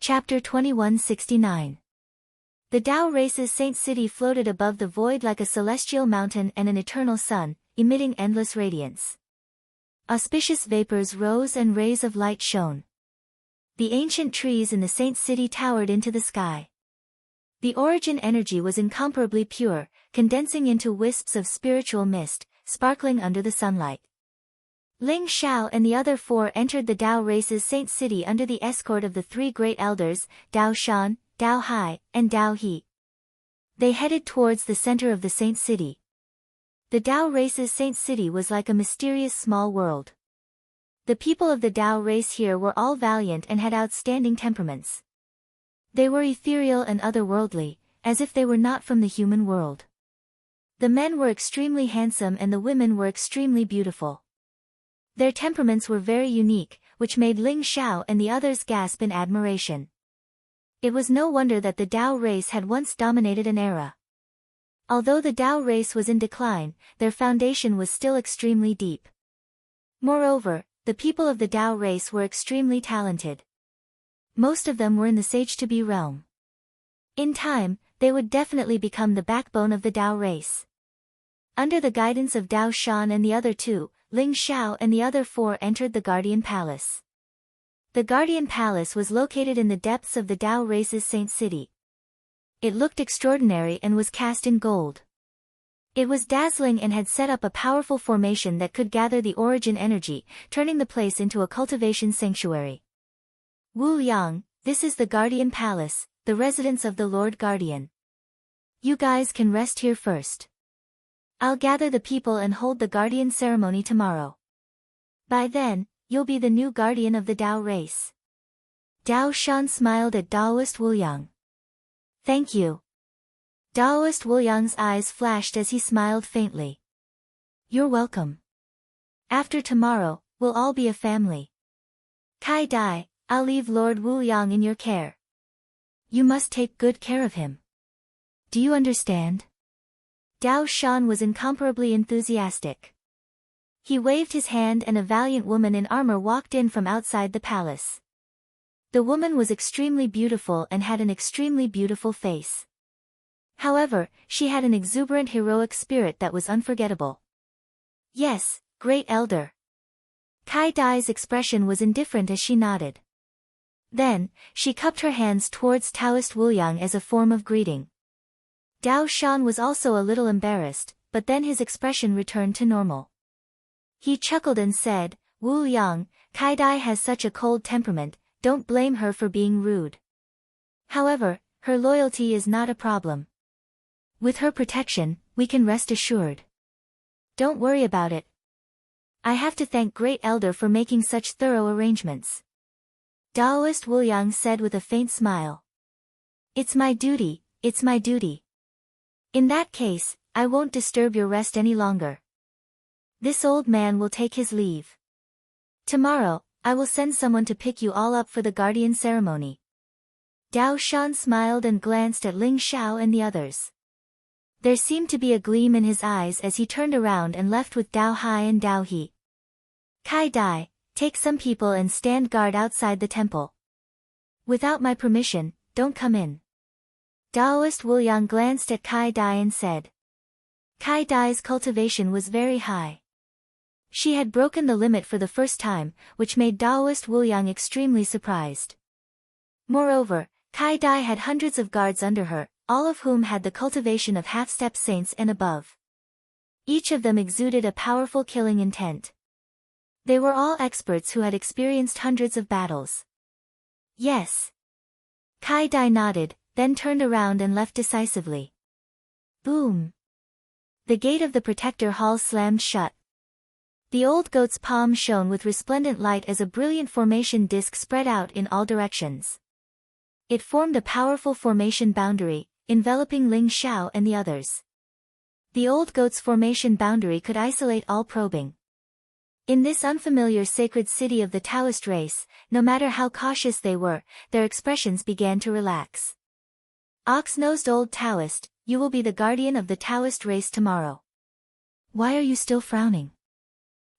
Chapter 2169. The Tao race's saint city floated above the void like a celestial mountain and an eternal sun, emitting endless radiance. Auspicious vapors rose and rays of light shone. The ancient trees in the saint city towered into the sky. The origin energy was incomparably pure, condensing into wisps of spiritual mist, sparkling under the sunlight. Ling Xiao and the other four entered the Tao race's saint city under the escort of the three great elders, Tao Shan, Tao Hai, and Tao He. They headed towards the center of the saint city. The Tao race's saint city was like a mysterious small world. The people of the Tao race here were all valiant and had outstanding temperaments. They were ethereal and otherworldly, as if they were not from the human world. The men were extremely handsome and the women were extremely beautiful. Their temperaments were very unique, which made Ling Xiao and the others gasp in admiration. It was no wonder that the Tao race had once dominated an era. Although the Tao race was in decline, their foundation was still extremely deep. Moreover, the people of the Tao race were extremely talented. Most of them were in the sage-to-be realm. In time, they would definitely become the backbone of the Tao race. Under the guidance of Tao Shan and the other two, Ling Xiao and the other four entered the Guardian Palace. The Guardian Palace was located in the depths of the Tao race's saint city. It looked extraordinary and was cast in gold. It was dazzling and had set up a powerful formation that could gather the origin energy, turning the place into a cultivation sanctuary. Wu Yang, this is the Guardian Palace, the residence of the Lord Guardian. You guys can rest here first. I'll gather the people and hold the Guardian ceremony tomorrow. By then, you'll be the new Guardian of the Tao race. Tao Shan smiled at Taoist Wu Yang. Thank you. Taoist Wu Yang's eyes flashed as he smiled faintly. You're welcome. After tomorrow, we'll all be a family. Kai Dai, I'll leave Lord Wu Yang in your care. You must take good care of him. Do you understand? Tao Shan was incomparably enthusiastic. He waved his hand and a valiant woman in armor walked in from outside the palace. The woman was extremely beautiful and had an extremely beautiful face. However, she had an exuberant heroic spirit that was unforgettable. Yes, great elder. Kai Dai's expression was indifferent as she nodded. Then, she cupped her hands towards Taoist Wu Yang as a form of greeting. Tao Shan was also a little embarrassed, but then his expression returned to normal. He chuckled and said, Wu Yang, Kai Dai has such a cold temperament, don't blame her for being rude. However, her loyalty is not a problem. With her protection, we can rest assured. Don't worry about it. I have to thank Great Elder for making such thorough arrangements. Taoist Wu Yang said with a faint smile. It's my duty, it's my duty. In that case, I won't disturb your rest any longer. This old man will take his leave. Tomorrow, I will send someone to pick you all up for the guardian ceremony. Tao Shan smiled and glanced at Ling Xiao and the others. There seemed to be a gleam in his eyes as he turned around and left with Tao Hai and Tao He. Kai Dai, take some people and stand guard outside the temple. Without my permission, don't come in. Taoist Wu Yang glanced at Kai Dai and said. Kai Dai's cultivation was very high. She had broken the limit for the first time, which made Taoist Wu Yang extremely surprised. Moreover, Kai Dai had hundreds of guards under her, all of whom had the cultivation of half-step saints and above. Each of them exuded a powerful killing intent. They were all experts who had experienced hundreds of battles. Yes. Kai Dai nodded, then turned around and left decisively. Boom! The gate of the protector hall slammed shut. The old goat's palm shone with resplendent light as a brilliant formation disk spread out in all directions. It formed a powerful formation boundary, enveloping Ling Xiao and the others. The old goat's formation boundary could isolate all probing. In this unfamiliar sacred city of the Taoist race, no matter how cautious they were, their expressions began to relax. Ox-nosed old Taoist, you will be the guardian of the Taoist race tomorrow. Why are you still frowning?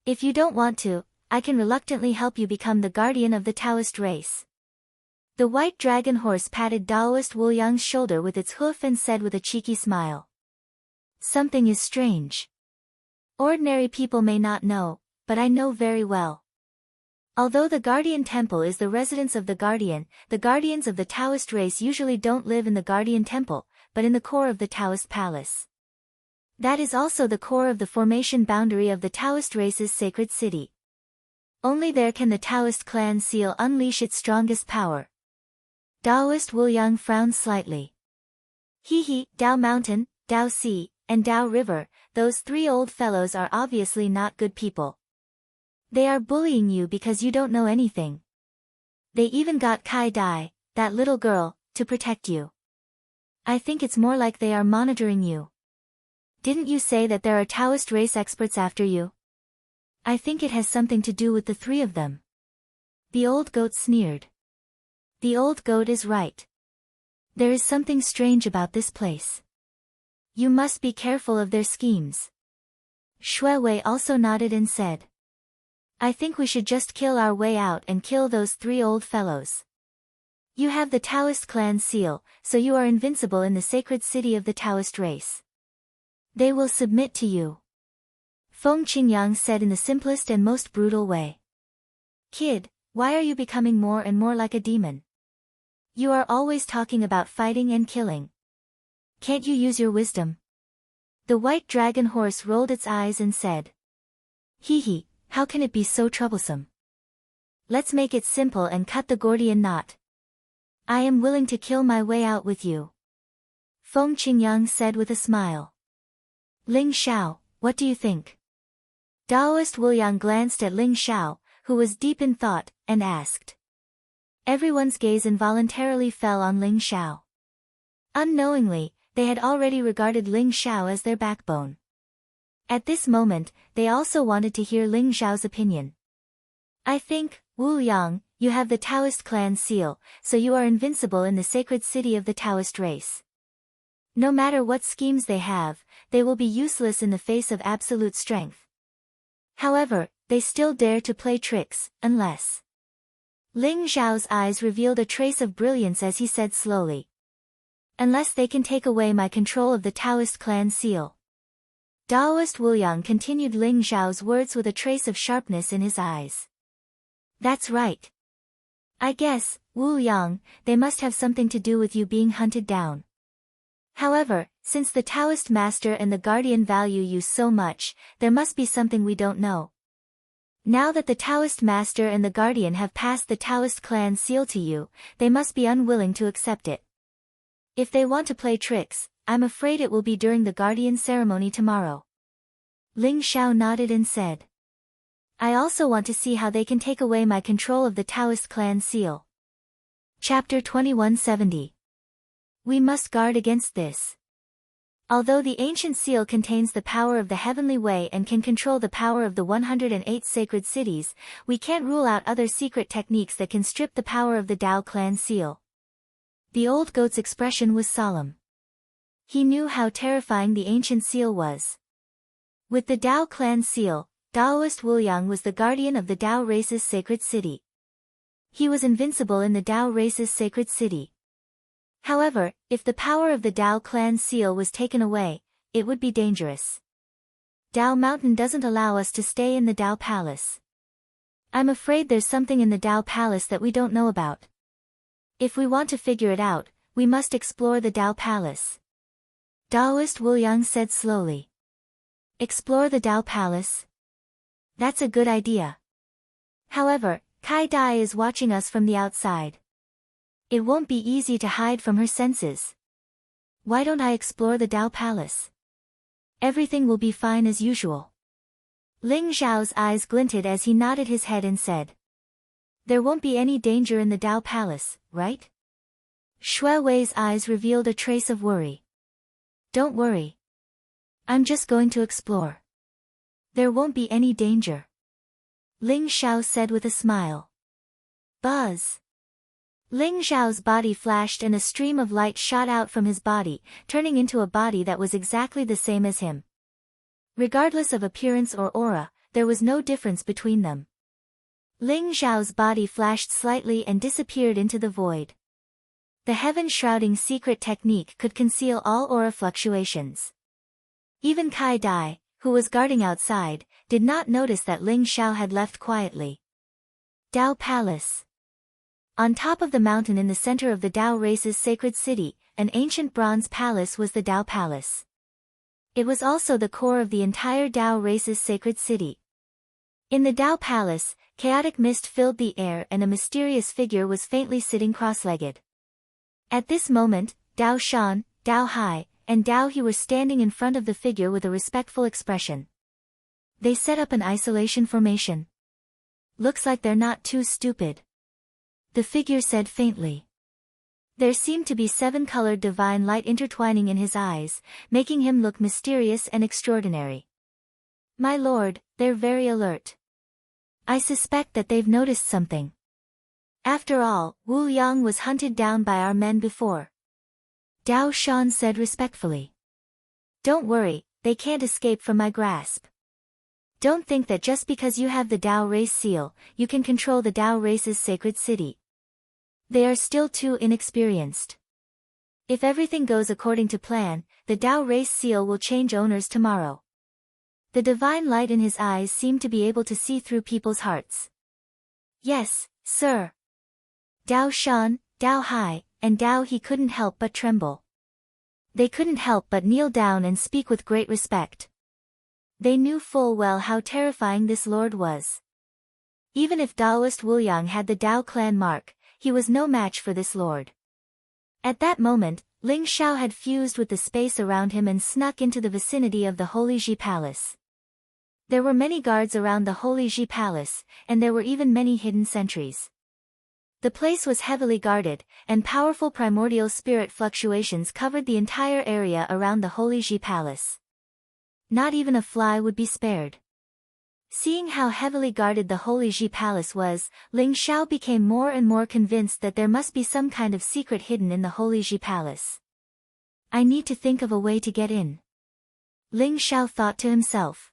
If you don't want to, I can reluctantly help you become the guardian of the Taoist race. The white dragon horse patted Daoist Wu Yang's shoulder with its hoof and said with a cheeky smile. Something is strange. Ordinary people may not know, but I know very well. Although the Guardian Temple is the residence of the guardians of the Taoist race usually don't live in the Guardian Temple, but in the core of the Taoist palace. That is also the core of the formation boundary of the Taoist race's sacred city. Only there can the Taoist clan seal unleash its strongest power. Daoist Wu Yang frowned slightly. Dao Mountain, Dao Sea, and Dao River, those three old fellows are obviously not good people. They are bullying you because you don't know anything. They even got Kai Dai, that little girl, to protect you. I think it's more like they are monitoring you. Didn't you say that there are Taoist race experts after you? I think it has something to do with the three of them. The old goat sneered. The old goat is right. There is something strange about this place. You must be careful of their schemes. Shui Wei also nodded and said. I think we should just kill our way out and kill those three old fellows. You have the Taoist clan seal, so you are invincible in the sacred city of the Taoist race. They will submit to you. Feng Qingyang said in the simplest and most brutal way. Kid, why are you becoming more and more like a demon? You are always talking about fighting and killing. Can't you use your wisdom? The white dragon horse rolled its eyes and said. How can it be so troublesome? Let's make it simple and cut the Gordian knot. I am willing to kill my way out with you. Feng Qingyang said with a smile. Ling Xiao, what do you think? Daoist Wu Yang glanced at Ling Xiao, who was deep in thought, and asked. Everyone's gaze involuntarily fell on Ling Xiao. Unknowingly, they had already regarded Ling Xiao as their backbone. At this moment, they also wanted to hear Ling Xiao's opinion. I think, Wu Yang, you have the Taoist clan seal, so you are invincible in the sacred city of the Taoist race. No matter what schemes they have, they will be useless in the face of absolute strength. However, they still dare to play tricks, unless... Ling Xiao's eyes revealed a trace of brilliance as he said slowly. Unless they can take away my control of the Taoist clan seal. Daoist Wu Yang continued Ling Xiao's words with a trace of sharpness in his eyes. That's right. I guess, Wu Yang, they must have something to do with you being hunted down. However, since the Taoist master and the guardian value you so much, there must be something we don't know. Now that the Taoist master and the guardian have passed the Taoist clan seal to you, they must be unwilling to accept it. If they want to play tricks, I'm afraid it will be during the guardian ceremony tomorrow. Ling Xiao nodded and said. I also want to see how they can take away my control of the Taoist clan seal. Chapter 2170. We must guard against this. Although the ancient seal contains the power of the heavenly way and can control the power of the 108 sacred cities, we can't rule out other secret techniques that can strip the power of the Dao clan seal. The old goat's expression was solemn. He knew how terrifying the ancient seal was. With the Dao clan seal, Daoist Wu Yang was the guardian of the Dao race's sacred city. He was invincible in the Dao race's sacred city. However, if the power of the Dao clan seal was taken away, it would be dangerous. Dao Mountain doesn't allow us to stay in the Dao Palace. I'm afraid there's something in the Dao Palace that we don't know about. If we want to figure it out, we must explore the Dao Palace. Daoist Wu Yang said slowly. Explore the Dao Palace? That's a good idea. However, Kai Dai is watching us from the outside. It won't be easy to hide from her senses. Why don't I explore the Dao Palace? Everything will be fine as usual. Ling Xiao's eyes glinted as he nodded his head and said. There won't be any danger in the Dao Palace, right? Shui Wei's eyes revealed a trace of worry. Don't worry. I'm just going to explore. There won't be any danger. Ling Xiao said with a smile. Buzz. Ling Xiao's body flashed and a stream of light shot out from his body, turning into a body that was exactly the same as him. Regardless of appearance or aura, there was no difference between them. Ling Xiao's body flashed slightly and disappeared into the void. The heaven-shrouding secret technique could conceal all aura fluctuations. Even Kai Dai, who was guarding outside, did not notice that Ling Xiao had left quietly. Dao Palace. On top of the mountain in the center of the Dao race's sacred city, an ancient bronze palace was the Dao Palace. It was also the core of the entire Dao race's sacred city. In the Dao Palace, chaotic mist filled the air and a mysterious figure was faintly sitting cross-legged. At this moment, Dao Shan, Dao Hai, and Dao He were standing in front of the figure with a respectful expression. They set up an isolation formation. Looks like they're not too stupid. The figure said faintly. There seemed to be 7-colored divine light intertwining in his eyes, making him look mysterious and extraordinary. My lord, they're very alert. I suspect that they've noticed something. After all, Wu Yang was hunted down by our men before. Dao Shan said respectfully. Don't worry, they can't escape from my grasp. Don't think that just because you have the Dao race seal, you can control the Dao race's sacred city. They are still too inexperienced. If everything goes according to plan, the Dao race seal will change owners tomorrow. The divine light in his eyes seemed to be able to see through people's hearts. Yes, sir. Dao Shan, Dao Hai, and Dao He couldn't help but tremble. They couldn't help but kneel down and speak with great respect. They knew full well how terrifying this lord was. Even if Daoist Wu Yang had the Dao clan mark, he was no match for this lord. At that moment, Ling Xiao had fused with the space around him and snuck into the vicinity of the Holy Ji Palace. There were many guards around the Holy Ji Palace, and there were even many hidden sentries. The place was heavily guarded, and powerful primordial spirit fluctuations covered the entire area around the Holy Ji Palace. Not even a fly would be spared. Seeing how heavily guarded the Holy Ji Palace was, Ling Xiao became more and more convinced that there must be some kind of secret hidden in the Holy Ji Palace. I need to think of a way to get in. Ling Xiao thought to himself.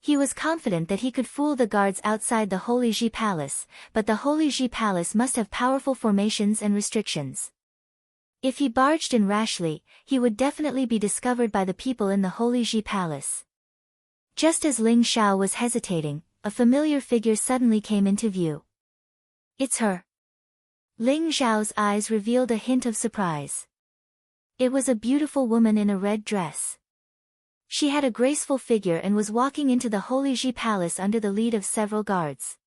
He was confident that he could fool the guards outside the Holy Ji Palace, but the Holy Ji Palace must have powerful formations and restrictions. If he barged in rashly, he would definitely be discovered by the people in the Holy Ji Palace. Just as Ling Xiao was hesitating, a familiar figure suddenly came into view. It's her. Ling Xiao's eyes revealed a hint of surprise. It was a beautiful woman in a red dress. She had a graceful figure and was walking into the Holy Ji Palace under the lead of several guards.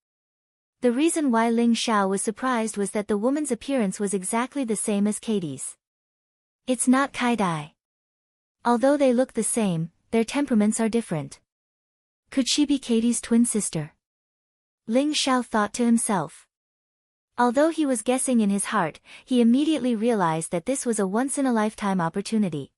The reason why Ling Xiao was surprised was that the woman's appearance was exactly the same as Katie's. It's not Kai Dai. Although they look the same, their temperaments are different. Could she be Katie's twin sister? Ling Xiao thought to himself. Although he was guessing in his heart, he immediately realized that this was a once-in-a-lifetime opportunity.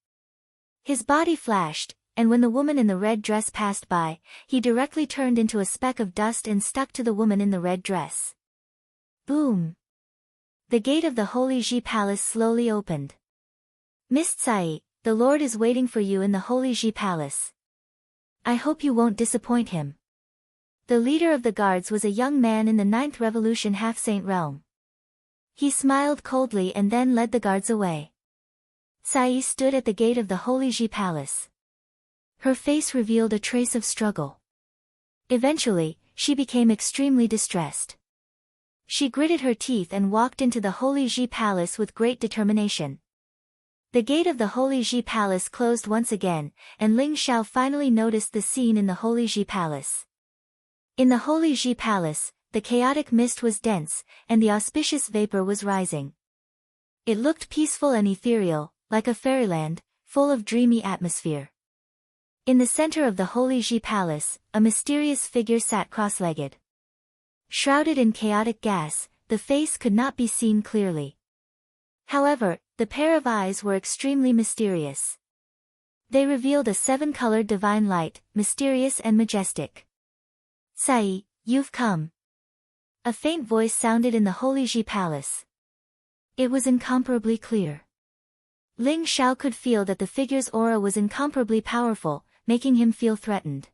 His body flashed, and when the woman in the red dress passed by, he directly turned into a speck of dust and stuck to the woman in the red dress. Boom! The gate of the Holy Ji Palace slowly opened. Miss Tsai, the Lord is waiting for you in the Holy Ji Palace. I hope you won't disappoint him. The leader of the guards was a young man in the 9th Revolution half-saint realm. He smiled coldly and then led the guards away. Tsai stood at the gate of the Holy Ji Palace. Her face revealed a trace of struggle. Eventually, she became extremely distressed. She gritted her teeth and walked into the Holy Ji Palace with great determination. The gate of the Holy Ji Palace closed once again, and Ling Xiao finally noticed the scene in the Holy Ji Palace. In the Holy Ji Palace, the chaotic mist was dense, and the auspicious vapor was rising. It looked peaceful and ethereal, like a fairyland, full of dreamy atmosphere. In the center of the Holy Ji Palace, a mysterious figure sat cross-legged. Shrouded in chaotic gas, the face could not be seen clearly. However, the pair of eyes were extremely mysterious. They revealed a 7-colored divine light, mysterious and majestic. Tsai, you've come. A faint voice sounded in the Holy Ji Palace. It was incomparably clear. Ling Xiao could feel that the figure's aura was incomparably powerful, making him feel threatened.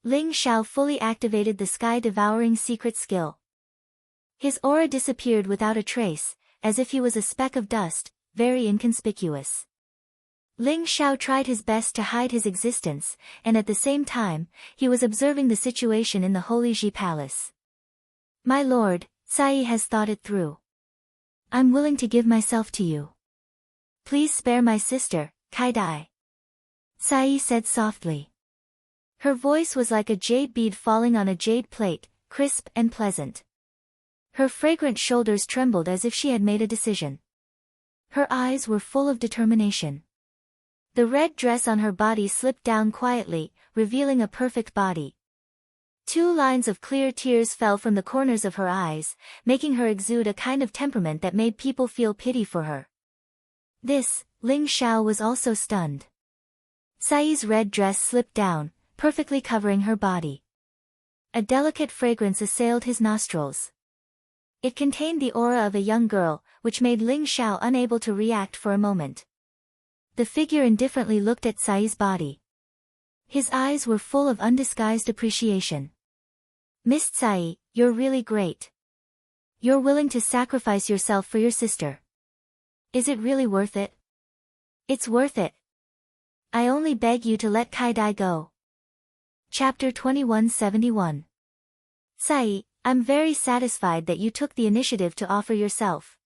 Ling Xiao fully activated the sky-devouring secret skill. His aura disappeared without a trace, as if he was a speck of dust, very inconspicuous. Ling Xiao tried his best to hide his existence, and at the same time, he was observing the situation in the Holy Ji Palace. My lord, Sai has thought it through. I'm willing to give myself to you. Please spare my sister, Kai Dai. Sai said softly. Her voice was like a jade bead falling on a jade plate, crisp and pleasant. Her fragrant shoulders trembled as if she had made a decision. Her eyes were full of determination. The red dress on her body slipped down quietly, revealing a perfect body. 2 lines of clear tears fell from the corners of her eyes, making her exude a kind of temperament that made people feel pity for her. Ling Xiao was also stunned. Sai's red dress slipped down, perfectly covering her body. A delicate fragrance assailed his nostrils. It contained the aura of a young girl, which made Ling Xiao unable to react for a moment. The figure indifferently looked at Sai's body. His eyes were full of undisguised appreciation. Miss Sai, you're really great. You're willing to sacrifice yourself for your sister. Is it really worth it? It's worth it. I only beg you to let Kai Dai go. Chapter 2171. Sai, I'm very satisfied that you took the initiative to offer yourself.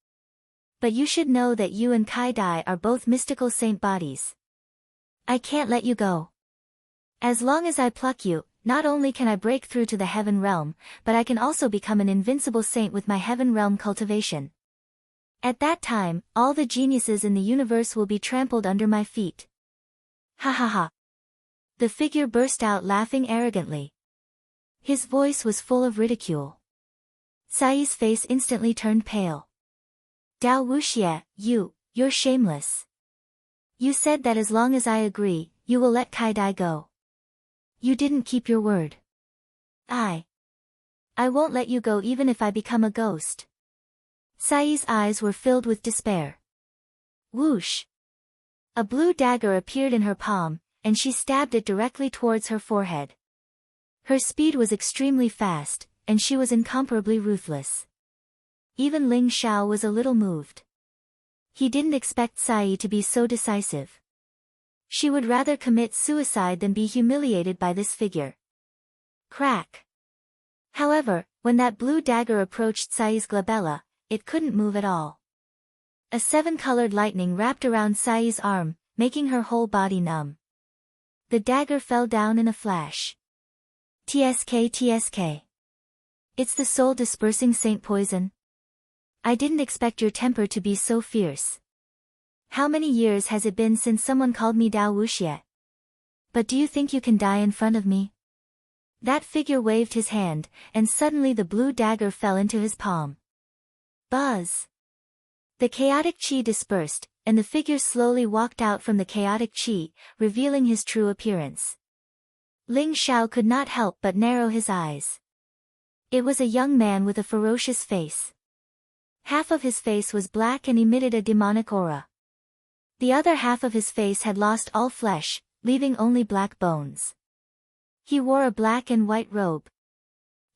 But you should know that you and Kai Dai are both mystical saint bodies. I can't let you go. As long as I pluck you, not only can I break through to the heaven realm, but I can also become an invincible saint with my heaven realm cultivation. At that time, all the geniuses in the universe will be trampled under my feet. Ha ha ha. The figure burst out laughing arrogantly. His voice was full of ridicule. Sai's face instantly turned pale. Dao Wuxie, you're shameless. You said that as long as I agree, you will let Kai Dai go. You didn't keep your word. I won't let you go even if I become a ghost. Sai's eyes were filled with despair. Whoosh! A blue dagger appeared in her palm, and she stabbed it directly towards her forehead. Her speed was extremely fast, and she was incomparably ruthless. Even Ling Xiao was a little moved. He didn't expect Sai to be so decisive. She would rather commit suicide than be humiliated by this figure. Crack! However, when that blue dagger approached Sai's glabella, it couldn't move at all. A 7-colored lightning wrapped around Sai's arm, making her whole body numb. The dagger fell down in a flash. TSK. It's the soul-dispersing saint poison. I didn't expect your temper to be so fierce. How many years has it been since someone called me Dao Wuxie? But do you think you can die in front of me? That figure waved his hand, and suddenly the blue dagger fell into his palm. Buzz! The chaotic qi dispersed, and the figure slowly walked out from the chaotic qi, revealing his true appearance. Ling Xiao could not help but narrow his eyes. It was a young man with a ferocious face. Half of his face was black and emitted a demonic aura. The other half of his face had lost all flesh, leaving only black bones. He wore a black and white robe.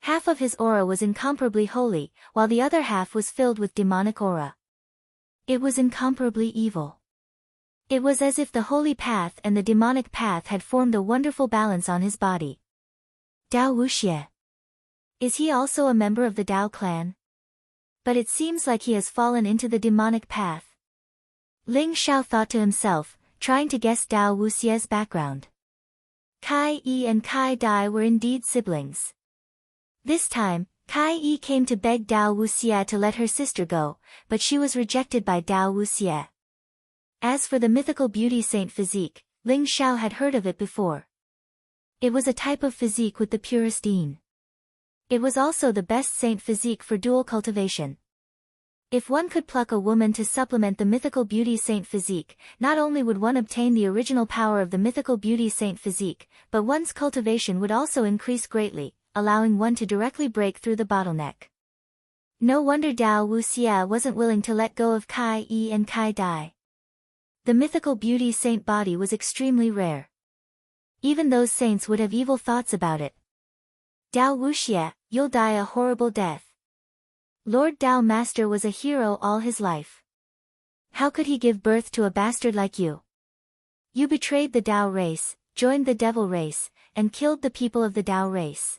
Half of his aura was incomparably holy, while the other half was filled with demonic aura. It was incomparably evil. It was as if the holy path and the demonic path had formed a wonderful balance on his body. Dao Wuxie. Is he also a member of the Dao clan? But it seems like he has fallen into the demonic path. Ling Xiao thought to himself, trying to guess Dao Wuxie's background. Kai Yi and Kai Dai were indeed siblings. This time, Kai Yi came to beg Dao Wuxie to let her sister go, but she was rejected by Dao Wuxie. As for the mythical beauty saint physique, Ling Xiao had heard of it before. It was a type of physique with the purest yin. It was also the best saint physique for dual cultivation. If one could pluck a woman to supplement the mythical beauty saint physique, not only would one obtain the original power of the mythical beauty saint physique, but one's cultivation would also increase greatly, allowing one to directly break through the bottleneck. No wonder Dao Wuxie wasn't willing to let go of Kai Yi and Kai Dai. The mythical beauty saint body was extremely rare. Even those saints would have evil thoughts about it. Dao Wuxie, you'll die a horrible death. Lord Dao Master was a hero all his life. How could he give birth to a bastard like you? You betrayed the Dao race, joined the devil race, and killed the people of the Dao race.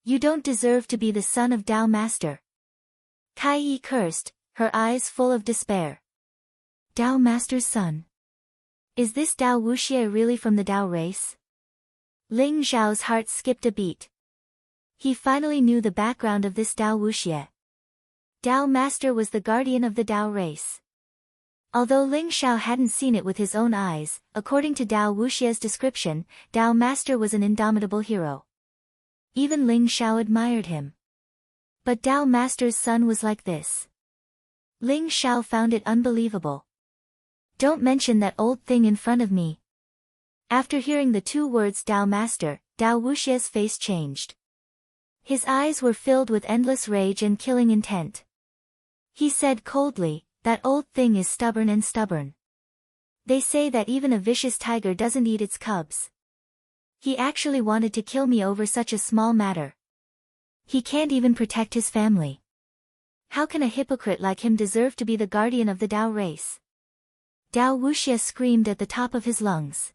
You don't deserve to be the son of Dao Master. Kai Yi cursed, her eyes full of despair. Dao Master's son. Is this Dao Wuxie really from the Dao race? Ling Zhao's heart skipped a beat. He finally knew the background of this Dao Wuxie. Dao Master was the guardian of the Dao race. Although Ling Zhao hadn't seen it with his own eyes, according to Dao Wuxie's description, Dao Master was an indomitable hero. Even Ling Zhao admired him. But Dao Master's son was like this. Ling Zhao found it unbelievable. Don't mention that old thing in front of me. After hearing the two words Dao Master, Dao Wuxie's face changed. His eyes were filled with endless rage and killing intent. He said coldly, that old thing is stubborn and stubborn. They say that even a vicious tiger doesn't eat its cubs. He actually wanted to kill me over such a small matter. He can't even protect his family. How can a hypocrite like him deserve to be the guardian of the Dao race? Dao Wuxie screamed at the top of his lungs.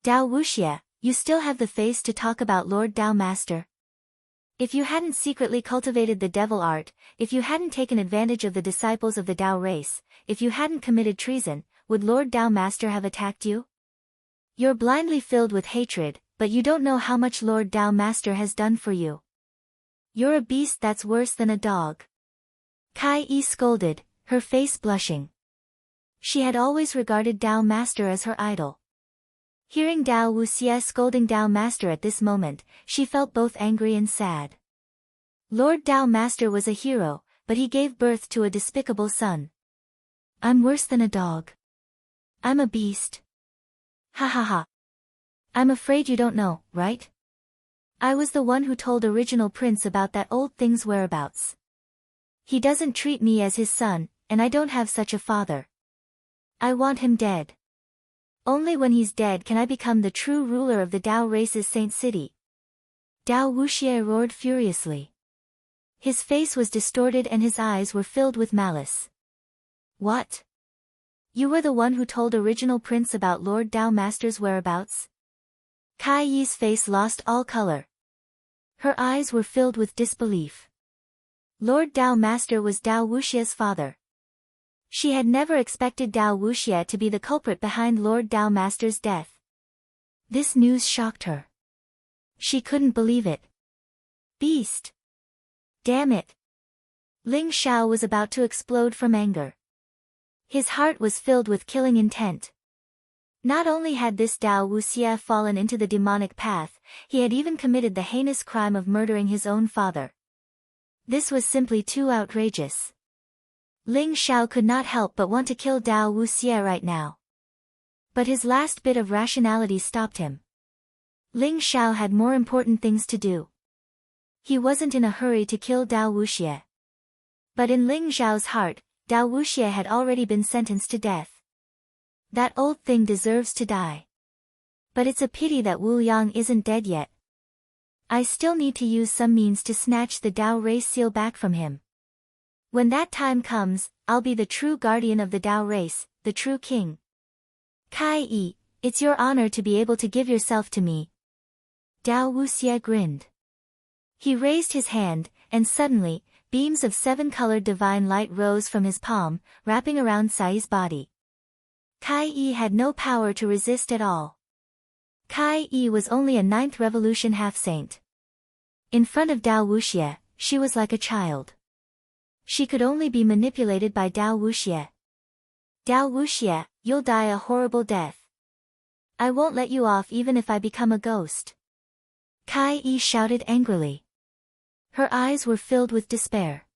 Dao Wuxie, you still have the face to talk about Lord Dao Master? If you hadn't secretly cultivated the devil art, if you hadn't taken advantage of the disciples of the Dao race, if you hadn't committed treason, would Lord Dao Master have attacked you? You're blindly filled with hatred, but you don't know how much Lord Dao Master has done for you. You're a beast that's worse than a dog. Kai Yi scolded, her face blushing. She had always regarded Dao Master as her idol. Hearing Dao Wuxie scolding Dao Master at this moment, she felt both angry and sad. Lord Dao Master was a hero, but he gave birth to a despicable son. I'm worse than a dog. I'm a beast. Ha ha ha. I'm afraid you don't know, right? I was the one who told Original Prince about that old thing's whereabouts. He doesn't treat me as his son, and I don't have such a father. I want him dead. Only when he's dead can I become the true ruler of the Dao race's Saint City. Dao Wuxie roared furiously. His face was distorted and his eyes were filled with malice. What? You were the one who told Original Prince about Lord Dao Master's whereabouts? Kai Yi's face lost all color. Her eyes were filled with disbelief. Lord Dao Master was Dao Wuxie's father. She had never expected Dao Wuxie to be the culprit behind Lord Dao Master's death. This news shocked her. She couldn't believe it. Beast! Damn it! Ling Zhao was about to explode from anger. His heart was filled with killing intent. Not only had this Dao Wuxie fallen into the demonic path, he had even committed the heinous crime of murdering his own father. This was simply too outrageous. Ling Zhao could not help but want to kill Dao Wuxie right now. But his last bit of rationality stopped him. Ling Zhao had more important things to do. He wasn't in a hurry to kill Dao Wuxie. But in Ling Zhao's heart, Dao Wuxie had already been sentenced to death. That old thing deserves to die. But it's a pity that Wu Yang isn't dead yet. I still need to use some means to snatch the Dao race seal back from him. When that time comes, I'll be the true guardian of the Dao race, the true king. Kai Yi, it's your honor to be able to give yourself to me. Dao Wuxie grinned. He raised his hand, and suddenly, beams of seven-colored divine light rose from his palm, wrapping around Sai's body. Kai Yi had no power to resist at all. Kai Yi was only a 9th revolution half-saint. In front of Dao Wuxie, she was like a child. She could only be manipulated by Dao Wuxie. Dao Wuxie, you'll die a horrible death. I won't let you off even if I become a ghost. Kai Yi shouted angrily. Her eyes were filled with despair.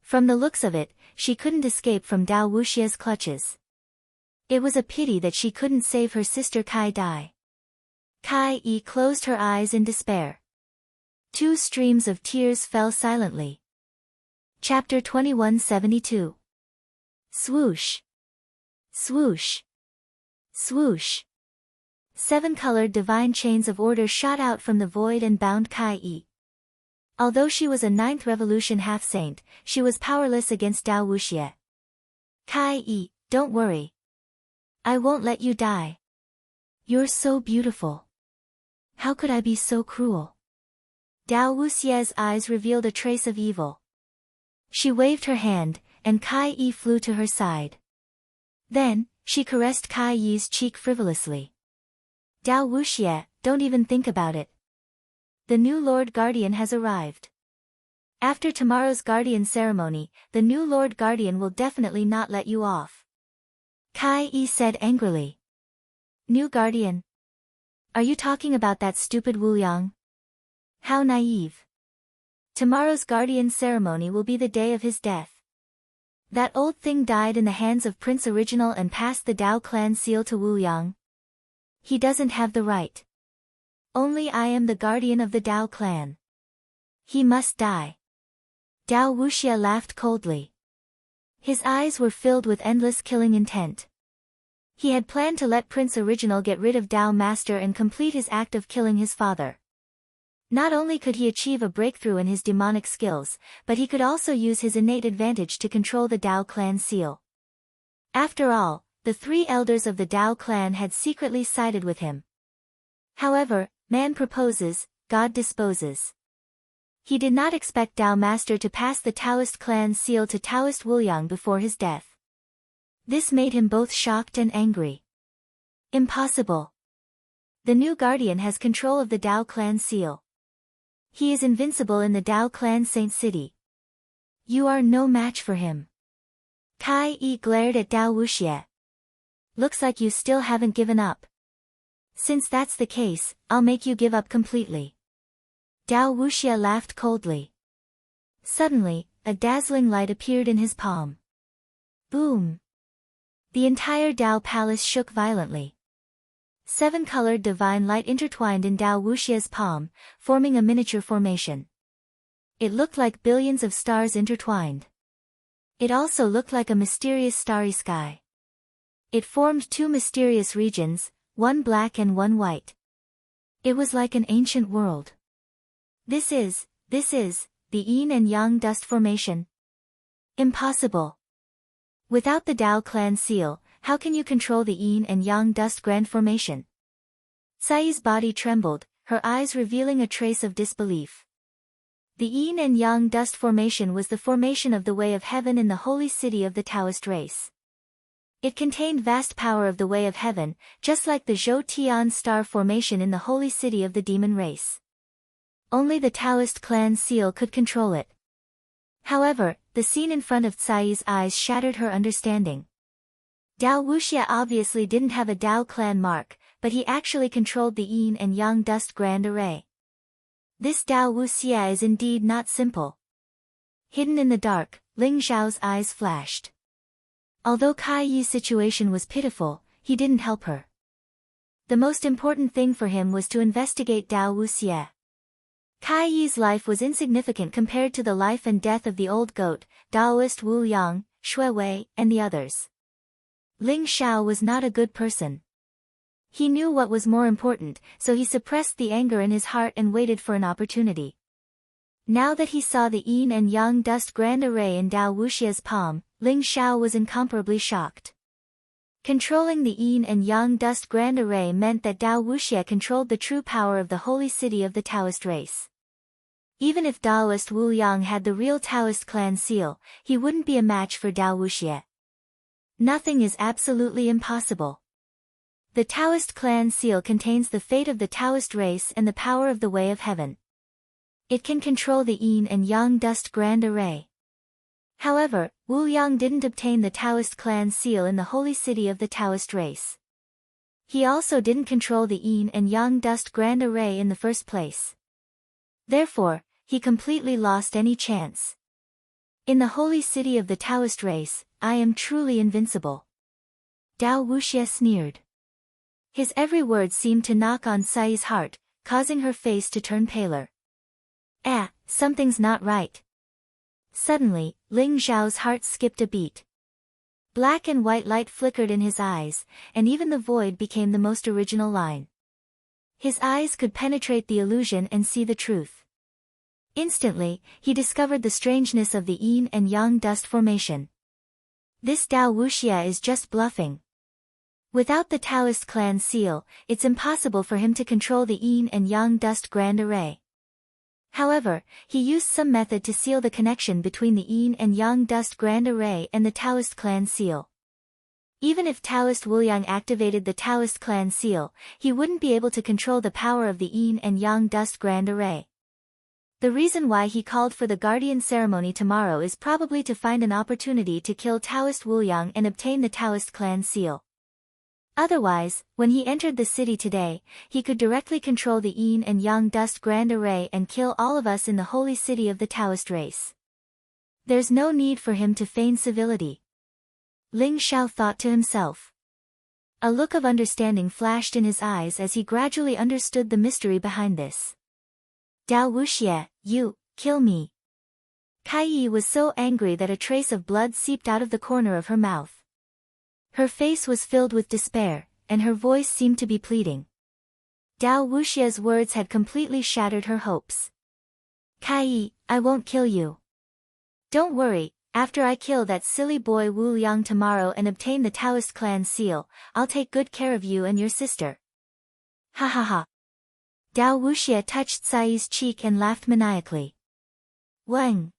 From the looks of it, she couldn't escape from Dao Wuxie's clutches. It was a pity that she couldn't save her sister Kai Dai. Kai Yi closed her eyes in despair. 2 streams of tears fell silently. Chapter 2172. Swoosh. Swoosh. Swoosh. 7-colored divine chains of order shot out from the void and bound Kai Yi. Although she was a 9th revolution half-saint, she was powerless against Dao Wuxie. Kai Yi, don't worry. I won't let you die. You're so beautiful. How could I be so cruel? Dao Wuxie's eyes revealed a trace of evil. She waved her hand, and Kai Yi flew to her side. Then, she caressed Kai Yi's cheek frivolously. Dao Wuxie, don't even think about it. The new Lord Guardian has arrived. After tomorrow's Guardian ceremony, the new Lord Guardian will definitely not let you off. Kai Yi said angrily. New Guardian? Are you talking about that stupid Wu Yang? How naive. Tomorrow's Guardian ceremony will be the day of his death. That old thing died in the hands of Prince Original and passed the Dao clan seal to Wu Yang. He doesn't have the right. Only I am the guardian of the Dao clan. He must die. Dao Wuxie laughed coldly. His eyes were filled with endless killing intent. He had planned to let Prince Original get rid of Dao Master and complete his act of killing his father. Not only could he achieve a breakthrough in his demonic skills, but he could also use his innate advantage to control the Dao clan seal. After all, the 3 elders of the Dao clan had secretly sided with him. However, man proposes, God disposes. He did not expect Dao Master to pass the Taoist clan seal to Taoist Wu Yang before his death. This made him both shocked and angry. Impossible. The new guardian has control of the Dao clan seal. He is invincible in the Dao clan Saint City. You are no match for him. Kai Yi glared at Dao Wuxie. Looks like you still haven't given up. Since that's the case, I'll make you give up completely. Dao Wuxie laughed coldly. Suddenly, a dazzling light appeared in his palm. Boom! The entire Dao palace shook violently. 7-colored divine light intertwined in Dao Wuxie's palm, forming a miniature formation. It looked like billions of stars intertwined. It also looked like a mysterious starry sky. It formed 2 mysterious regions, one black and one white. It was like an ancient world. This is, the yin and yang dust formation. Impossible. Without the Dao clan seal, how can you control the yin and yang dust grand formation? Cai's body trembled, her eyes revealing a trace of disbelief. The yin and yang dust formation was the formation of the way of heaven in the holy city of the Taoist race. It contained vast power of the way of heaven, just like the Zhou Tian star formation in the holy city of the demon race. Only the Taoist clan seal could control it. However, the scene in front of Cai's eyes shattered her understanding. Dao Wuxie obviously didn't have a Dao clan mark, but he actually controlled the yin and yang dust grand array. This Dao Wuxie is indeed not simple. Hidden in the dark, Ling Zhao's eyes flashed. Although Kai Yi's situation was pitiful, he didn't help her. The most important thing for him was to investigate Dao Wuxie. Kai Yi's life was insignificant compared to the life and death of the old goat, Daoist Wu Yang, Shui Wei, and the others. Ling Zhao was not a good person. He knew what was more important, so he suppressed the anger in his heart and waited for an opportunity. Now that he saw the yin and yang dust grand array in Dao Wuxie's palm, Ling Zhao was incomparably shocked. Controlling the yin and yang dust grand array meant that Dao Wuxie controlled the true power of the holy city of the Taoist race. Even if Daoist Wu Yang had the real Taoist clan seal, he wouldn't be a match for Dao Wuxie. Nothing is absolutely impossible. The Taoist clan seal contains the fate of the Taoist race and the power of the way of heaven. It can control the yin and yang dust grand array. However, Wu Yang didn't obtain the Taoist clan seal in the holy city of the Taoist race. He also didn't control the yin and yang dust grand array in the first place. Therefore, he completely lost any chance. In the holy city of the Taoist race, I am truly invincible. Dao Wuxie sneered. His every word seemed to knock on Cai's heart, causing her face to turn paler. Something's not right. Suddenly, Ling Zhao's heart skipped a beat. Black and white light flickered in his eyes, and even the void became the most original line. His eyes could penetrate the illusion and see the truth. Instantly, he discovered the strangeness of the yin and yang dust formation. This Dao Wuxia is just bluffing. Without the Taoist clan seal, it's impossible for him to control the yin and yang dust grand array. However, he used some method to seal the connection between the yin and yang dust grand array and the Taoist clan seal. Even if Taoist Wuliang activated the Taoist clan seal, he wouldn't be able to control the power of the yin and yang dust grand array. The reason why he called for the guardian ceremony tomorrow is probably to find an opportunity to kill Taoist Wuliang and obtain the Taoist clan seal. Otherwise, when he entered the city today, he could directly control the yin and yang dust grand array and kill all of us in the holy city of the Taoist race. There's no need for him to feign civility. Ling Xiao thought to himself. A look of understanding flashed in his eyes as he gradually understood the mystery behind this. Dao Wuxia, you, kill me. Kai Yi was so angry that a trace of blood seeped out of the corner of her mouth. Her face was filled with despair, and her voice seemed to be pleading. Dao Wuxia's words had completely shattered her hopes. Kai Yi, I won't kill you. Don't worry, after I kill that silly boy Wu Liang tomorrow and obtain the Taoist clan seal, I'll take good care of you and your sister. Ha ha ha. Dao Wuxia touched Sai's cheek and laughed maniacally. Wang.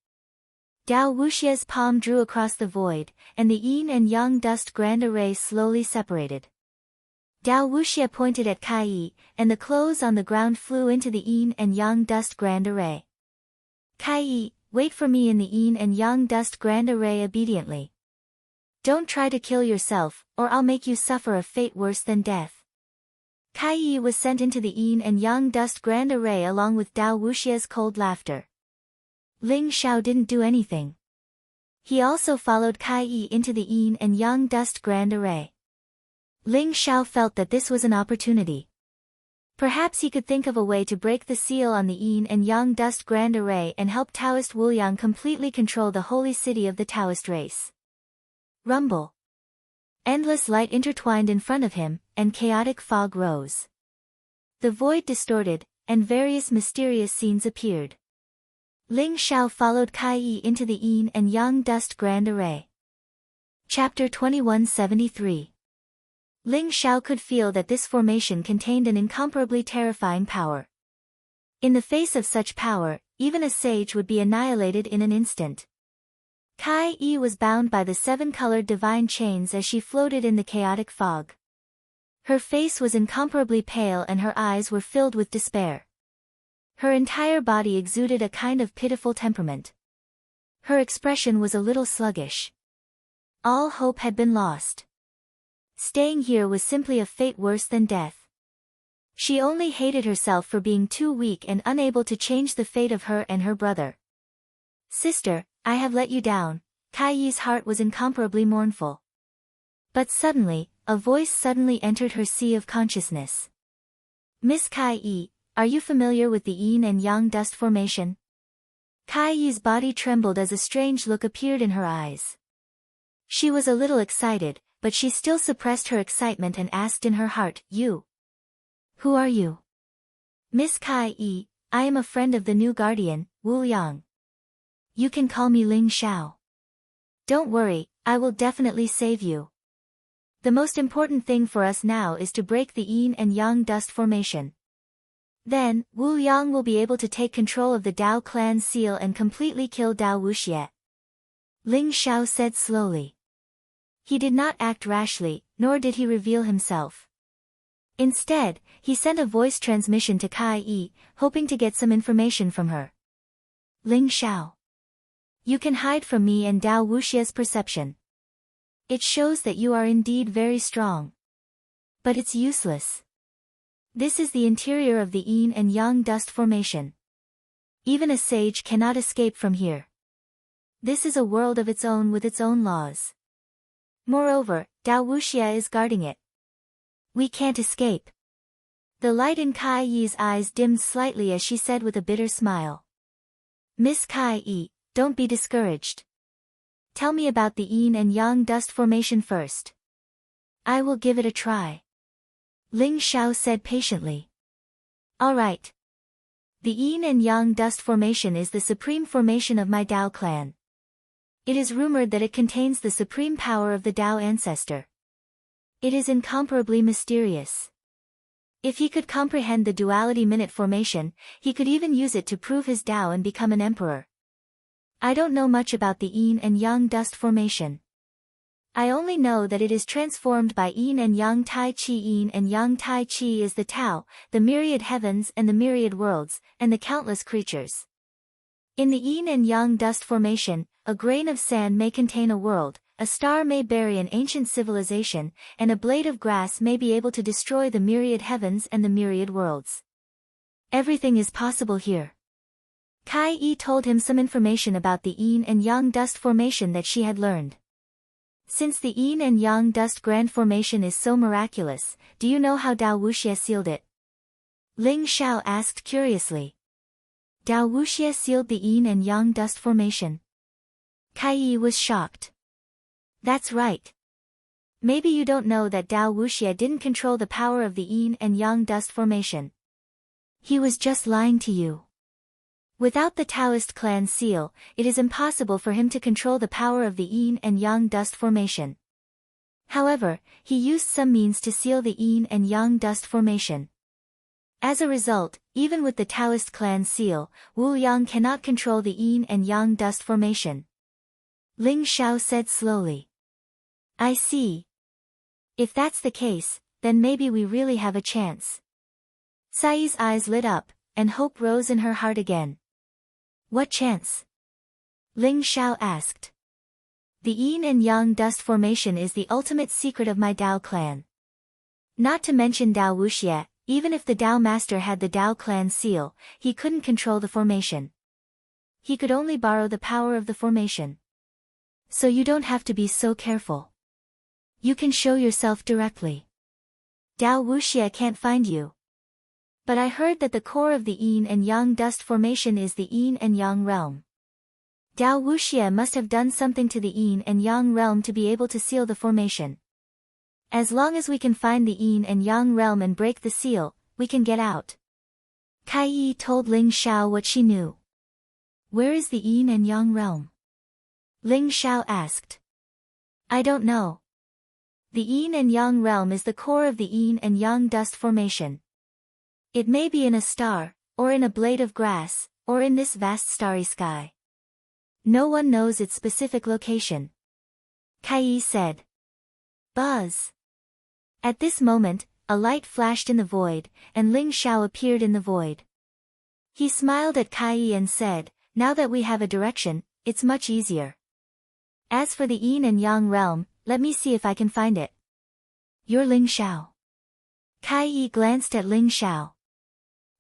Dao Wuxia's palm drew across the void, and the yin and yang dust grand array slowly separated. Dao Wuxia pointed at Kai Yi, and the clothes on the ground flew into the yin and yang dust grand array. Kai Yi, wait for me in the yin and yang dust grand array obediently. Don't try to kill yourself, or I'll make you suffer a fate worse than death. Kai Yi was sent into the yin and yang dust grand array along with Dao Wuxia's cold laughter. Ling Xiao didn't do anything. He also followed Kai Yi into the yin and yang dust grand array. Ling Xiao felt that this was an opportunity. Perhaps he could think of a way to break the seal on the yin and yang dust grand array and help Taoist Wuliang completely control the holy city of the Taoist race. Rumble. Endless light intertwined in front of him, and chaotic fog rose. The void distorted, and various mysterious scenes appeared. Ling Xiao followed Kai Yi into the yin and yang dust grand array. Chapter 2173. Ling Xiao could feel that this formation contained an incomparably terrifying power. In the face of such power, even a sage would be annihilated in an instant. Kai Yi was bound by the 7-colored divine chains as she floated in the chaotic fog. Her face was incomparably pale and her eyes were filled with despair. Her entire body exuded a kind of pitiful temperament. Her expression was a little sluggish. All hope had been lost. Staying here was simply a fate worse than death. She only hated herself for being too weak and unable to change the fate of her and her brother. Sister, I have let you down. Kai Yi's heart was incomparably mournful. But suddenly, a voice suddenly entered her sea of consciousness. Miss Kai Yi, are you familiar with the yin and yang dust formation? Kai Yi's body trembled as a strange look appeared in her eyes. She was a little excited, but she still suppressed her excitement and asked in her heart, You? Who are you? Miss Kai Yi, I am a friend of the new guardian, Wu Liang. You can call me Ling Xiao. Don't worry, I will definitely save you. The most important thing for us now is to break the yin and yang dust formation. Then, Wu Liang will be able to take control of the Dao clan seal and completely kill Dao Wuxia. Ling Xiao said slowly. He did not act rashly, nor did he reveal himself. Instead, he sent a voice transmission to Kai Yi, hoping to get some information from her. Ling Xiao. You can hide from me and Dao Wuxia's perception. It shows that you are indeed very strong. But it's useless. This is the interior of the yin and yang dust formation. Even a sage cannot escape from here. This is a world of its own with its own laws. Moreover, Dao Wuxia is guarding it. We can't escape. The light in Kai Yi's eyes dimmed slightly as she said with a bitter smile. Miss Kai Yi, don't be discouraged. tell me about the yin and yang dust formation first. I will give it a try. Ling Xiao said patiently. All right. The yin and yang dust formation is the supreme formation of my Dao clan. It is rumored that it contains the supreme power of the Dao ancestor. It is incomparably mysterious. If he could comprehend the duality minute formation, he could even use it to prove his Dao and become an emperor. I don't know much about the yin and yang dust formation. I only know that it is transformed by yin and yang tai chi. Yin and yang tai chi is the Tao, the myriad heavens and the myriad worlds, and the countless creatures. In the yin and yang dust formation, a grain of sand may contain a world, a star may bury an ancient civilization, and a blade of grass may be able to destroy the myriad heavens and the myriad worlds. Everything is possible here. Kai Yi told him some information about the yin and yang dust formation that she had learned. Since the yin and yang dust grand formation is so miraculous, do you know how Dao Wuxie sealed it? Ling Xiao asked curiously. Dao Wuxie sealed the yin and yang dust formation. Kai Yi was shocked. That's right. Maybe you don't know that Dao Wuxie didn't control the power of the yin and yang dust formation. He was just lying to you. Without the Taoist clan seal, it is impossible for him to control the power of the yin and yang dust formation. However, he used some means to seal the yin and yang dust formation. As a result, even with the Taoist clan seal, Wu Yang cannot control the yin and yang dust formation. Ling Xiao said slowly. I see. If that's the case, then maybe we really have a chance. Sai's eyes lit up, and hope rose in her heart again. What chance? Ling Xiao asked. The yin and yang dust formation is the ultimate secret of my Dao clan. Not to mention Dao Wuxie, even if the Dao master had the Dao clan seal, he couldn't control the formation. He could only borrow the power of the formation. So you don't have to be so careful. You can show yourself directly. Dao Wuxie can't find you. But I heard that the core of the yin and yang dust formation is the yin and yang realm. Dao Wuxie must have done something to the yin and yang realm to be able to seal the formation. As long as we can find the yin and yang realm and break the seal, we can get out. Kai Yi told Ling Xiao what she knew. Where is the yin and yang realm? Ling Xiao asked. I don't know. The yin and yang realm is the core of the yin and yang dust formation. It may be in a star, or in a blade of grass, or in this vast starry sky. No one knows its specific location. Kai Yi said. Buzz. At this moment, a light flashed in the void, and Ling Xiao appeared in the void. He smiled at Kai Yi and said, now that we have a direction, it's much easier. As for the yin and yang realm, let me see if I can find it. You're Ling Xiao. Kai Yi glanced at Ling Xiao.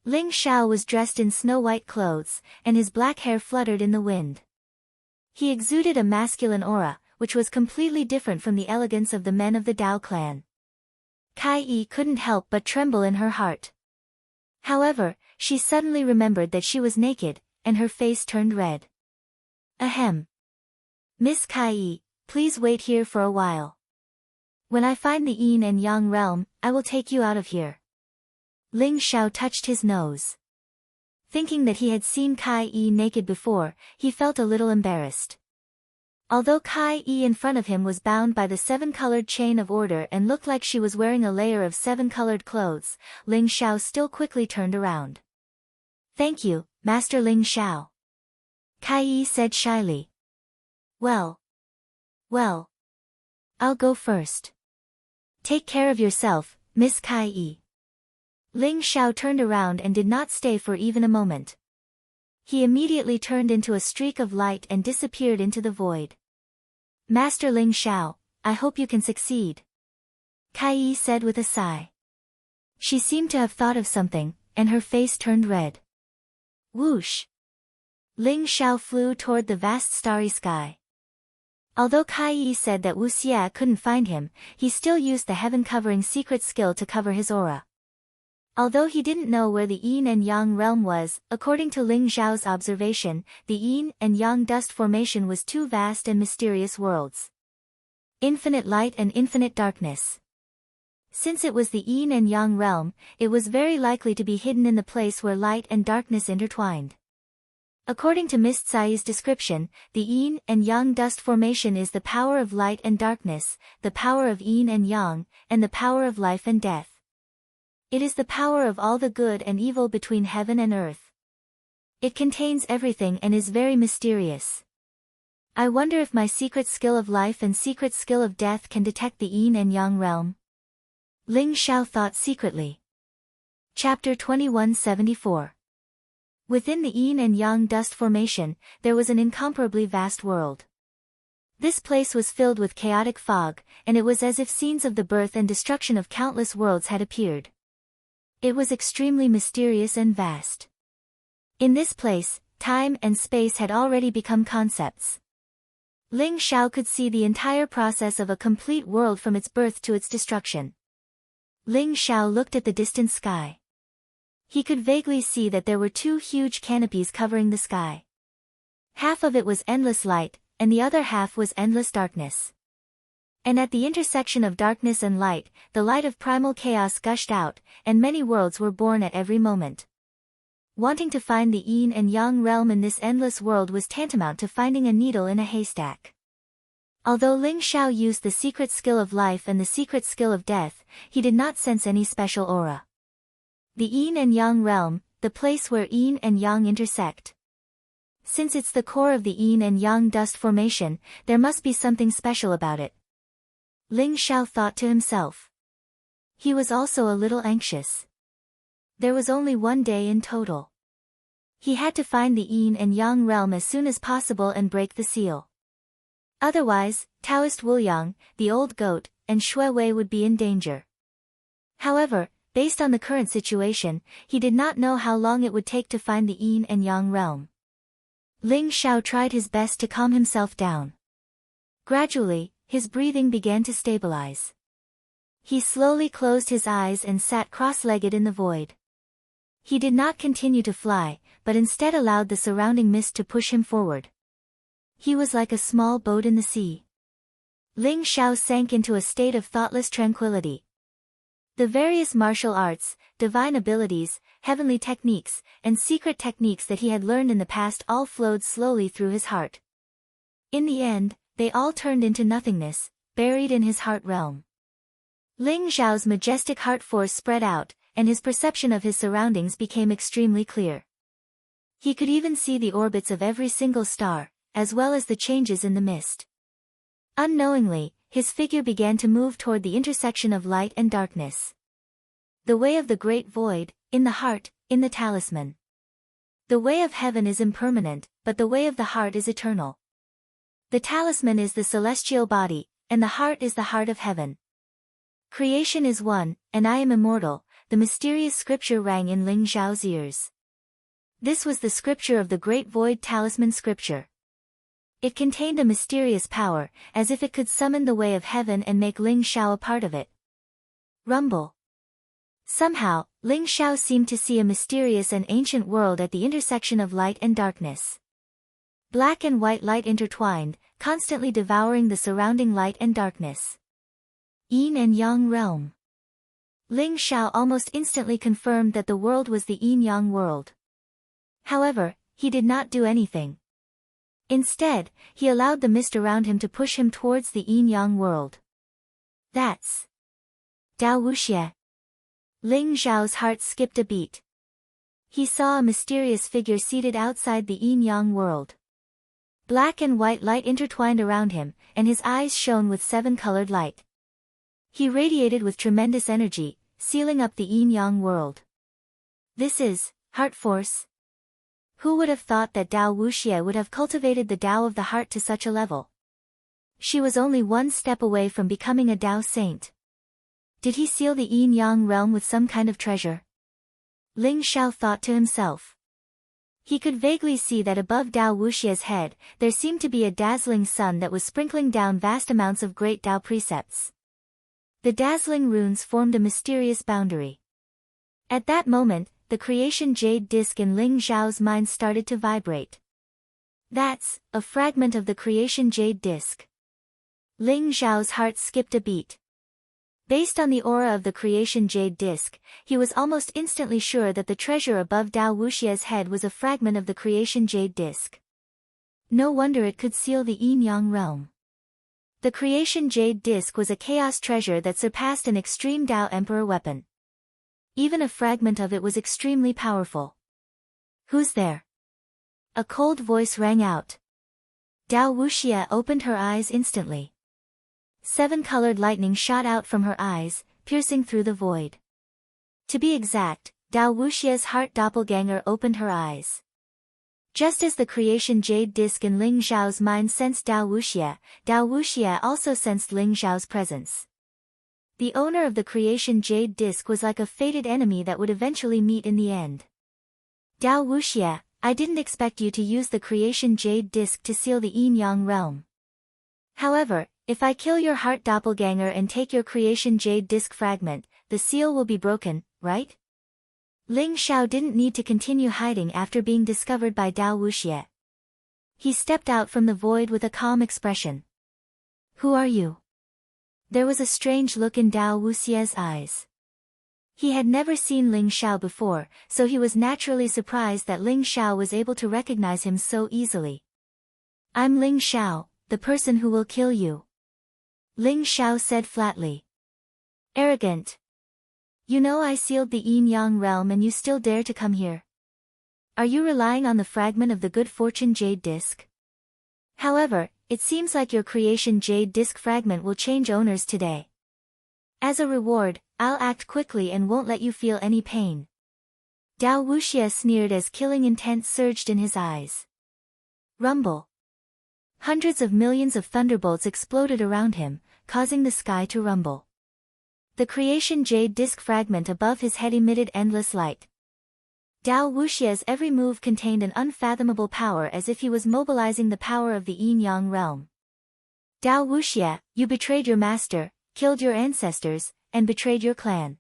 Ling Xiao was dressed in snow-white clothes, and his black hair fluttered in the wind. He exuded a masculine aura, which was completely different from the elegance of the men of the Dao clan. Kai Yi couldn't help but tremble in her heart. However, she suddenly remembered that she was naked, and her face turned red. Ahem. Miss Kai Yi, please wait here for a while. When I find the yin and yang realm, I will take you out of here. Ling Xiao touched his nose. Thinking that he had seen Kai Yi naked before, he felt a little embarrassed. Although Kai Yi in front of him was bound by the seven-colored chain of order and looked like she was wearing a layer of seven-colored clothes, Ling Xiao still quickly turned around. Thank you, Master Ling Xiao. Kai Yi said shyly. Well, I'll go first. Take care of yourself, Miss Kai Yi. Ling Xiao turned around and did not stay for even a moment. He immediately turned into a streak of light and disappeared into the void. Master Ling Xiao, I hope you can succeed. Kai Yi said with a sigh. She seemed to have thought of something, and her face turned red. Whoosh! Ling Xiao flew toward the vast starry sky. Although Kai Yi said that Wu Xie couldn't find him, he still used the heaven-covering secret skill to cover his aura. Although he didn't know where the yin and yang realm was, according to Ling Zhao's observation, the yin and yang dust formation was two vast and mysterious worlds. Infinite light and infinite darkness. Since it was the yin and yang realm, it was very likely to be hidden in the place where light and darkness intertwined. According to Mist Sai's description, the yin and yang dust formation is the power of light and darkness, the power of yin and yang, and the power of life and death. It is the power of all the good and evil between heaven and earth. It contains everything and is very mysterious. I wonder if my secret skill of life and secret skill of death can detect the yin and yang realm. Ling Zhao thought secretly. Chapter 2174. Within the yin and yang dust formation, there was an incomparably vast world. This place was filled with chaotic fog, and it was as if scenes of the birth and destruction of countless worlds had appeared. It was extremely mysterious and vast. In this place, time and space had already become concepts. Ling Zhao could see the entire process of a complete world from its birth to its destruction. Ling Zhao looked at the distant sky. He could vaguely see that there were two huge canopies covering the sky. Half of it was endless light, and the other half was endless darkness. And at the intersection of darkness and light, the light of primal chaos gushed out, and many worlds were born at every moment. Wanting to find the yin and yang realm in this endless world was tantamount to finding a needle in a haystack. Although Ling Zhao used the secret skill of life and the secret skill of death, he did not sense any special aura. The yin and yang realm, the place where yin and yang intersect. Since it's the core of the yin and yang dust formation, there must be something special about it. Ling Zhao thought to himself. He was also a little anxious. There was only one day in total. He had to find the yin and yang realm as soon as possible and break the seal. Otherwise, Taoist Wuliang, the old goat, and Shui Wei would be in danger. However, based on the current situation, he did not know how long it would take to find the yin and yang realm. Ling Zhao tried his best to calm himself down. Gradually, his breathing began to stabilize. He slowly closed his eyes and sat cross-legged in the void. He did not continue to fly, but instead allowed the surrounding mist to push him forward. He was like a small boat in the sea. Ling Zhao sank into a state of thoughtless tranquility. The various martial arts, divine abilities, heavenly techniques, and secret techniques that he had learned in the past all flowed slowly through his heart. In the end, they all turned into nothingness, buried in his heart realm. Ling Zhao's majestic heart force spread out, and his perception of his surroundings became extremely clear. He could even see the orbits of every single star, as well as the changes in the mist. Unknowingly, his figure began to move toward the intersection of light and darkness. The way of the great void, in the heart, in the talisman. The way of heaven is impermanent, but the way of the heart is eternal. The talisman is the celestial body, and the heart is the heart of heaven. Creation is one, and I am immortal, the mysterious scripture rang in Ling Zhao's ears. This was the scripture of the Great Void Talisman scripture. It contained a mysterious power, as if it could summon the way of heaven and make Ling Zhao a part of it. Rumble. Somehow, Ling Zhao seemed to see a mysterious and ancient world at the intersection of light and darkness. Black and white light intertwined, constantly devouring the surrounding light and darkness. Yin and Yang realm. Ling Zhao almost instantly confirmed that the world was the yin-yang world. However, he did not do anything. Instead, he allowed the mist around him to push him towards the yin-yang world. That's Dao Wuxie. Ling Zhao's heart skipped a beat. He saw a mysterious figure seated outside the yin-yang world. Black and white light intertwined around him, and his eyes shone with seven-colored light. He radiated with tremendous energy, sealing up the yin-yang world. This is heart force. Who would have thought that Dao Wuxie would have cultivated the Dao of the heart to such a level? She was only one step away from becoming a Dao saint. Did he seal the yin-yang realm with some kind of treasure? Ling Zhao thought to himself. He could vaguely see that above Dao Wuxie's head, there seemed to be a dazzling sun that was sprinkling down vast amounts of great Dao precepts. The dazzling runes formed a mysterious boundary. At that moment, the creation jade disc in Ling Xiao's mind started to vibrate. That's a fragment of the creation jade disc. Ling Xiao's heart skipped a beat. Based on the aura of the creation jade disc, he was almost instantly sure that the treasure above Dao Wuxia's head was a fragment of the creation jade disc. No wonder it could seal the yin-yang realm. The creation jade disc was a chaos treasure that surpassed an extreme Dao Emperor weapon. Even a fragment of it was extremely powerful. Who's there? A cold voice rang out. Dao Wuxia opened her eyes instantly. 7-colored lightning shot out from her eyes, piercing through the void. To be exact, Dao Wuxia's heart doppelganger opened her eyes. Just as the creation jade disc in Ling Xiao's mind sensed Dao Wuxia also sensed Ling Xiao's presence. The owner of the creation jade disc was like a fated enemy that would eventually meet in the end. Dao Wuxia, I didn't expect you to use the creation jade disc to seal the yin-yang realm. However, if I kill your heart doppelganger and take your creation jade disc fragment, the seal will be broken, right? Ling Xiao didn't need to continue hiding after being discovered by Dao Wuxia. He stepped out from the void with a calm expression. Who are you? There was a strange look in Dao Wuxia's eyes. He had never seen Ling Xiao before, so he was naturally surprised that Ling Xiao was able to recognize him so easily. I'm Ling Xiao, the person who will kill you. Ling Xiao said flatly. Arrogant. You know I sealed the yin-yang realm and you still dare to come here. Are you relying on the fragment of the good fortune jade disc? However, it seems like your creation jade disc fragment will change owners today. As a reward, I'll act quickly and won't let you feel any pain. Dao Wuxia sneered as killing intent surged in his eyes. Rumble. Hundreds of millions of thunderbolts exploded around him, causing the sky to rumble. The creation jade disc fragment above his head emitted endless light. Dao Wuxia's every move contained an unfathomable power as if he was mobilizing the power of the yin-yang realm. Dao Wuxia, you betrayed your master, killed your ancestors, and betrayed your clan.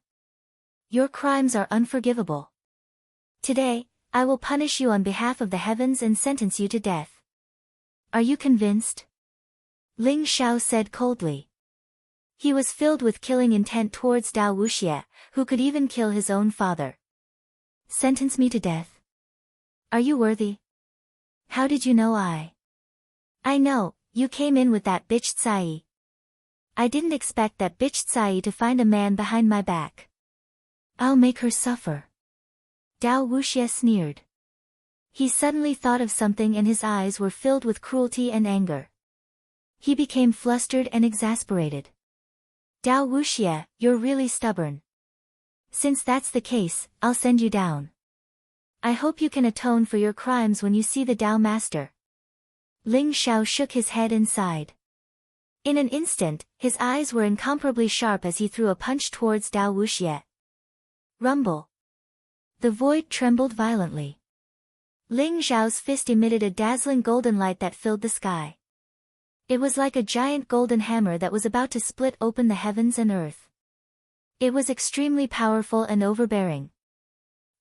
Your crimes are unforgivable. Today, I will punish you on behalf of the heavens and sentence you to death. Are you convinced? Ling Xiao said coldly. He was filled with killing intent towards Dao Wuxia, who could even kill his own father. Sentence me to death. Are you worthy? How did you know I know, you came in with that bitch Tsai. I didn't expect that bitch Tsai to find a man behind my back. I'll make her suffer. Dao Wuxia sneered. He suddenly thought of something and his eyes were filled with cruelty and anger. He became flustered and exasperated. Dao Wuxia, you're really stubborn. Since that's the case, I'll send you down. I hope you can atone for your crimes when you see the Dao Master. Ling Xiao shook his head and sighed. In an instant, his eyes were incomparably sharp as he threw a punch towards Dao Wuxia. Rumble. The void trembled violently. Ling Xiao's fist emitted a dazzling golden light that filled the sky. It was like a giant golden hammer that was about to split open the heavens and earth. It was extremely powerful and overbearing.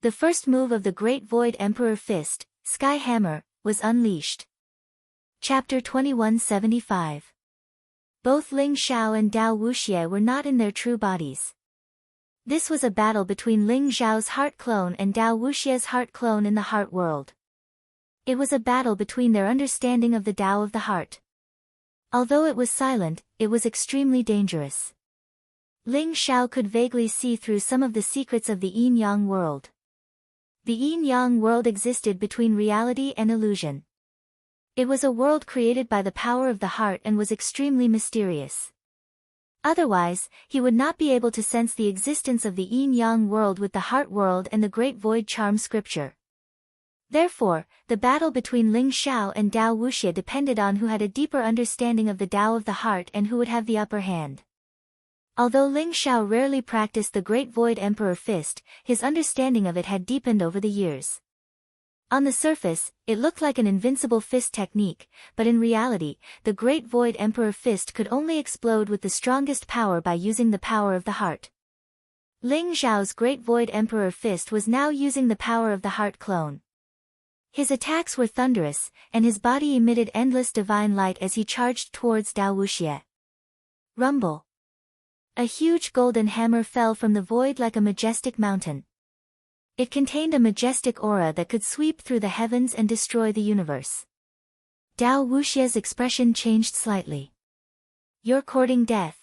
The first move of the Great Void Emperor Fist, Sky Hammer, was unleashed. Chapter 2175. Both Ling Xiao and Dao Wuxia were not in their true bodies. This was a battle between Ling Xiao's heart clone and Dao Wuxia's heart clone in the heart world. It was a battle between their understanding of the Tao of the heart. Although it was silent, it was extremely dangerous. Ling Xiao could vaguely see through some of the secrets of the yin-yang world. The yin-yang world existed between reality and illusion. It was a world created by the power of the heart and was extremely mysterious. Otherwise, he would not be able to sense the existence of the yin-yang world with the heart world and the Great Void Charm scripture. Therefore, the battle between Ling Xiao and Dao Wuxia depended on who had a deeper understanding of the Tao of the heart and who would have the upper hand. Although Ling Xiao rarely practiced the Great Void Emperor Fist, his understanding of it had deepened over the years. On the surface, it looked like an invincible fist technique, but in reality, the Great Void Emperor Fist could only explode with the strongest power by using the power of the heart. Ling Zhao's Great Void Emperor Fist was now using the power of the Heart Clone. His attacks were thunderous, and his body emitted endless divine light as he charged towards Dao Wuxie. Rumble. A huge golden hammer fell from the void like a majestic mountain. It contained a majestic aura that could sweep through the heavens and destroy the universe. Dao Wuxie's expression changed slightly. "You're courting death."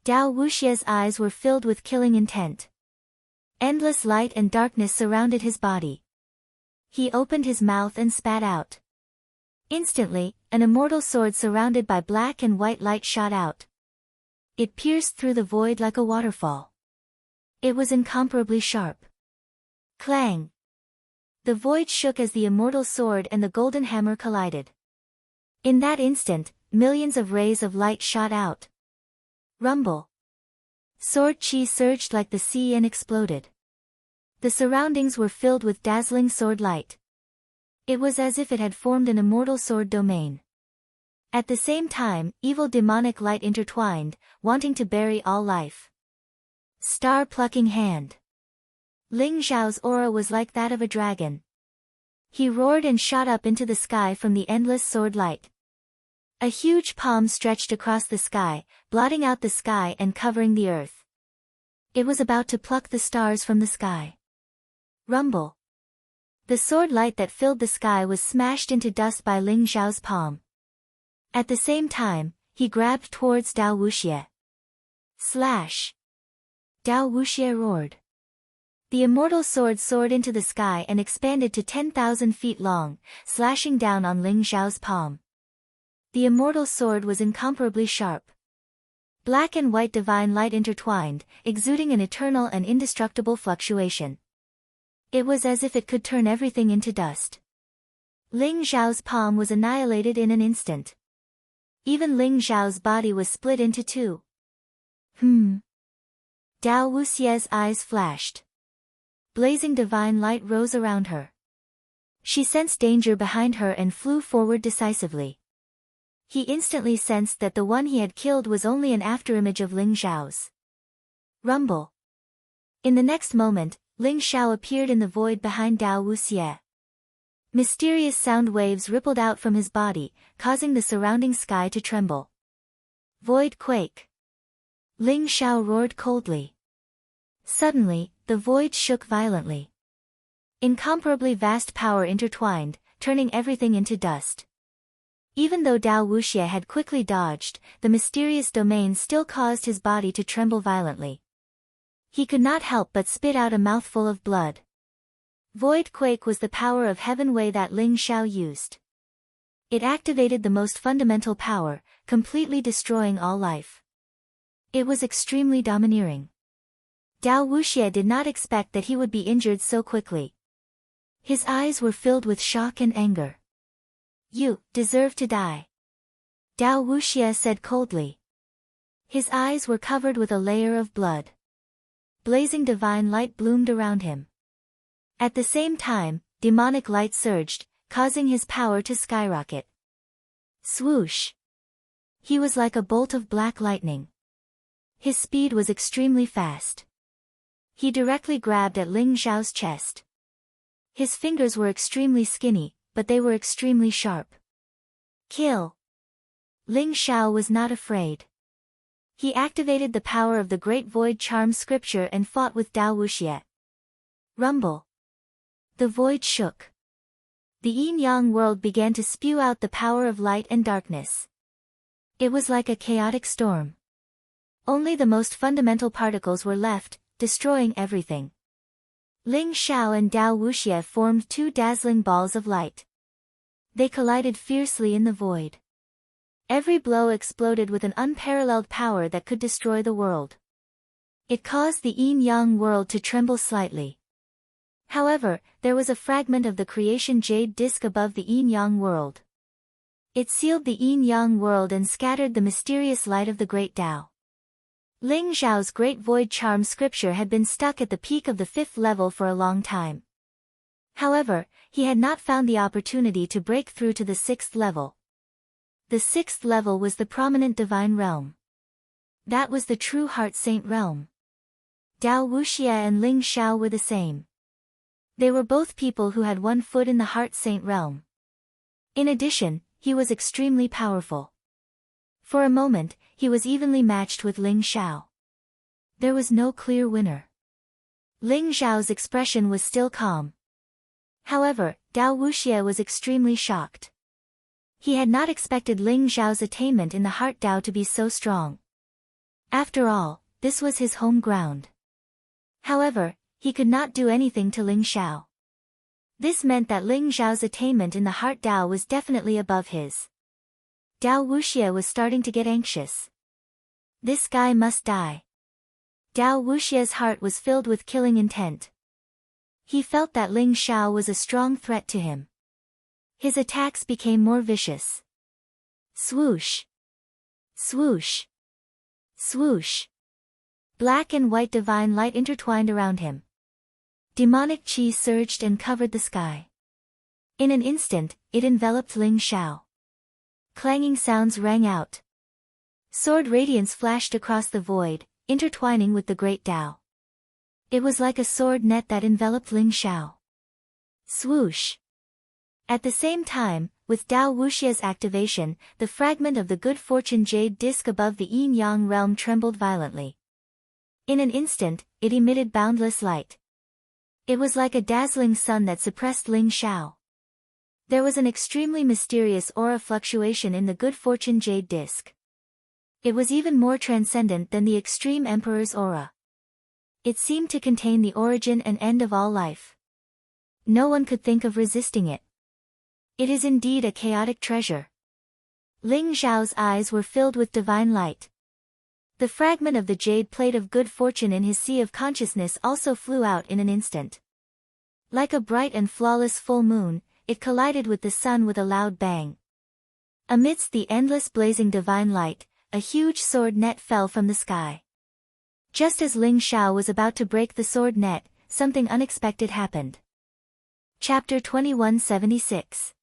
Dao Wuxie's eyes were filled with killing intent. Endless light and darkness surrounded his body. He opened his mouth and spat out. Instantly, an immortal sword surrounded by black and white light shot out. It pierced through the void like a waterfall. It was incomparably sharp. Clang! The void shook as the immortal sword and the golden hammer collided. In that instant, millions of rays of light shot out. Rumble! Sword chi surged like the sea and exploded. The surroundings were filled with dazzling sword light. It was as if it had formed an immortal sword domain. At the same time, evil demonic light intertwined, wanting to bury all life. Star-plucking hand. Ling Zhao's aura was like that of a dragon. He roared and shot up into the sky from the endless sword light. A huge palm stretched across the sky, blotting out the sky and covering the earth. It was about to pluck the stars from the sky. Rumble. The sword light that filled the sky was smashed into dust by Ling Zhao's palm. At the same time, he grabbed towards Dao Wuxie. Slash! Dao Wuxie roared. The immortal sword soared into the sky and expanded to 10,000 feet long, slashing down on Ling Zhao's palm. The immortal sword was incomparably sharp. Black and white divine light intertwined, exuding an eternal and indestructible fluctuation. It was as if it could turn everything into dust. Ling Zhao's palm was annihilated in an instant. Even Ling Zhao's body was split into two. Dao Wuxie's eyes flashed. Blazing divine light rose around her. She sensed danger behind her and flew forward decisively. He instantly sensed that the one he had killed was only an afterimage of Ling Zhao's. Rumble. In the next moment, Ling Zhao appeared in the void behind Dao Wuxie. Mysterious sound waves rippled out from his body, causing the surrounding sky to tremble. Void quake. Ling Zhao roared coldly. Suddenly, the void shook violently. Incomparably vast power intertwined, turning everything into dust. Even though Dao Wuxie had quickly dodged, the mysterious domain still caused his body to tremble violently. He could not help but spit out a mouthful of blood. Void Quake was the power of Heaven Wei that Ling Zhao used. It activated the most fundamental power, completely destroying all life. It was extremely domineering. Dao Wuxie did not expect that he would be injured so quickly. His eyes were filled with shock and anger. "You deserve to die," Dao Wuxie said coldly. His eyes were covered with a layer of blood. Blazing divine light bloomed around him. At the same time, demonic light surged, causing his power to skyrocket. Swoosh! He was like a bolt of black lightning. His speed was extremely fast. He directly grabbed at Ling Zhao's chest. His fingers were extremely skinny, but they were extremely sharp. Kill! Ling Zhao was not afraid. He activated the power of the Great Void Charm scripture and fought with Dao Wuxie. Rumble! The void shook. The yin-yang world began to spew out the power of light and darkness. It was like a chaotic storm. Only the most fundamental particles were left, destroying everything. Ling Zhao and Dao Wuxie formed two dazzling balls of light. They collided fiercely in the void. Every blow exploded with an unparalleled power that could destroy the world. It caused the yin-yang world to tremble slightly. However, there was a fragment of the creation jade disc above the yin-yang world. It sealed the yin-yang world and scattered the mysterious light of the great Tao. Ling Zhao's Great Void Charm scripture had been stuck at the peak of the 5th level for a long time. However, he had not found the opportunity to break through to the 6th level. The 6th level was the prominent divine realm. That was the true Heart Saint realm. Dao Wuxia and Ling Xiao were the same. They were both people who had one foot in the Heart Saint realm. In addition, he was extremely powerful. For a moment, he was evenly matched with Ling Xiao. There was no clear winner. Ling Xiao's expression was still calm. However, Dao Wuxia was extremely shocked. He had not expected Ling Xiao's attainment in the Heart Dao to be so strong. After all, this was his home ground. However, he could not do anything to Ling Xiao. This meant that Ling Xiao's attainment in the Heart Dao was definitely above his. Dao Wuxia was starting to get anxious. This guy must die. Dao Wuxia's heart was filled with killing intent. He felt that Ling Xiao was a strong threat to him. His attacks became more vicious. Swoosh! Swoosh! Swoosh! Black and white divine light intertwined around him. Demonic chi surged and covered the sky. In an instant, it enveloped Ling Xiao. Clanging sounds rang out. Sword radiance flashed across the void, intertwining with the great Dao. It was like a sword net that enveloped Ling Xiao. Swoosh! At the same time, with Dao Wuxia's activation, the fragment of the good fortune jade disc above the yin-yang realm trembled violently. In an instant, it emitted boundless light. It was like a dazzling sun that suppressed Ling Xiao. There was an extremely mysterious aura fluctuation in the good fortune jade disc. It was even more transcendent than the extreme emperor's aura. It seemed to contain the origin and end of all life. No one could think of resisting it. It is indeed a chaotic treasure. Ling Xiao's eyes were filled with divine light. The fragment of the jade plate of good fortune in his sea of consciousness also flew out in an instant. Like a bright and flawless full moon, it collided with the sun with a loud bang. Amidst the endless blazing divine light, a huge sword net fell from the sky. Just as Ling Xiao was about to break the sword net, something unexpected happened. Chapter 2176.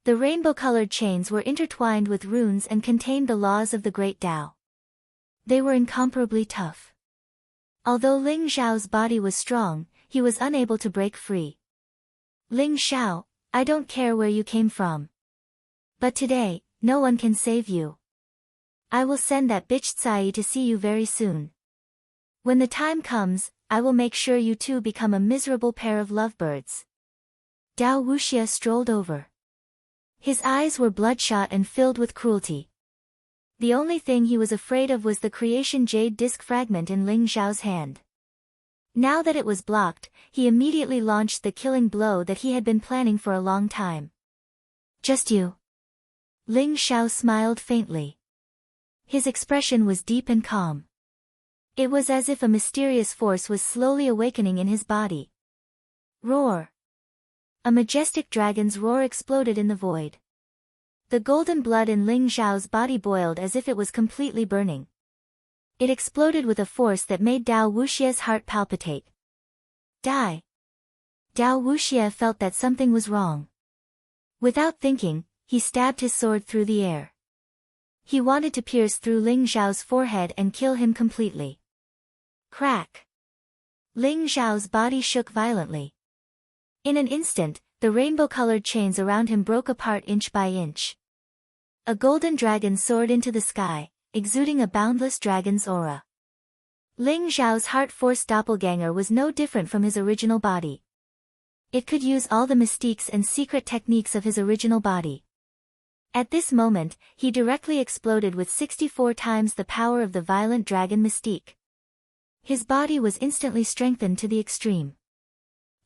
The rainbow-colored chains were intertwined with runes and contained the laws of the Great Tao. They were incomparably tough. Although Ling Xiao's body was strong, he was unable to break free. Ling Xiao, I don't care where you came from. But today, no one can save you. I will send that bitch Tsai to see you very soon. When the time comes, I will make sure you two become a miserable pair of lovebirds. Dao Wuxia strolled over. His eyes were bloodshot and filled with cruelty. The only thing he was afraid of was the creation jade disc fragment in Ling Xiao's hand. Now that it was blocked, he immediately launched the killing blow that he had been planning for a long time. Just you. Ling Xiao smiled faintly. His expression was deep and calm. It was as if a mysterious force was slowly awakening in his body. Roar! A majestic dragon's roar exploded in the void. The golden blood in Ling Xiao's body boiled as if it was completely burning. It exploded with a force that made Dao Wuxia's heart palpitate. Die! Dao Wuxia felt that something was wrong. Without thinking, he stabbed his sword through the air. He wanted to pierce through Ling Xiao's forehead and kill him completely. Crack! Ling Xiao's body shook violently. In an instant, the rainbow-colored chains around him broke apart inch by inch. A golden dragon soared into the sky, exuding a boundless dragon's aura. Ling Xiao's heart-force doppelganger was no different from his original body. It could use all the mystiques and secret techniques of his original body. At this moment, he directly exploded with 64 times the power of the violent dragon mystique. His body was instantly strengthened to the extreme.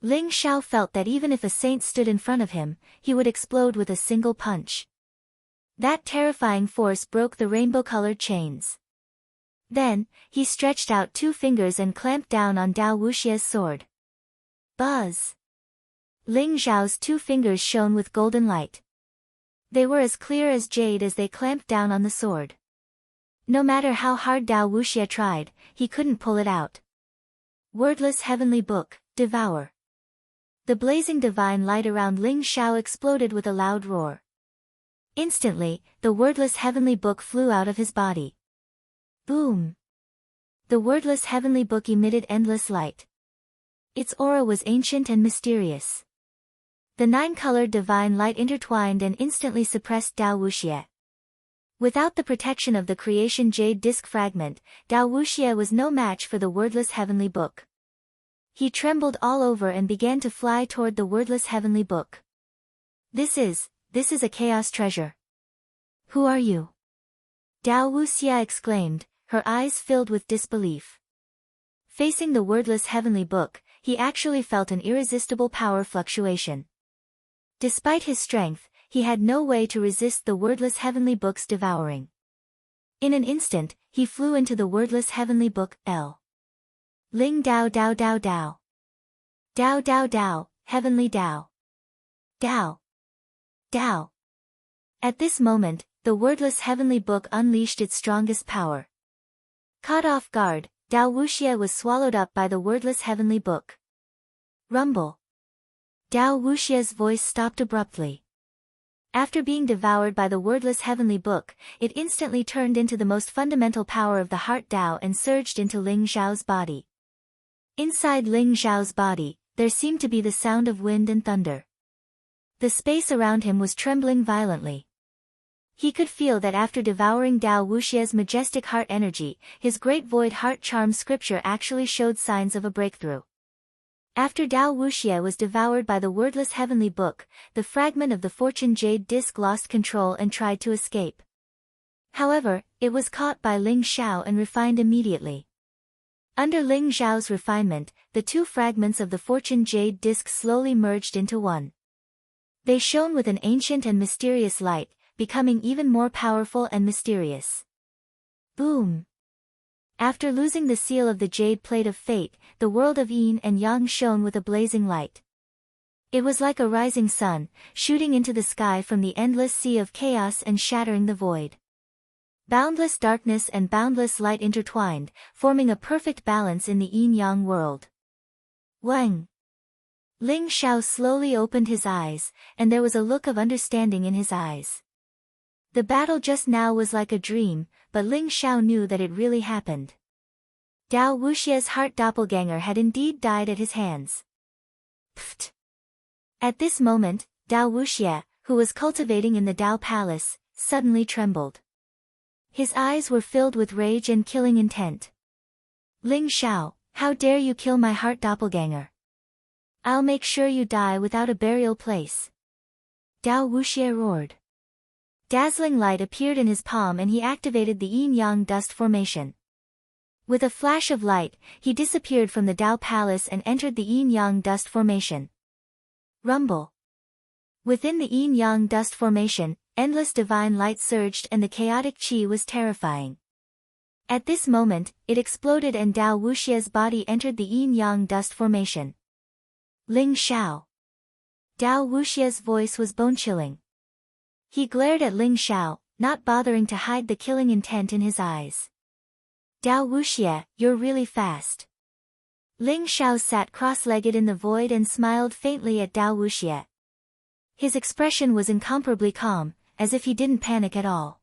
Ling Xiao felt that even if a saint stood in front of him, he would explode with a single punch. That terrifying force broke the rainbow-colored chains. Then, he stretched out 2 fingers and clamped down on Dao Wuxia's sword. Buzz! Ling Xiao's 2 fingers shone with golden light. They were as clear as jade as they clamped down on the sword. No matter how hard Dao Wuxia tried, he couldn't pull it out. Wordless heavenly book, devour. The blazing divine light around Ling Xiao exploded with a loud roar. Instantly, the wordless heavenly book flew out of his body. Boom! The wordless heavenly book emitted endless light. Its aura was ancient and mysterious. The nine-colored divine light intertwined and instantly suppressed Dao Wuxie. Without the protection of the creation jade disc fragment, Dao Wuxie was no match for the wordless heavenly book. He trembled all over and began to fly toward the wordless heavenly book. This is a chaos treasure. Who are you? Dao Wuxie exclaimed, her eyes filled with disbelief. Facing the wordless heavenly book, he actually felt an irresistible power fluctuation. Despite his strength, he had no way to resist the wordless heavenly book's devouring. In an instant, he flew into the wordless heavenly book, L. Ling Dao Dao Dao Dao. Dao Dao Dao, Heavenly Dao. Dao. Dao. At this moment, the wordless heavenly book unleashed its strongest power. Caught off guard, Dao Wuxie was swallowed up by the wordless heavenly book. Rumble. Dao Wuxie's voice stopped abruptly. After being devoured by the wordless heavenly book, it instantly turned into the most fundamental power of the heart Dao and surged into Ling Zhao's body. Inside Ling Zhao's body, there seemed to be the sound of wind and thunder. The space around him was trembling violently. He could feel that after devouring Dao Wuxie's majestic heart energy, his great void heart charm scripture actually showed signs of a breakthrough. After Dao Wuxie was devoured by the wordless heavenly book, the fragment of the fortune jade disc lost control and tried to escape. However, it was caught by Ling Zhao and refined immediately. Under Ling Zhao's refinement, the two fragments of the fortune jade disc slowly merged into one. They shone with an ancient and mysterious light, becoming even more powerful and mysterious. Boom! After losing the seal of the jade plate of fate, the world of yin and yang shone with a blazing light. It was like a rising sun, shooting into the sky from the endless sea of chaos and shattering the void. Boundless darkness and boundless light intertwined, forming a perfect balance in the yin-yang world. Wang! Ling Zhao slowly opened his eyes, and there was a look of understanding in his eyes. The battle just now was like a dream, but Ling Zhao knew that it really happened. Dao Wuxie's heart doppelganger had indeed died at his hands. Pfft! At this moment, Dao Wuxie, who was cultivating in the Dao Palace, suddenly trembled. His eyes were filled with rage and killing intent. Ling Zhao, how dare you kill my heart doppelganger? I'll make sure you die without a burial place. Dao Wuxie roared. Dazzling light appeared in his palm and he activated the yin-yang dust formation. With a flash of light, he disappeared from the Dao Palace and entered the yin-yang dust formation. Rumble. Within the yin-yang dust formation, endless divine light surged and the chaotic qi was terrifying. At this moment, it exploded and Dao Wuxie's body entered the yin-yang dust formation. Ling Zhao. Dao Wuxie's voice was bone-chilling. He glared at Ling Zhao, not bothering to hide the killing intent in his eyes. Dao Wuxie, you're really fast. Ling Zhao sat cross-legged in the void and smiled faintly at Dao Wuxie. His expression was incomparably calm, as if he didn't panic at all.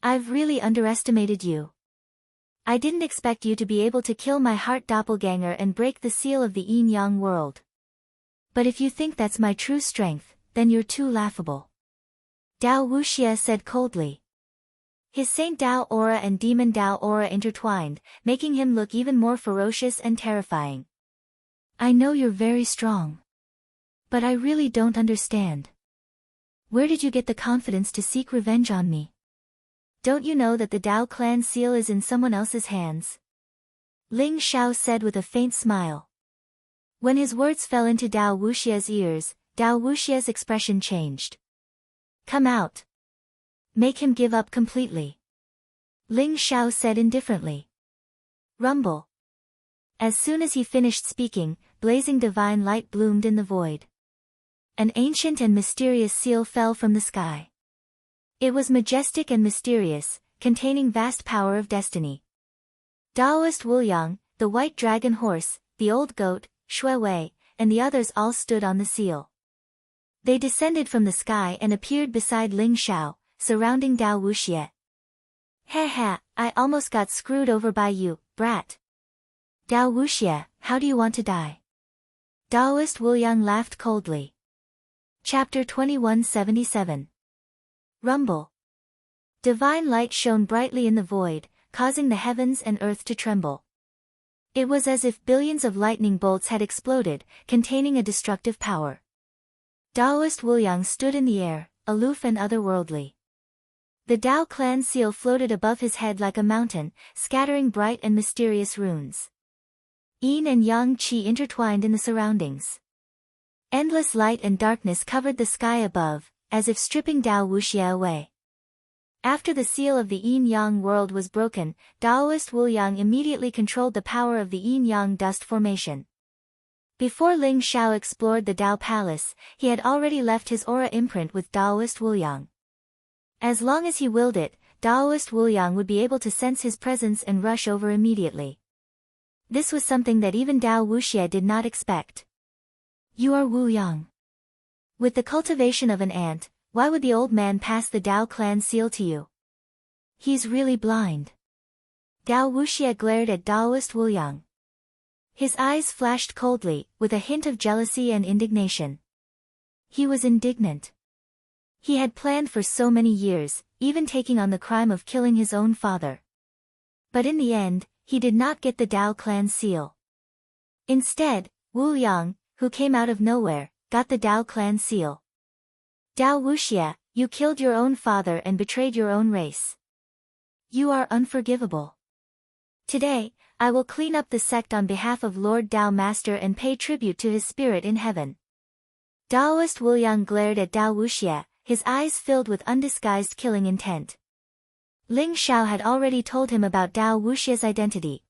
I've really underestimated you. I didn't expect you to be able to kill my heart doppelganger and break the seal of the yin-yang world. But if you think that's my true strength, then you're too laughable. Dao Wuxie said coldly. His Saint Dao aura and Demon Dao aura intertwined, making him look even more ferocious and terrifying. I know you're very strong. But I really don't understand. Where did you get the confidence to seek revenge on me? Don't you know that the Dao clan seal is in someone else's hands? Ling Zhao said with a faint smile. When his words fell into Dao Wuxie's ears, Dao Wuxie's expression changed. Come out. Make him give up completely. Ling Zhao said indifferently. Rumble. As soon as he finished speaking, blazing divine light bloomed in the void. An ancient and mysterious seal fell from the sky. It was majestic and mysterious, containing vast power of destiny. Daoist Wuyang, the white dragon horse, the old goat, Shui Wei, and the others all stood on the seal. They descended from the sky and appeared beside Ling Zhao, surrounding Dao Wuxie. Ha ha, I almost got screwed over by you, brat. Dao Wuxia, how do you want to die? Daoist Wuliang laughed coldly. Chapter 2177. Rumble. Divine light shone brightly in the void, causing the heavens and earth to tremble. It was as if billions of lightning bolts had exploded, containing a destructive power. Daoist Wuliang stood in the air, aloof and otherworldly. The Dao clan seal floated above his head like a mountain, scattering bright and mysterious runes. Yin and Yang Qi intertwined in the surroundings. Endless light and darkness covered the sky above, as if stripping Dao Wuxia away. After the seal of the Yin-Yang world was broken, Daoist Wuliang immediately controlled the power of the Yin-Yang dust formation. Before Ling Xiao explored the Dao Palace, he had already left his aura imprint with Daoist Wuliang. As long as he willed it, Daoist Wuliang would be able to sense his presence and rush over immediately. This was something that even Dao Wuxia did not expect. You are Wuliang. With the cultivation of an ant, why would the old man pass the Dao clan seal to you? He's really blind. Dao Wuxia glared at Daoist Wuliang. His eyes flashed coldly, with a hint of jealousy and indignation. He was indignant. He had planned for so many years, even taking on the crime of killing his own father. But in the end, he did not get the Dao clan seal. Instead, Wu Yang, who came out of nowhere, got the Dao clan seal. Dao Wuxia, you killed your own father and betrayed your own race. You are unforgivable. Today, I will clean up the sect on behalf of Lord Dao Master and pay tribute to his spirit in heaven. Daoist Wuliang glared at Dao Wuxia, his eyes filled with undisguised killing intent. Ling Xiao had already told him about Dao Wuxia's identity.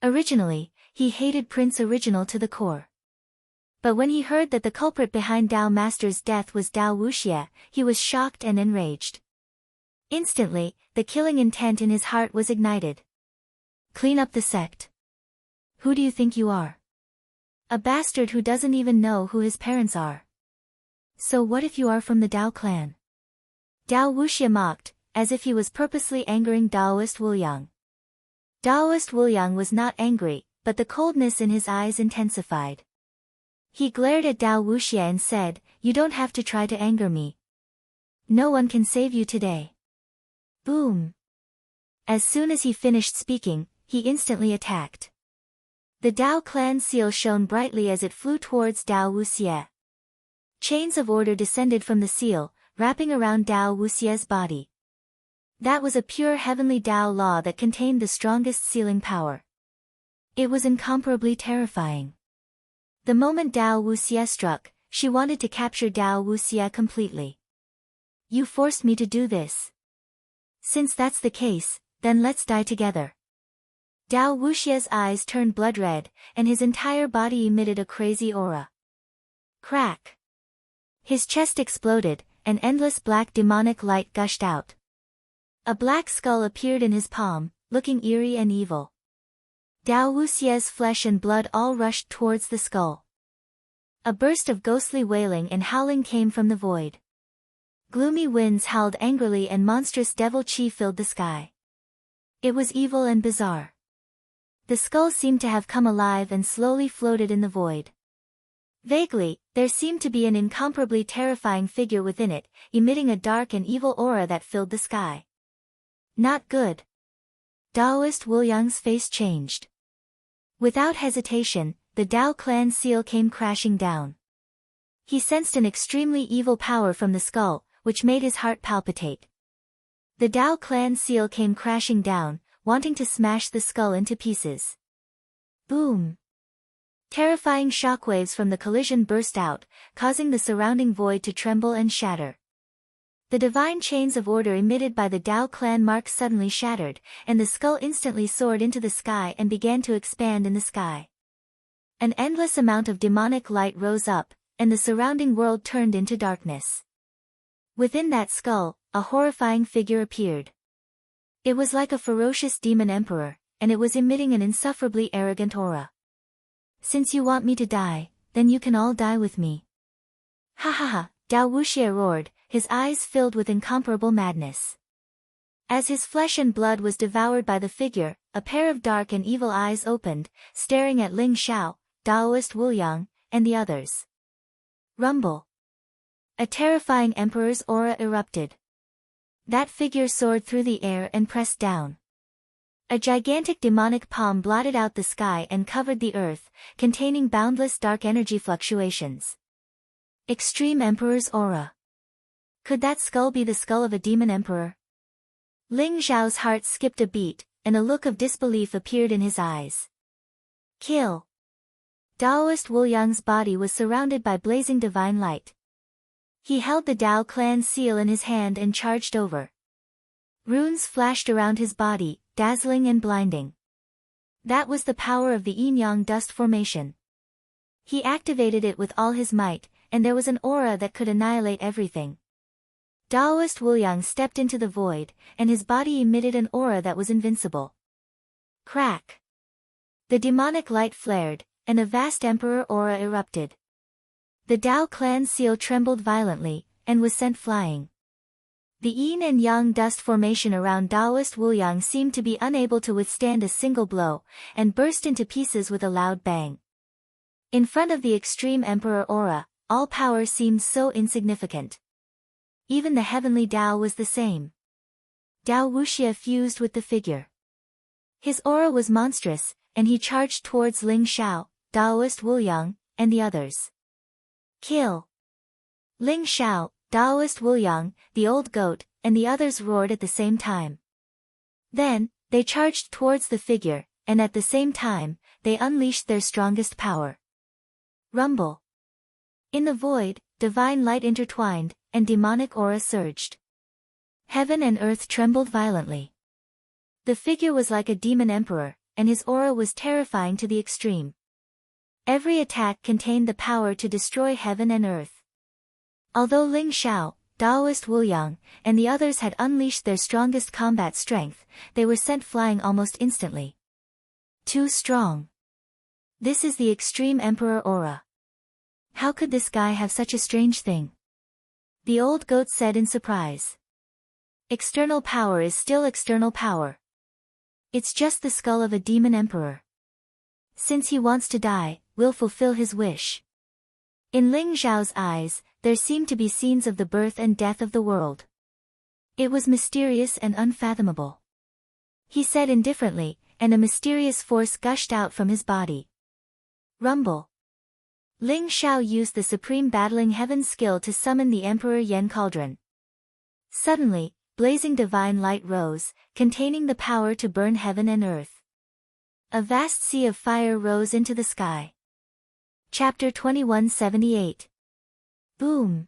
Originally, he hated Prince Original to the core. But when he heard that the culprit behind Dao Master's death was Dao Wuxia, he was shocked and enraged. Instantly, the killing intent in his heart was ignited. Clean up the sect. Who do you think you are? A bastard who doesn't even know who his parents are. So what if you are from the Dao clan? Dao Wuxia mocked, as if he was purposely angering Daoist Wuliang. Daoist Wuliang was not angry, but the coldness in his eyes intensified. He glared at Dao Wuxia and said, you don't have to try to anger me. No one can save you today. Boom. As soon as he finished speaking, he instantly attacked. The Dao clan seal shone brightly as it flew towards Dao Wuxia. Chains of order descended from the seal, wrapping around Dao Wuxia's body. That was a pure heavenly Dao law that contained the strongest sealing power. It was incomparably terrifying. The moment Dao Wuxia struck, she wanted to capture Dao Wuxia completely. You forced me to do this. Since that's the case, then let's die together. Dao Wuxia's eyes turned blood red, and his entire body emitted a crazy aura. Crack. His chest exploded, and endless black demonic light gushed out. A black skull appeared in his palm, looking eerie and evil. Dao Wuxia's flesh and blood all rushed towards the skull. A burst of ghostly wailing and howling came from the void. Gloomy winds howled angrily and monstrous devil chi filled the sky. It was evil and bizarre. The skull seemed to have come alive and slowly floated in the void. Vaguely, there seemed to be an incomparably terrifying figure within it, emitting a dark and evil aura that filled the sky. Not good. Daoist Wuliang's face changed. Without hesitation, the Dao clan seal came crashing down. He sensed an extremely evil power from the skull, which made his heart palpitate. The Dao clan seal came crashing down, wanting to smash the skull into pieces. Boom! Terrifying shockwaves from the collision burst out, causing the surrounding void to tremble and shatter. The divine chains of order emitted by the Dao clan mark suddenly shattered, and the skull instantly soared into the sky and began to expand in the sky. An endless amount of demonic light rose up, and the surrounding world turned into darkness. Within that skull, a horrifying figure appeared. It was like a ferocious demon emperor, and it was emitting an insufferably arrogant aura. Since you want me to die, then you can all die with me. Ha ha ha, Dao Wuxia roared, his eyes filled with incomparable madness. As his flesh and blood was devoured by the figure, a pair of dark and evil eyes opened, staring at Ling Xiao, Daoist Wuyang, and the others. Rumble. A terrifying emperor's aura erupted. That figure soared through the air and pressed down. A gigantic demonic palm blotted out the sky and covered the earth, containing boundless dark energy fluctuations. Extreme Emperor's aura. Could that skull be the skull of a demon emperor? Ling Xiao's heart skipped a beat, and a look of disbelief appeared in his eyes. Kill. Daoist Wuyang's body was surrounded by blazing divine light. He held the Dao clan seal in his hand and charged over. Runes flashed around his body, dazzling and blinding. That was the power of the yin-yang dust formation. He activated it with all his might, and there was an aura that could annihilate everything. Daoist Wuyang stepped into the void, and his body emitted an aura that was invincible. Crack. The demonic light flared, and a vast emperor aura erupted. The Dao clan seal trembled violently, and was sent flying. The yin and yang dust formation around Daoist Wuyang seemed to be unable to withstand a single blow, and burst into pieces with a loud bang. In front of the extreme emperor aura, all power seemed so insignificant. Even the heavenly Dao was the same. Dao Wuxia fused with the figure. His aura was monstrous, and he charged towards Ling Xiao, Daoist Wuyang, and the others. Kill. Ling Xiao, Daoist Wuyang, the old goat, and the others roared at the same time. Then, they charged towards the figure, and at the same time, they unleashed their strongest power. Rumble. In the void, divine light intertwined, and demonic aura surged. Heaven and earth trembled violently. The figure was like a demon emperor, and his aura was terrifying to the extreme. Every attack contained the power to destroy heaven and earth. Although Ling Xiao, Daoist Wuyang, and the others had unleashed their strongest combat strength, they were sent flying almost instantly. Too strong. This is the extreme emperor aura. How could this guy have such a strange thing? The old goat said in surprise. External power is still external power. It's just the skull of a demon emperor. Since he wants to die, we'll fulfill his wish. In Ling Xiao's eyes, there seemed to be scenes of the birth and death of the world. It was mysterious and unfathomable. He said indifferently, and a mysterious force gushed out from his body. Rumble. Ling Xiao used the supreme battling heaven skill to summon the Emperor Yen Cauldron. Suddenly, blazing divine light rose, containing the power to burn heaven and earth. A vast sea of fire rose into the sky. Chapter 2178. Boom!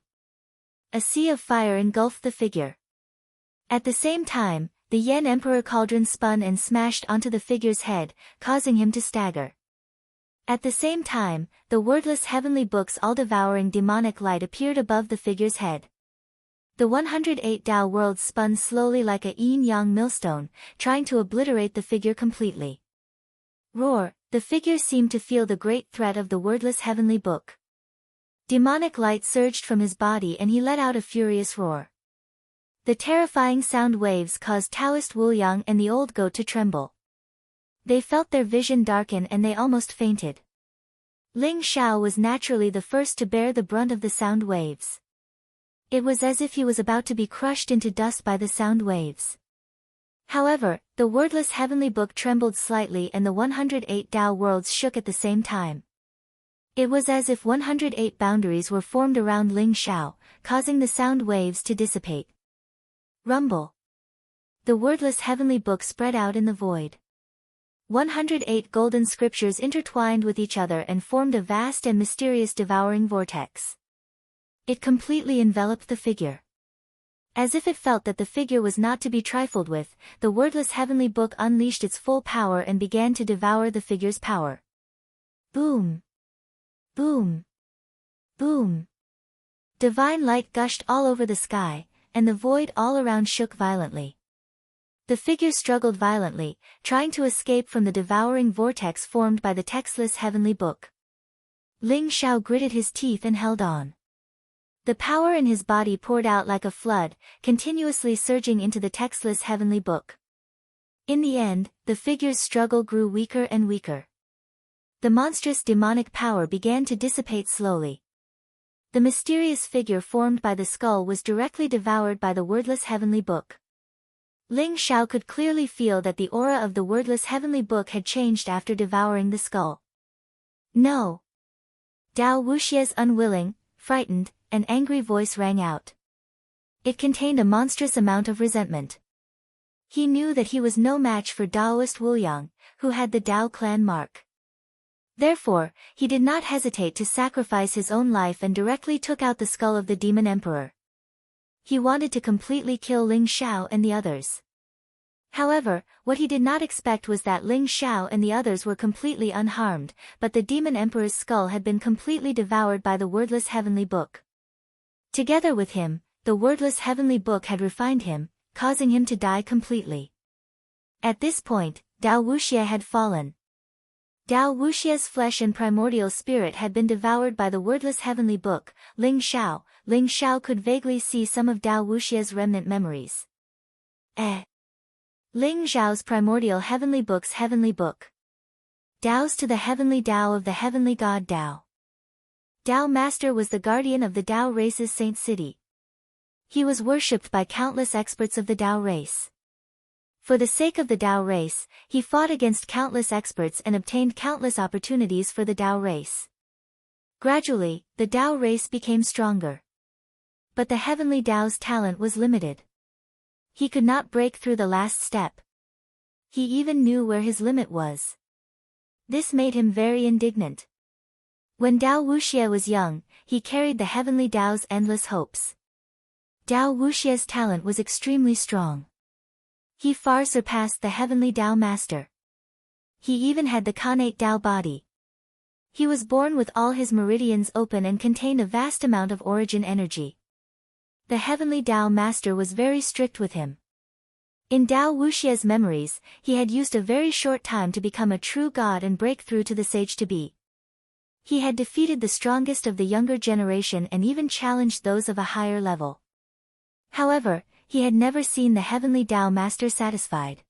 A sea of fire engulfed the figure. At the same time, the Yen Emperor Cauldron spun and smashed onto the figure's head, causing him to stagger. At the same time, the wordless heavenly book's all-devouring demonic light appeared above the figure's head. The 108 Tao worlds spun slowly like a yin-yang millstone, trying to obliterate the figure completely. Roar! The figure seemed to feel the great threat of the wordless heavenly book. Demonic light surged from his body and he let out a furious roar. The terrifying sound waves caused Taoist Wuyang and the old goat to tremble. They felt their vision darken and they almost fainted. Ling Xiao was naturally the first to bear the brunt of the sound waves. It was as if he was about to be crushed into dust by the sound waves. However, the wordless heavenly book trembled slightly and the 108 Tao worlds shook at the same time. It was as if 108 boundaries were formed around Ling Xiao, causing the sound waves to dissipate. Rumble. The wordless heavenly book spread out in the void. 108 golden scriptures intertwined with each other and formed a vast and mysterious devouring vortex. It completely enveloped the figure. As if it felt that the figure was not to be trifled with, the wordless heavenly book unleashed its full power and began to devour the figure's power. Boom! Boom! Boom! Divine light gushed all over the sky, and the void all around shook violently. The figure struggled violently, trying to escape from the devouring vortex formed by the textless heavenly book. Ling Xiao gritted his teeth and held on. The power in his body poured out like a flood, continuously surging into the textless heavenly book. In the end, the figure's struggle grew weaker and weaker. The monstrous demonic power began to dissipate slowly. The mysterious figure formed by the skull was directly devoured by the wordless heavenly book. Ling Xiao could clearly feel that the aura of the wordless heavenly book had changed after devouring the skull. No! Dao Wuxie's unwilling, frightened, and angry voice rang out. It contained a monstrous amount of resentment. He knew that he was no match for Daoist Wuyang, who had the Dao clan mark. Therefore, he did not hesitate to sacrifice his own life and directly took out the skull of the demon emperor. He wanted to completely kill Ling Xiao and the others. However, what he did not expect was that Ling Xiao and the others were completely unharmed, but the demon emperor's skull had been completely devoured by the wordless heavenly book. Together with him, the wordless heavenly book had refined him, causing him to die completely. At this point, Dao Wuxie had fallen. Dao Wuxie's flesh and primordial spirit had been devoured by the wordless heavenly book. Ling Xiao could vaguely see some of Dao Wuxie's remnant memories. Ling Xiao's primordial heavenly book's heavenly book. Dao's to the heavenly Dao of the heavenly god Dao. Dao Master was the guardian of the Dao race's saint city. He was worshipped by countless experts of the Dao race. For the sake of the Dao race, he fought against countless experts and obtained countless opportunities for the Dao race. Gradually, the Dao race became stronger. But the heavenly Dao's talent was limited. He could not break through the last step. He even knew where his limit was. This made him very indignant. When Dao Wuxie was young, he carried the heavenly Dao's endless hopes. Dao Wuxie's talent was extremely strong. He far surpassed the heavenly Dao master. He even had the connate Dao body. He was born with all his meridians open and contained a vast amount of origin energy. The heavenly Dao master was very strict with him. In Dao Wuxie's memories, he had used a very short time to become a true god and break through to the sage to be. He had defeated the strongest of the younger generation and even challenged those of a higher level. However, he had never seen the heavenly Dao master satisfied.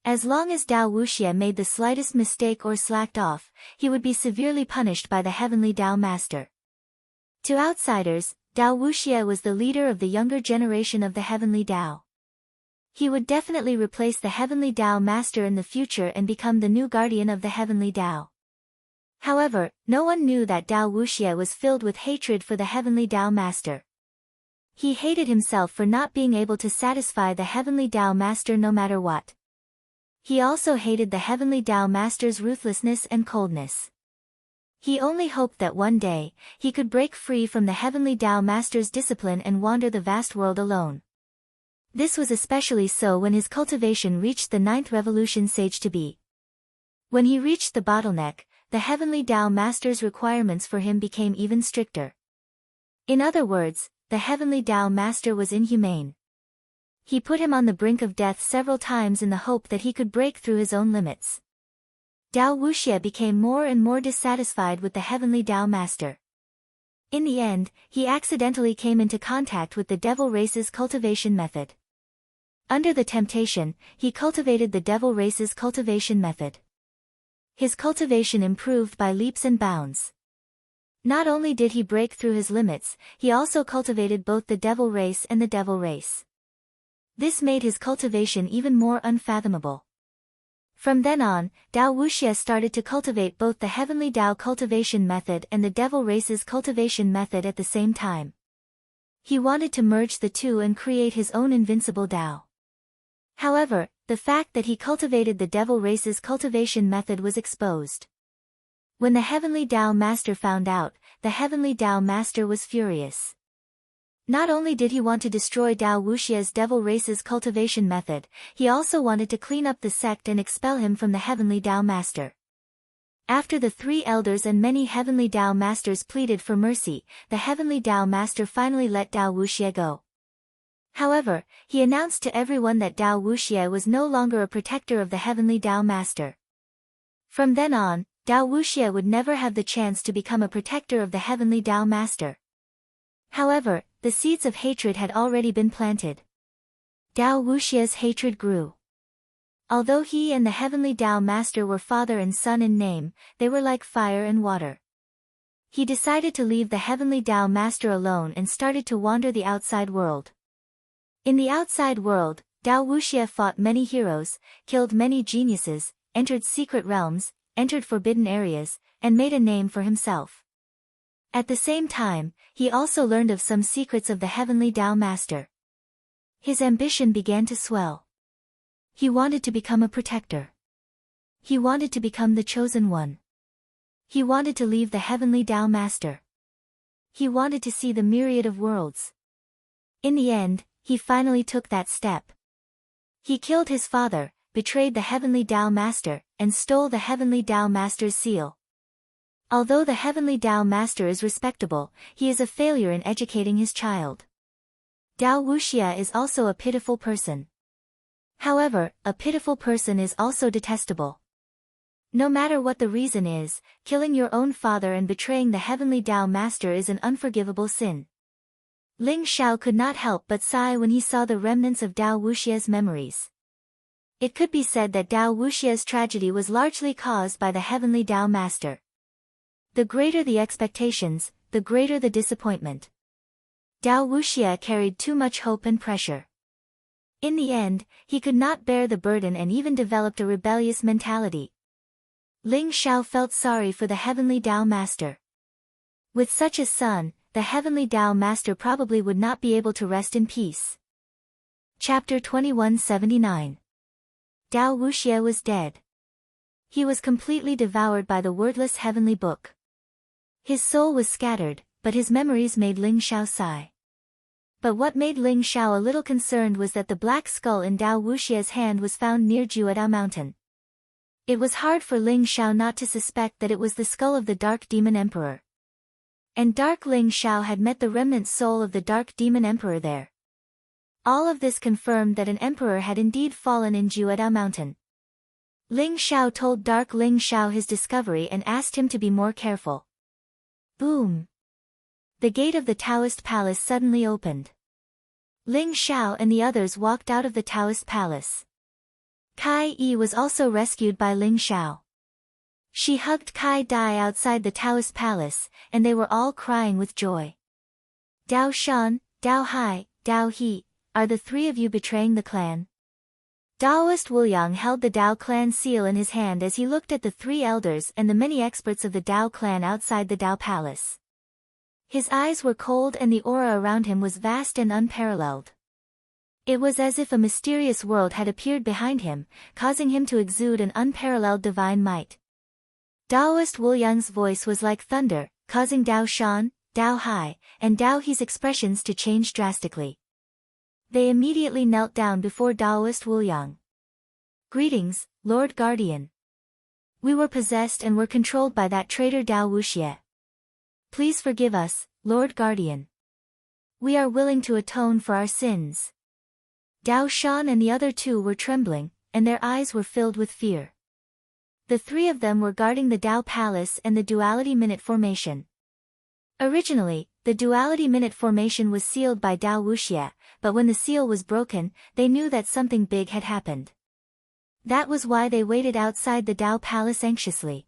As long as Dao Wuxie made the slightest mistake or slacked off, he would be severely punished by the heavenly Dao master. To outsiders, Dao Wuxie was the leader of the younger generation of the heavenly Dao. He would definitely replace the heavenly Dao master in the future and become the new guardian of the heavenly Dao. However, no one knew that Dao Wuxie was filled with hatred for the heavenly Dao master. He hated himself for not being able to satisfy the heavenly Dao master no matter what. He also hated the heavenly Dao master's ruthlessness and coldness. He only hoped that one day, he could break free from the heavenly Dao master's discipline and wander the vast world alone. This was especially so when his cultivation reached the 9th revolution sage to be. When he reached the bottleneck, the heavenly Dao master's requirements for him became even stricter. In other words, the heavenly Dao master was inhumane. He put him on the brink of death several times in the hope that he could break through his own limits. Dao Wuxie became more and more dissatisfied with the heavenly Dao master. In the end, he accidentally came into contact with the devil race's cultivation method. Under the temptation, he cultivated the devil race's cultivation method. His cultivation improved by leaps and bounds. Not only did he break through his limits, he also cultivated both the devil race and the devil race. This made his cultivation even more unfathomable. From then on, Dao Wuxie started to cultivate both the heavenly Dao cultivation method and the devil race's cultivation method at the same time. He wanted to merge the two and create his own invincible Dao. However, the fact that he cultivated the devil race's cultivation method was exposed. When the heavenly Dao master found out, the heavenly Dao master was furious. Not only did he want to destroy Dao Wuxie's devil race's cultivation method, he also wanted to clean up the sect and expel him from the heavenly Dao master. After the 3 elders and many heavenly Dao masters pleaded for mercy, the heavenly Dao master finally let Dao Wuxie go. However, he announced to everyone that Dao Wuxie was no longer a protector of the heavenly Dao master. From then on, Dao Wuxie would never have the chance to become a protector of the heavenly Dao master. However, the seeds of hatred had already been planted. Dao Wuxia's hatred grew. Although he and the heavenly Dao Master were father and son in name, they were like fire and water. He decided to leave the heavenly Dao Master alone and started to wander the outside world. In the outside world, Dao Wuxia fought many heroes, killed many geniuses, entered secret realms, entered forbidden areas, and made a name for himself. At the same time, he also learned of some secrets of the heavenly Dao Master. His ambition began to swell. He wanted to become a protector. He wanted to become the chosen one. He wanted to leave the heavenly Dao Master. He wanted to see the myriad of worlds. In the end, he finally took that step. He killed his father, betrayed the heavenly Dao Master, and stole the heavenly Dao Master's seal. Although the heavenly Dao Master is respectable, he is a failure in educating his child. Dao Wuxia is also a pitiful person. However, a pitiful person is also detestable. No matter what the reason is, killing your own father and betraying the heavenly Dao Master is an unforgivable sin. Ling Xiao could not help but sigh when he saw the remnants of Dao Wuxia's memories. It could be said that Dao Wuxia's tragedy was largely caused by the heavenly Dao Master. The greater the expectations, the greater the disappointment. Dao Wuxia carried too much hope and pressure. In the end, he could not bear the burden and even developed a rebellious mentality. Ling Xiao felt sorry for the heavenly Dao Master. With such a son, the heavenly Dao Master probably would not be able to rest in peace. Chapter 2179. Dao Wuxia was dead. He was completely devoured by the wordless heavenly book. His soul was scattered, but his memories made Ling Xiao sigh. But what made Ling Xiao a little concerned was that the black skull in Dao Wuxia's hand was found near Juedao Mountain. It was hard for Ling Xiao not to suspect that it was the skull of the Dark Demon Emperor. And Dark Ling Xiao had met the remnant soul of the Dark Demon Emperor there. All of this confirmed that an emperor had indeed fallen in Juedao Mountain. Ling Xiao told Dark Ling Xiao his discovery and asked him to be more careful. Boom! The gate of the Taoist palace suddenly opened. Ling Xiao and the others walked out of the Taoist palace. Kai Yi was also rescued by Ling Xiao. She hugged Kai Dai outside the Taoist palace, and they were all crying with joy. Dao Shan, Dao Hai, Dao He, are the three of you betraying the clan? Daoist Wuliang held the Dao clan seal in his hand as he looked at the three elders and the many experts of the Dao clan outside the Dao palace. His eyes were cold and the aura around him was vast and unparalleled. It was as if a mysterious world had appeared behind him, causing him to exude an unparalleled divine might. Daoist Wuliang's voice was like thunder, causing Dao Shan, Dao Hai, and Dao He's expressions to change drastically. They immediately knelt down before Daoist Wuliang. Greetings, Lord Guardian. We were possessed and were controlled by that traitor Dao Wuxia. Please forgive us, Lord Guardian. We are willing to atone for our sins. Dao Shan and the other two were trembling, and their eyes were filled with fear. The three of them were guarding the Dao Palace and the Duality Minute Formation. Originally, the Duality Minute Formation was sealed by Dao Wuxia, but when the seal was broken, they knew that something big had happened. That was why they waited outside the Dao Palace anxiously.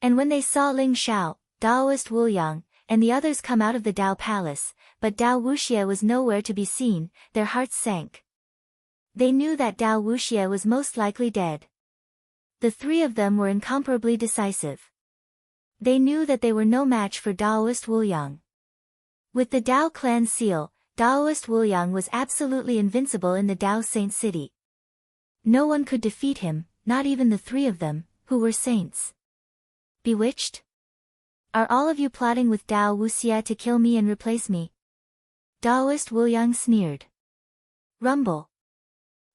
And when they saw Ling Xiao, Daoist Wuliang, and the others come out of the Dao Palace, but Dao Wuxia was nowhere to be seen, their hearts sank. They knew that Dao Wuxia was most likely dead. The three of them were incomparably decisive. They knew that they were no match for Daoist Wuliang. With the Dao clan seal, Daoist Wuliang was absolutely invincible in the Dao Saint City. No one could defeat him, not even the three of them, who were saints. Bewitched? Are all of you plotting with Dao Wuxia to kill me and replace me? Daoist Wuliang sneered. Rumble.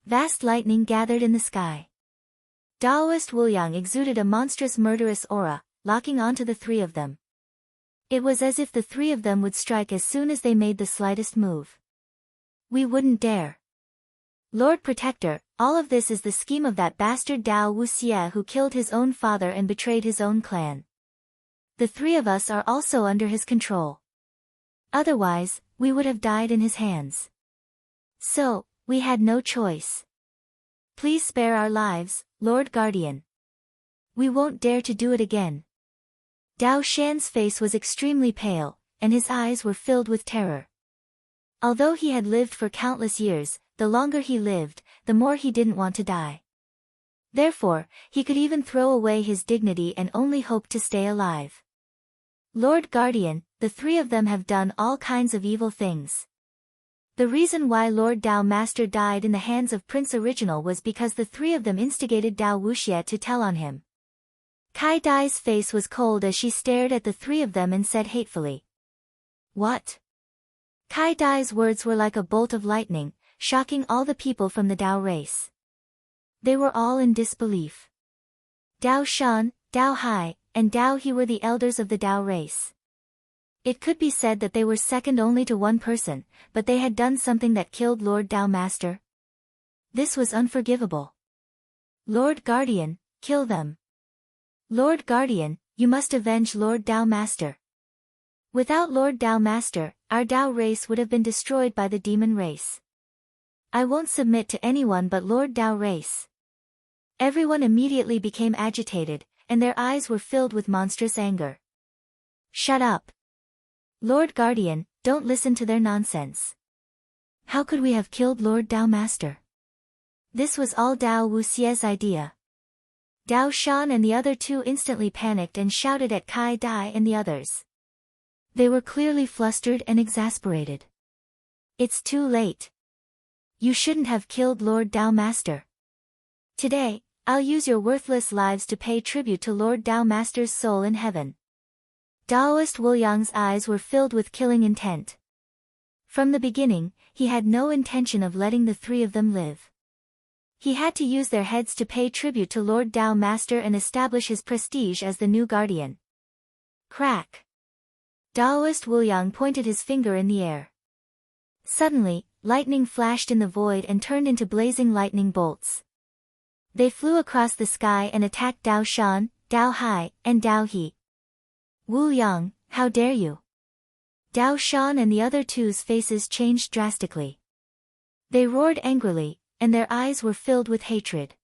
Vast lightning gathered in the sky. Daoist Wuliang exuded a monstrous murderous aura, locking onto the three of them. It was as if the three of them would strike as soon as they made the slightest move. We wouldn't dare. Lord Protector, all of this is the scheme of that bastard Dao Wuxia who killed his own father and betrayed his own clan. The three of us are also under his control. Otherwise, we would have died in his hands. So, we had no choice. Please spare our lives, Lord Guardian. We won't dare to do it again. Dao Shan's face was extremely pale, and his eyes were filled with terror. Although he had lived for countless years, the longer he lived, the more he didn't want to die. Therefore, he could even throw away his dignity and only hope to stay alive. Lord Guardian, the three of them have done all kinds of evil things. The reason why Lord Dao Master died in the hands of Prince Original was because the three of them instigated Dao Wuxie to tell on him. Kai Dai's face was cold as she stared at the three of them and said hatefully. What? Kai Dai's words were like a bolt of lightning, shocking all the people from the Dao race. They were all in disbelief. Dao Shan, Dao Hai, and Dao He were the elders of the Dao race. It could be said that they were second only to one person, but they had done something that killed Lord Dao Master. This was unforgivable. Lord Guardian, kill them. Lord Guardian, you must avenge Lord Dao Master. Without Lord Dao Master, our Dao race would have been destroyed by the demon race. I won't submit to anyone but Lord Dao race. Everyone immediately became agitated, and their eyes were filled with monstrous anger. Shut up. Lord Guardian, don't listen to their nonsense. How could we have killed Lord Dao Master? This was all Dao Wuxie's idea. Dao Shan and the other two instantly panicked and shouted at Kai Dai and the others. They were clearly flustered and exasperated. It's too late. You shouldn't have killed Lord Dao Master. Today, I'll use your worthless lives to pay tribute to Lord Dao Master's soul in heaven. Daoist Wuliang's eyes were filled with killing intent. From the beginning, he had no intention of letting the three of them live. He had to use their heads to pay tribute to Lord Dao Master and establish his prestige as the new guardian. Crack. Daoist Wuliang pointed his finger in the air. Suddenly, lightning flashed in the void and turned into blazing lightning bolts. They flew across the sky and attacked Dao Shan, Dao Hai, and Dao He. Wuliang, how dare you? Dao Shan and the other two's faces changed drastically. They roared angrily, and their eyes were filled with hatred.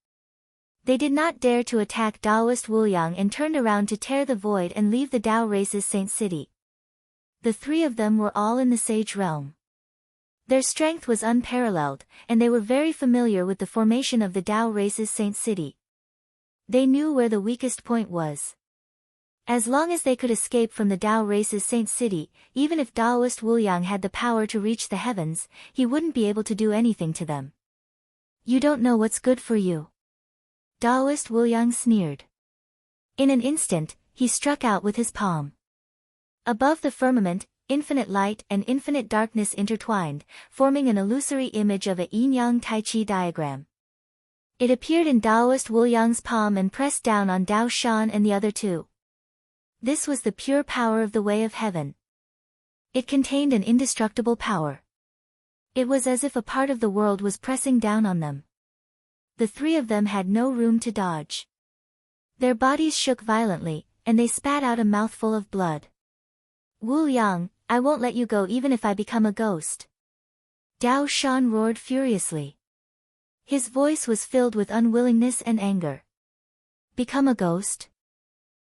They did not dare to attack Daoist Wuliang and turned around to tear the void and leave the Dao race's Saint City. The three of them were all in the Sage Realm. Their strength was unparalleled, and they were very familiar with the formation of the Dao race's Saint City. They knew where the weakest point was. As long as they could escape from the Dao race's Saint City, even if Daoist Wuliang had the power to reach the heavens, he wouldn't be able to do anything to them. You don't know what's good for you. Daoist Wuliang sneered. In an instant, he struck out with his palm. Above the firmament, infinite light and infinite darkness intertwined, forming an illusory image of a yin-yang tai chi diagram. It appeared in Daoist Wuliang's palm and pressed down on Dao Shan and the other two. This was the pure power of the Way of Heaven. It contained an indestructible power. It was as if a part of the world was pressing down on them. The three of them had no room to dodge. Their bodies shook violently, and they spat out a mouthful of blood. Wuliang, I won't let you go even if I become a ghost. Dao Shan roared furiously. His voice was filled with unwillingness and anger. Become a ghost?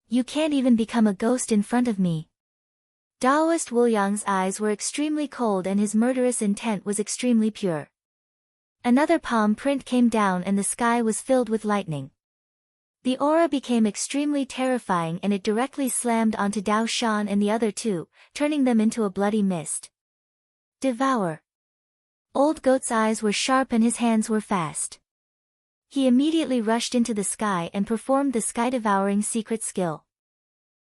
You can't even become a ghost in front of me. Daoist Wuliang's eyes were extremely cold and his murderous intent was extremely pure. Another palm print came down and the sky was filled with lightning. The aura became extremely terrifying and it directly slammed onto Dao Shan and the other two, turning them into a bloody mist. Devour. Old Goat's eyes were sharp and his hands were fast. He immediately rushed into the sky and performed the sky-devouring secret skill.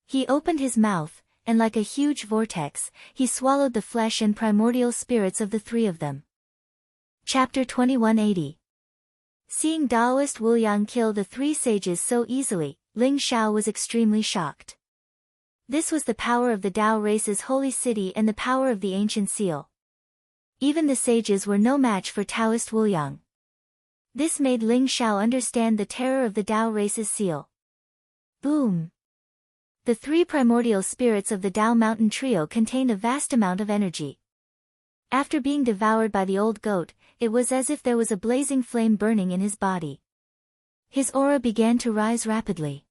He opened his mouth, and like a huge vortex, he swallowed the flesh and primordial spirits of the three of them. Chapter 2180. Seeing Daoist Wuliang kill the three sages so easily, Ling Xiao was extremely shocked. This was the power of the Dao race's holy city and the power of the ancient seal. Even the sages were no match for Taoist Wuliang. This made Ling Xiao understand the terror of the Dao race's seal. Boom! The three primordial spirits of the Tao Mountain Trio contained a vast amount of energy. After being devoured by the old goat, it was as if there was a blazing flame burning in his body. His aura began to rise rapidly.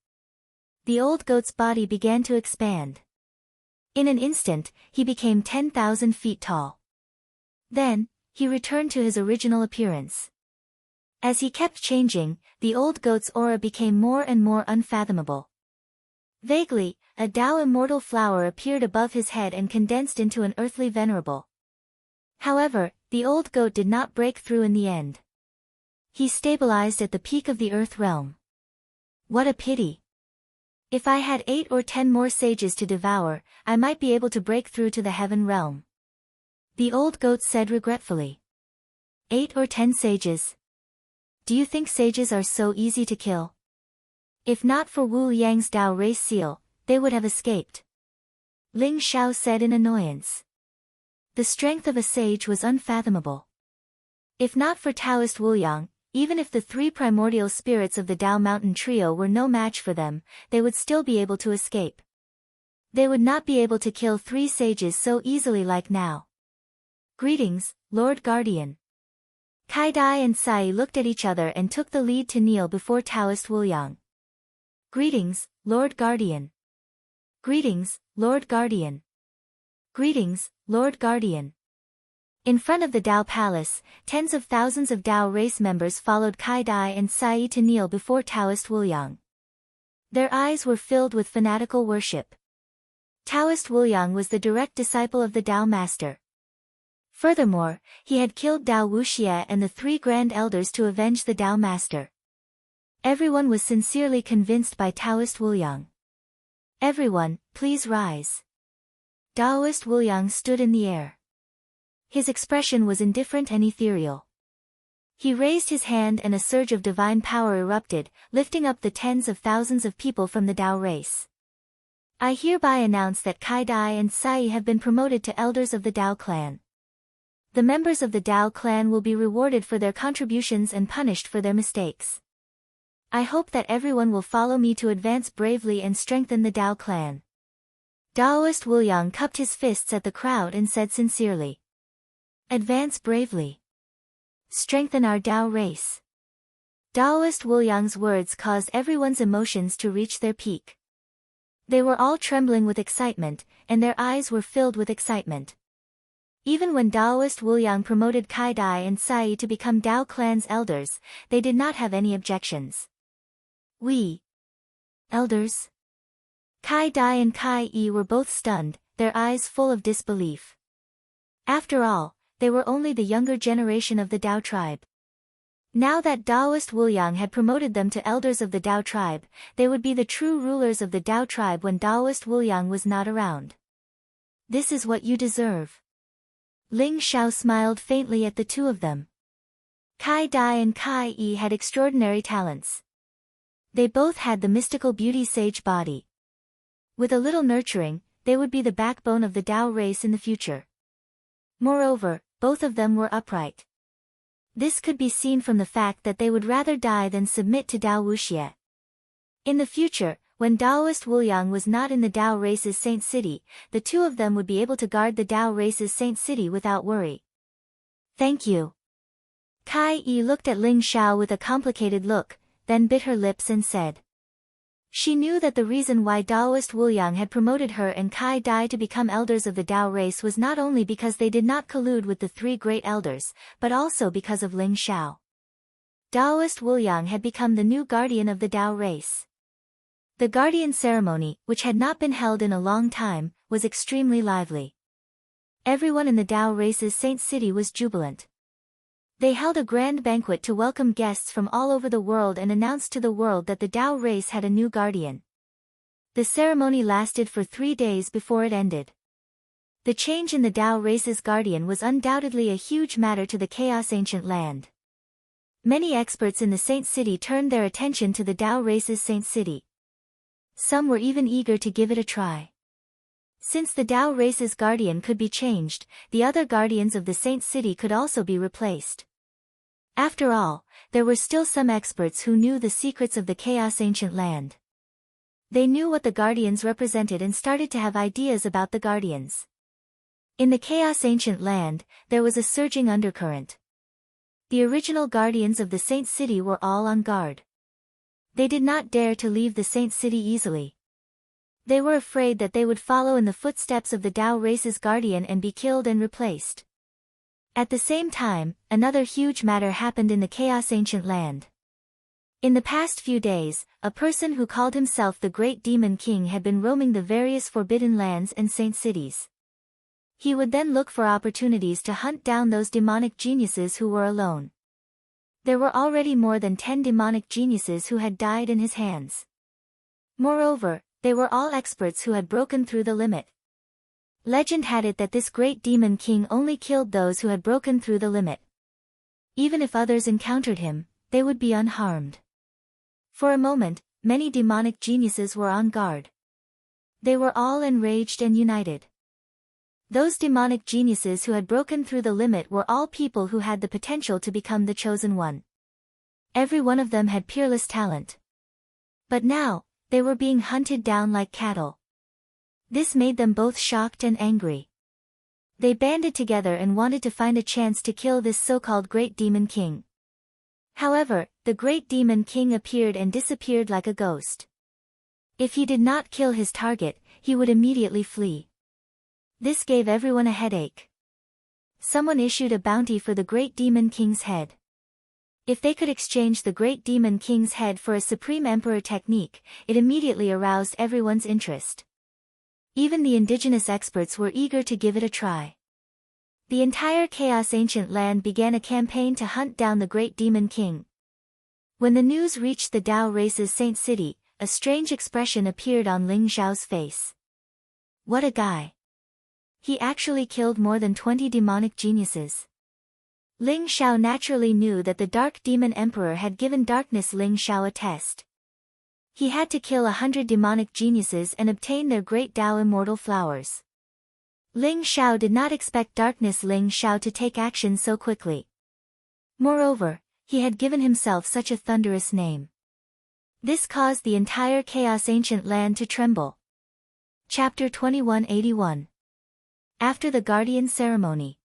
The old goat's body began to expand. In an instant, he became 10,000 feet tall. Then, he returned to his original appearance. As he kept changing, the old goat's aura became more and more unfathomable. Vaguely, a Tao immortal flower appeared above his head and condensed into an earthly venerable. However, the old goat did not break through in the end. He stabilized at the peak of the earth realm. What a pity! If I had 8 or 10 more sages to devour, I might be able to break through to the heaven realm. The old goat said regretfully. 8 or 10 sages? Do you think sages are so easy to kill? If not for Wu Yang's Tao race seal, they would have escaped. Ling Xiao said in annoyance. The strength of a sage was unfathomable. If not for Taoist Wu Yang, even if the three primordial spirits of the Tao Mountain Trio were no match for them, they would still be able to escape. They would not be able to kill 3 sages so easily like now. Greetings, Lord Guardian. Kai Dai and Sai looked at each other and took the lead to kneel before Taoist Wu Yang. Greetings, Lord Guardian. Greetings, Lord Guardian. Greetings, Lord Guardian. In front of the Tao Palace, tens of thousands of Tao race members followed Kai Dai and Sai to kneel before Taoist Wu Yang. Their eyes were filled with fanatical worship. Taoist Wu Yang was the direct disciple of the Tao Master. Furthermore, he had killed Tao Wuxie and the 3 Grand Elders to avenge the Tao Master. Everyone was sincerely convinced by Taoist Wu Yang. Everyone, please rise. Taoist Wu Yang stood in the air. His expression was indifferent and ethereal. He raised his hand and a surge of divine power erupted, lifting up the tens of thousands of people from the Tao race. I hereby announce that Kai Dai and Sai have been promoted to elders of the Tao clan. The members of the Tao clan will be rewarded for their contributions and punished for their mistakes. I hope that everyone will follow me to advance bravely and strengthen the Tao clan. Taoist Wu Yang cupped his fists at the crowd and said sincerely. Advance bravely. Strengthen our Tao race. Taoist Wu Yang's words caused everyone's emotions to reach their peak. They were all trembling with excitement, and their eyes were filled with excitement. Even when Taoist Wu Yang promoted Kai Dai and Sai to become Tao clan's elders, they did not have any objections. We. Elders? Kai Dai and Kai Yi were both stunned, their eyes full of disbelief. After all, they were only the younger generation of the Tao tribe. Now that Taoist Wu Yang had promoted them to elders of the Tao tribe, they would be the true rulers of the Tao tribe when Taoist Wu Yang was not around. This is what you deserve. Ling Xiao smiled faintly at the two of them. Kai Dai and Kai Yi had extraordinary talents. They both had the mystical beauty sage body. With a little nurturing, they would be the backbone of the Tao race in the future. Moreover, both of them were upright. This could be seen from the fact that they would rather die than submit to Tao Wuxie. In the future, when Taoist Wu Yang was not in the Tao race's Saint City, the two of them would be able to guard the Tao race's Saint City without worry. Thank you. Kai Yi looked at Ling Xiao with a complicated look, then bit her lips and said. She knew that the reason why Taoist Wu Yang had promoted her and Kai Dai to become elders of the Tao race was not only because they did not collude with the 3 great elders, but also because of Ling Xiao. Taoist Wu Yang had become the new guardian of the Tao race. The guardian ceremony, which had not been held in a long time, was extremely lively. Everyone in the Tao race's Saint City was jubilant. They held a grand banquet to welcome guests from all over the world and announced to the world that the Tao race had a new guardian. The ceremony lasted for 3 days before it ended. The change in the Tao race's guardian was undoubtedly a huge matter to the Chaos Ancient Land. Many experts in the Saint City turned their attention to the Tao race's Saint City. Some were even eager to give it a try. Since the Tao race's guardian could be changed, the other guardians of the Saint City could also be replaced. After all, there were still some experts who knew the secrets of the Chaos Ancient Land. They knew what the Guardians represented and started to have ideas about the Guardians. In the Chaos Ancient Land, there was a surging undercurrent. The original Guardians of the Saint City were all on guard. They did not dare to leave the Saint City easily. They were afraid that they would follow in the footsteps of the Tao race's Guardian and be killed and replaced. At the same time, another huge matter happened in the Chaos Ancient Land. In the past few days, a person who called himself the Great Demon King had been roaming the various forbidden lands and saint cities. He would then look for opportunities to hunt down those demonic geniuses who were alone. There were already more than 10 demonic geniuses who had died in his hands. Moreover, they were all experts who had broken through the limit. Legend had it that this Great Demon King only killed those who had broken through the limit. Even if others encountered him, they would be unharmed. For a moment, many demonic geniuses were on guard. They were all enraged and united. Those demonic geniuses who had broken through the limit were all people who had the potential to become the chosen one. Every one of them had peerless talent. But now, they were being hunted down like cattle. This made them both shocked and angry. They banded together and wanted to find a chance to kill this so-called Great Demon King. However, the Great Demon King appeared and disappeared like a ghost. If he did not kill his target, he would immediately flee. This gave everyone a headache. Someone issued a bounty for the Great Demon King's head. If they could exchange the Great Demon King's head for a Supreme Emperor technique, it immediately aroused everyone's interest. Even the indigenous experts were eager to give it a try. The entire Chaos Ancient Land began a campaign to hunt down the Great Demon King. When the news reached the Tao race's Saint City, a strange expression appeared on Ling Xiao's face. What a guy! He actually killed more than 20 demonic geniuses. Ling Xiao naturally knew that the Dark Demon Emperor had given Darkness Ling Xiao a test. He had to kill 100 demonic geniuses and obtain their great Tao immortal flowers. Ling Xiao did not expect Darkness Ling Xiao to take action so quickly. Moreover, he had given himself such a thunderous name. This caused the entire Chaos Ancient Land to tremble. Chapter 2181. After the Guardian Ceremony.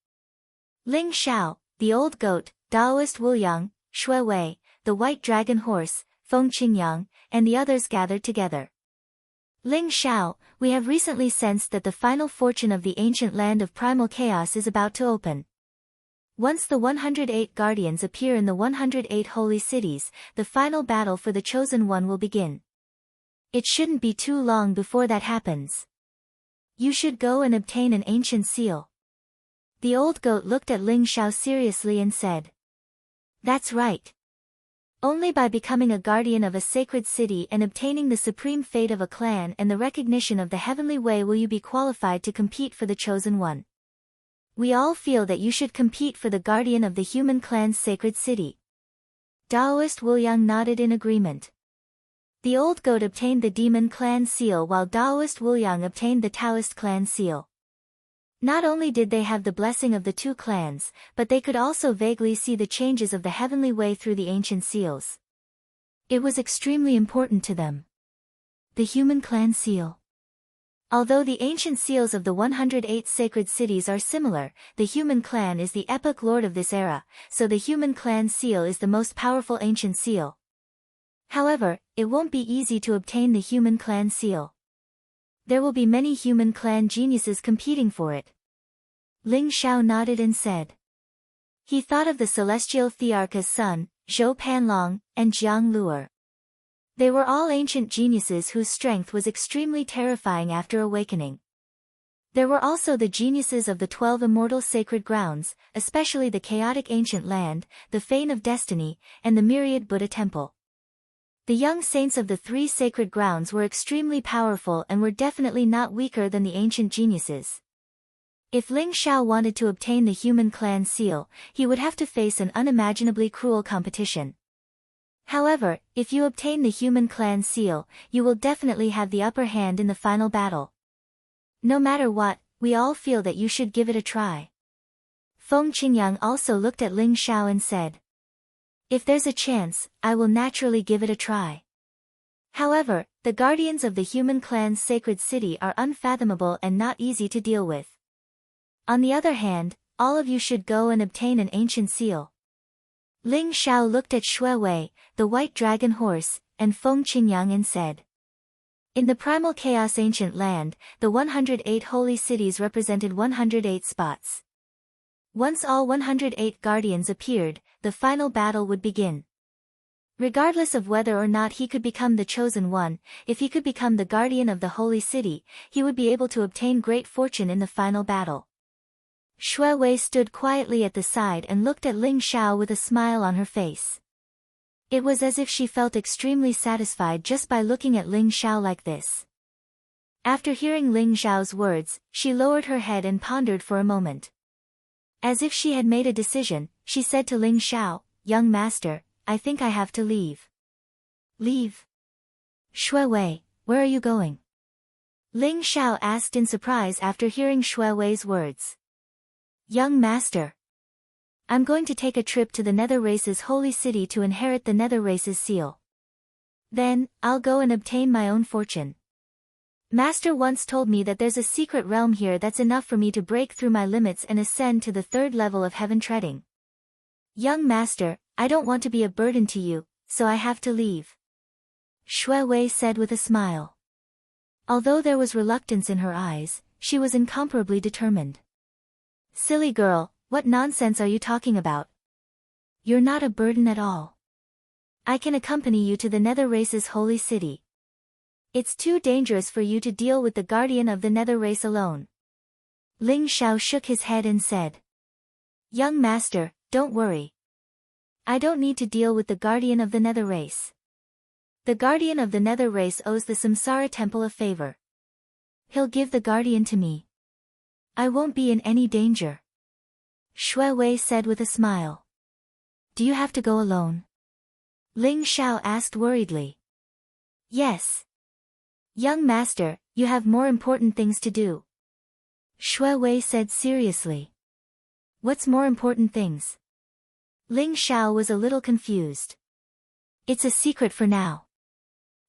Ling Xiao, the Old Goat, Daoist Wuyang, Shui Wei, the White Dragon Horse, Feng Qingyang, and the others gathered together. Ling Xiao, we have recently sensed that the final fortune of the ancient land of primal chaos is about to open. Once the 108 guardians appear in the 108 holy cities, the final battle for the chosen one will begin. It shouldn't be too long before that happens. You should go and obtain an ancient seal. The old goat looked at Ling Xiao seriously and said. That's right. Only by becoming a guardian of a sacred city and obtaining the supreme fate of a clan and the recognition of the heavenly way will you be qualified to compete for the chosen one. We all feel that you should compete for the guardian of the human clan's sacred city. Daoist Wuyang nodded in agreement. The old goat obtained the demon clan seal while Daoist Wuyang obtained the Taoist clan seal. Not only did they have the blessing of the two clans, but they could also vaguely see the changes of the heavenly way through the ancient seals. It was extremely important to them. The human clan seal. Although the ancient seals of the 108 sacred cities are similar, the human clan is the epic lord of this era, so the human clan seal is the most powerful ancient seal. However, it won't be easy to obtain the human clan seal. There will be many human clan geniuses competing for it. Ling Xiao nodded and said. He thought of the celestial Thearcha's son, Zhou Panlong, and Jiang Luer. They were all ancient geniuses whose strength was extremely terrifying after awakening. There were also the geniuses of the 12 immortal sacred grounds, especially the chaotic ancient land, the Fane of Destiny, and the myriad Buddha temple. The young saints of the 3 sacred grounds were extremely powerful and were definitely not weaker than the ancient geniuses. If Ling Xiao wanted to obtain the human clan seal, he would have to face an unimaginably cruel competition. However, if you obtain the human clan seal, you will definitely have the upper hand in the final battle. No matter what, we all feel that you should give it a try. Feng Qingyang also looked at Ling Xiao and said. If there's a chance, I will naturally give it a try. However, the guardians of the human clan's sacred city are unfathomable and not easy to deal with. On the other hand, all of you should go and obtain an ancient seal. Ling Xiao looked at Xue Wei, the white dragon horse, and Feng Qingyang and said. In the primal chaos ancient land, the 108 holy cities represented 108 spots. Once all 108 guardians appeared, the final battle would begin. Regardless of whether or not he could become the chosen one, if he could become the guardian of the holy city, he would be able to obtain great fortune in the final battle. Xue Wei stood quietly at the side and looked at Ling Xiao with a smile on her face. It was as if she felt extremely satisfied just by looking at Ling Xiao like this. After hearing Ling Xiao's words, she lowered her head and pondered for a moment. As if she had made a decision, she said to Ling Xiao, "Young master, I think I have to leave." "Leave? Xue Wei, where are you going?" Ling Xiao asked in surprise after hearing Xue Wei's words. "Young master. I'm going to take a trip to the Nether Race's holy city to inherit the Nether Race's seal. Then, I'll go and obtain my own fortune. Master once told me that there's a secret realm here that's enough for me to break through my limits and ascend to the third level of heaven treading. Young master, I don't want to be a burden to you, so I have to leave." Xue Wei said with a smile. Although there was reluctance in her eyes, she was incomparably determined. "Silly girl, what nonsense are you talking about? You're not a burden at all. I can accompany you to the Nether Race's holy city. It's too dangerous for you to deal with the guardian of the Nether Race alone." Ling Xiao shook his head and said. "Young master, don't worry. I don't need to deal with the guardian of the Nether Race. The guardian of the Nether Race owes the Samsara Temple a favor. He'll give the guardian to me. I won't be in any danger." Xue Wei said with a smile. "Do you have to go alone?" Ling Xiao asked worriedly. "Yes. Young master, you have more important things to do." Xue Wei said seriously. "What's more important things?" Ling Xiao was a little confused. "It's a secret for now.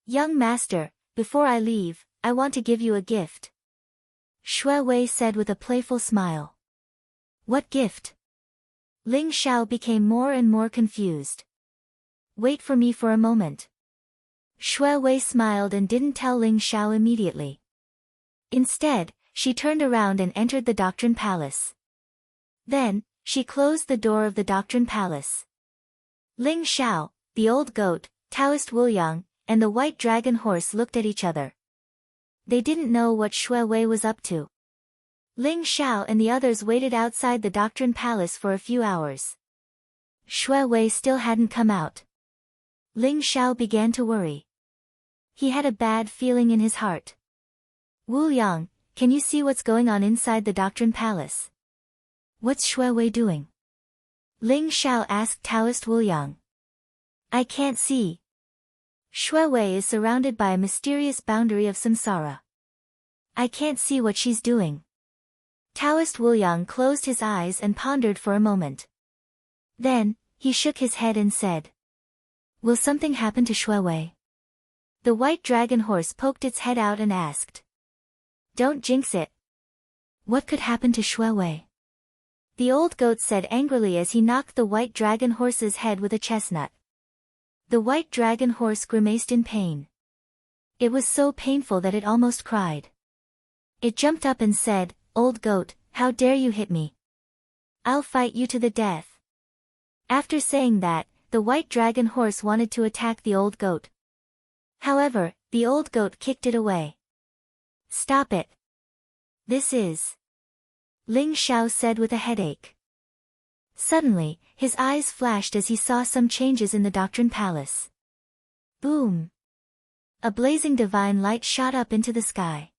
Young master, before I leave, I want to give you a gift." Xue Wei said with a playful smile. "What gift?" Ling Xiao became more and more confused. "Wait for me for a moment." Xue Wei smiled and didn't tell Ling Xiao immediately. Instead, she turned around and entered the Doctrine Palace. Then, she closed the door of the Doctrine Palace. Ling Xiao, the old goat, Taoist Wuliang, and the white dragon horse looked at each other. They didn't know what Xue Wei was up to. Ling Xiao and the others waited outside the Doctrine Palace for a few hours. Xue Wei still hadn't come out. Ling Xiao began to worry. He had a bad feeling in his heart. "Wuliang, can you see what's going on inside the Doctrine Palace?" "What's Xue Wei doing?" Ling Xiao asked Taoist Wuliang. "I can't see. Xue Wei is surrounded by a mysterious boundary of samsara. I can't see what she's doing." Taoist Wuliang closed his eyes and pondered for a moment. Then, he shook his head and said. "Will something happen to Xue Wei?" The white dragon horse poked its head out and asked. "Don't jinx it. What could happen to Xue Wei?" The old goat said angrily as he knocked the white dragon horse's head with a chestnut. The white dragon horse grimaced in pain. It was so painful that it almost cried. It jumped up and said, "Old goat, how dare you hit me? I'll fight you to the death." After saying that, the white dragon horse wanted to attack the old goat. However, the old goat kicked it away. "Stop it. This is..." Ling Xiao said with a headache. Suddenly, his eyes flashed as he saw some changes in the Doctrine Palace. Boom! A blazing divine light shot up into the sky.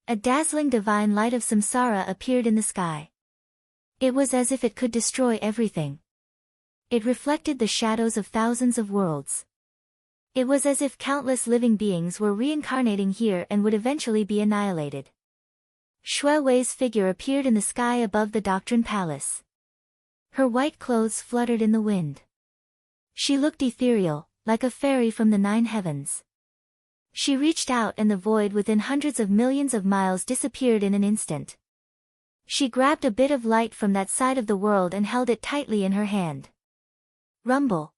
A dazzling divine light of samsara appeared in the sky. It was as if it could destroy everything. It reflected the shadows of thousands of worlds. It was as if countless living beings were reincarnating here and would eventually be annihilated. Xue Wei's figure appeared in the sky above the Doctrine Palace. Her white clothes fluttered in the wind. She looked ethereal, like a fairy from the 9 heavens. She reached out and the void within hundreds of millions of miles disappeared in an instant. She grabbed a bit of light from that side of the world and held it tightly in her hand. Rumble.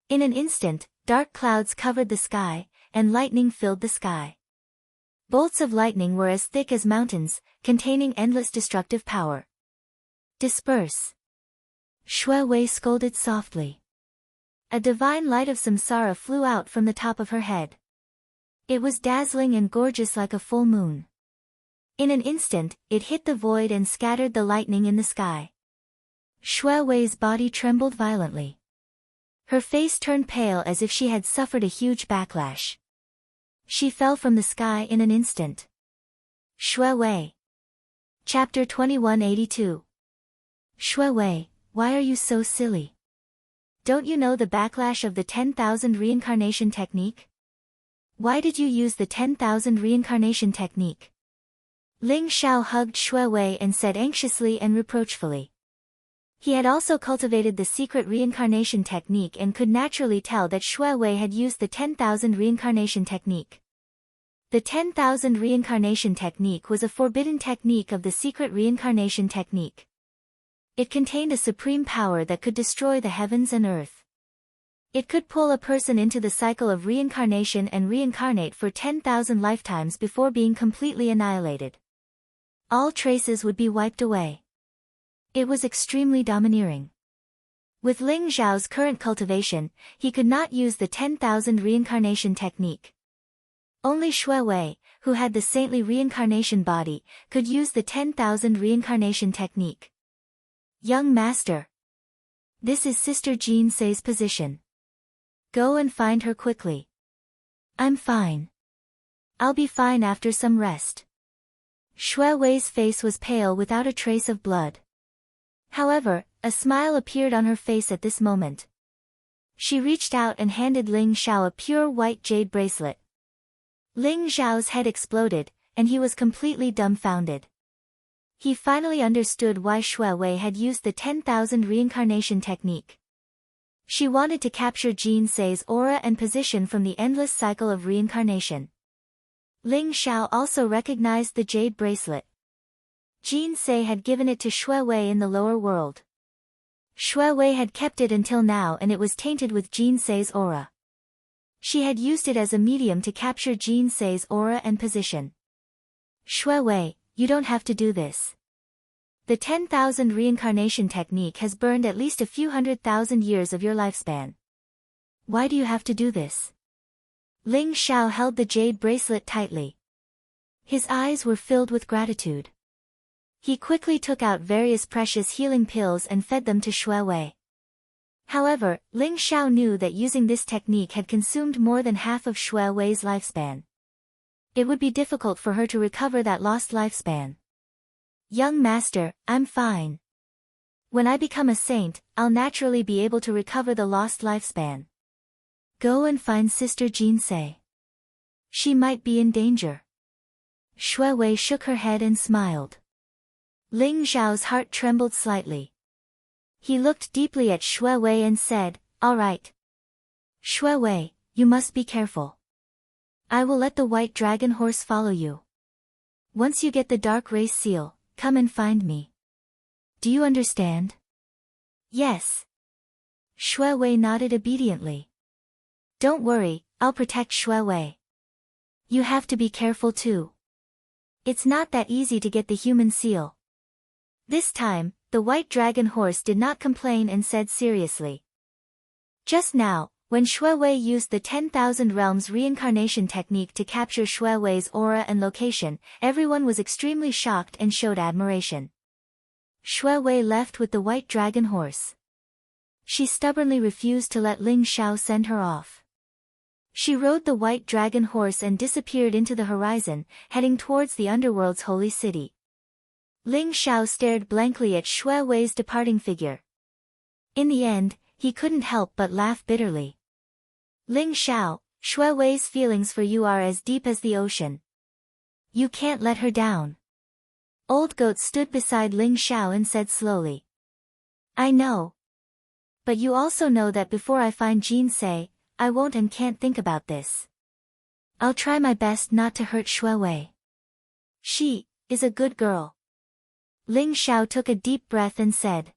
In an instant, dark clouds covered the sky, and lightning filled the sky. Bolts of lightning were as thick as mountains, containing endless destructive power. Disperse. Shui Wei scolded softly. A divine light of samsara flew out from the top of her head. It was dazzling and gorgeous like a full moon. In an instant, it hit the void and scattered the lightning in the sky. Shui Wei's body trembled violently. Her face turned pale as if she had suffered a huge backlash. She fell from the sky in an instant. Shui Wei. Chapter 2182. Shui Wei, why are you so silly? Don't you know the backlash of the 10,000 reincarnation technique? Why did you use the 10,000 reincarnation technique? Ling Xiao hugged Shui Wei and said anxiously and reproachfully. He had also cultivated the secret reincarnation technique and could naturally tell that Shui Wei had used the 10,000 reincarnation technique. The 10,000 reincarnation technique was a forbidden technique of the secret reincarnation technique. It contained a supreme power that could destroy the heavens and earth. It could pull a person into the cycle of reincarnation and reincarnate for 10,000 lifetimes before being completely annihilated. All traces would be wiped away. It was extremely domineering. With Ling Zhao's current cultivation, he could not use the 10,000 reincarnation technique. Only Shui Wei, who had the saintly reincarnation body, could use the 10,000 reincarnation technique. Young master. This is Sister Jean Sei's position. Go and find her quickly. I'm fine. I'll be fine after some rest. Shui Wei's face was pale without a trace of blood. However, a smile appeared on her face at this moment. She reached out and handed Ling Xiao a pure white jade bracelet. Ling Xiao's head exploded, and he was completely dumbfounded. He finally understood why Shui Wei had used the 10,000 reincarnation technique. She wanted to capture Jean Sei's aura and position from the endless cycle of reincarnation. Ling Xiao also recognized the jade bracelet. Jean Sei had given it to Shui Wei in the lower world. Shui Wei had kept it until now and it was tainted with Jean Sei's aura. She had used it as a medium to capture Jean Sei's aura and position. Shui Wei, you don't have to do this. The 10,000 reincarnation technique has burned at least a few 100,000 years of your lifespan. Why do you have to do this? Ling Xiao held the jade bracelet tightly. His eyes were filled with gratitude. He quickly took out various precious healing pills and fed them to Shui Wei. However, Ling Xiao knew that using this technique had consumed more than half of Shui Wei's lifespan. It would be difficult for her to recover that lost lifespan. Young master, I'm fine. When I become a saint, I'll naturally be able to recover the lost lifespan. Go and find Sister Jean Sei. She might be in danger. Shui Wei shook her head and smiled. Ling Zhao's heart trembled slightly. He looked deeply at Shui Wei and said, all right. Shui Wei, you must be careful. I will let the white dragon horse follow you. Once you get the dark race seal, come and find me. Do you understand? Yes. Shui Wei nodded obediently. Don't worry, I'll protect Shui Wei. You have to be careful too. It's not that easy to get the human seal. This time, the white dragon horse did not complain and said seriously. Just now, when Shui Wei used the 10,000 realms reincarnation technique to capture Shui Wei's aura and location, everyone was extremely shocked and showed admiration. Shui Wei left with the white dragon horse. She stubbornly refused to let Ling Xiao send her off. She rode the white dragon horse and disappeared into the horizon, heading towards the underworld's holy city. Ling Xiao stared blankly at Shui Wei's departing figure. In the end, he couldn't help but laugh bitterly. Ling Xiao, Shui Wei's feelings for you are as deep as the ocean. You can't let her down. Old Goat stood beside Ling Xiao and said slowly. I know. But you also know that before I find Jean Sei, I won't and can't think about this. I'll try my best not to hurt Shui Wei. She is a good girl. Ling Xiao took a deep breath and said.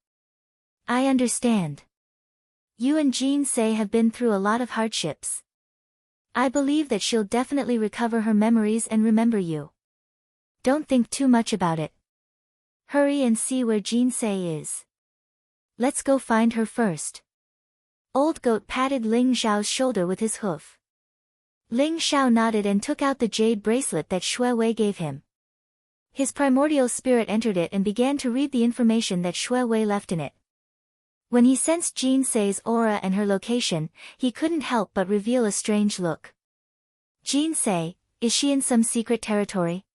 I understand. You and Jean Sei have been through a lot of hardships. I believe that she'll definitely recover her memories and remember you. Don't think too much about it. Hurry and see where Jean Sei is. Let's go find her first. Old Goat patted Ling Xiao's shoulder with his hoof. Ling Xiao nodded and took out the jade bracelet that Shui Wei gave him. His primordial spirit entered it and began to read the information that Shui Wei left in it. When he sensed Jean Sei's aura and her location, he couldn't help but reveal a strange look. Jean Sei, is she in some secret territory?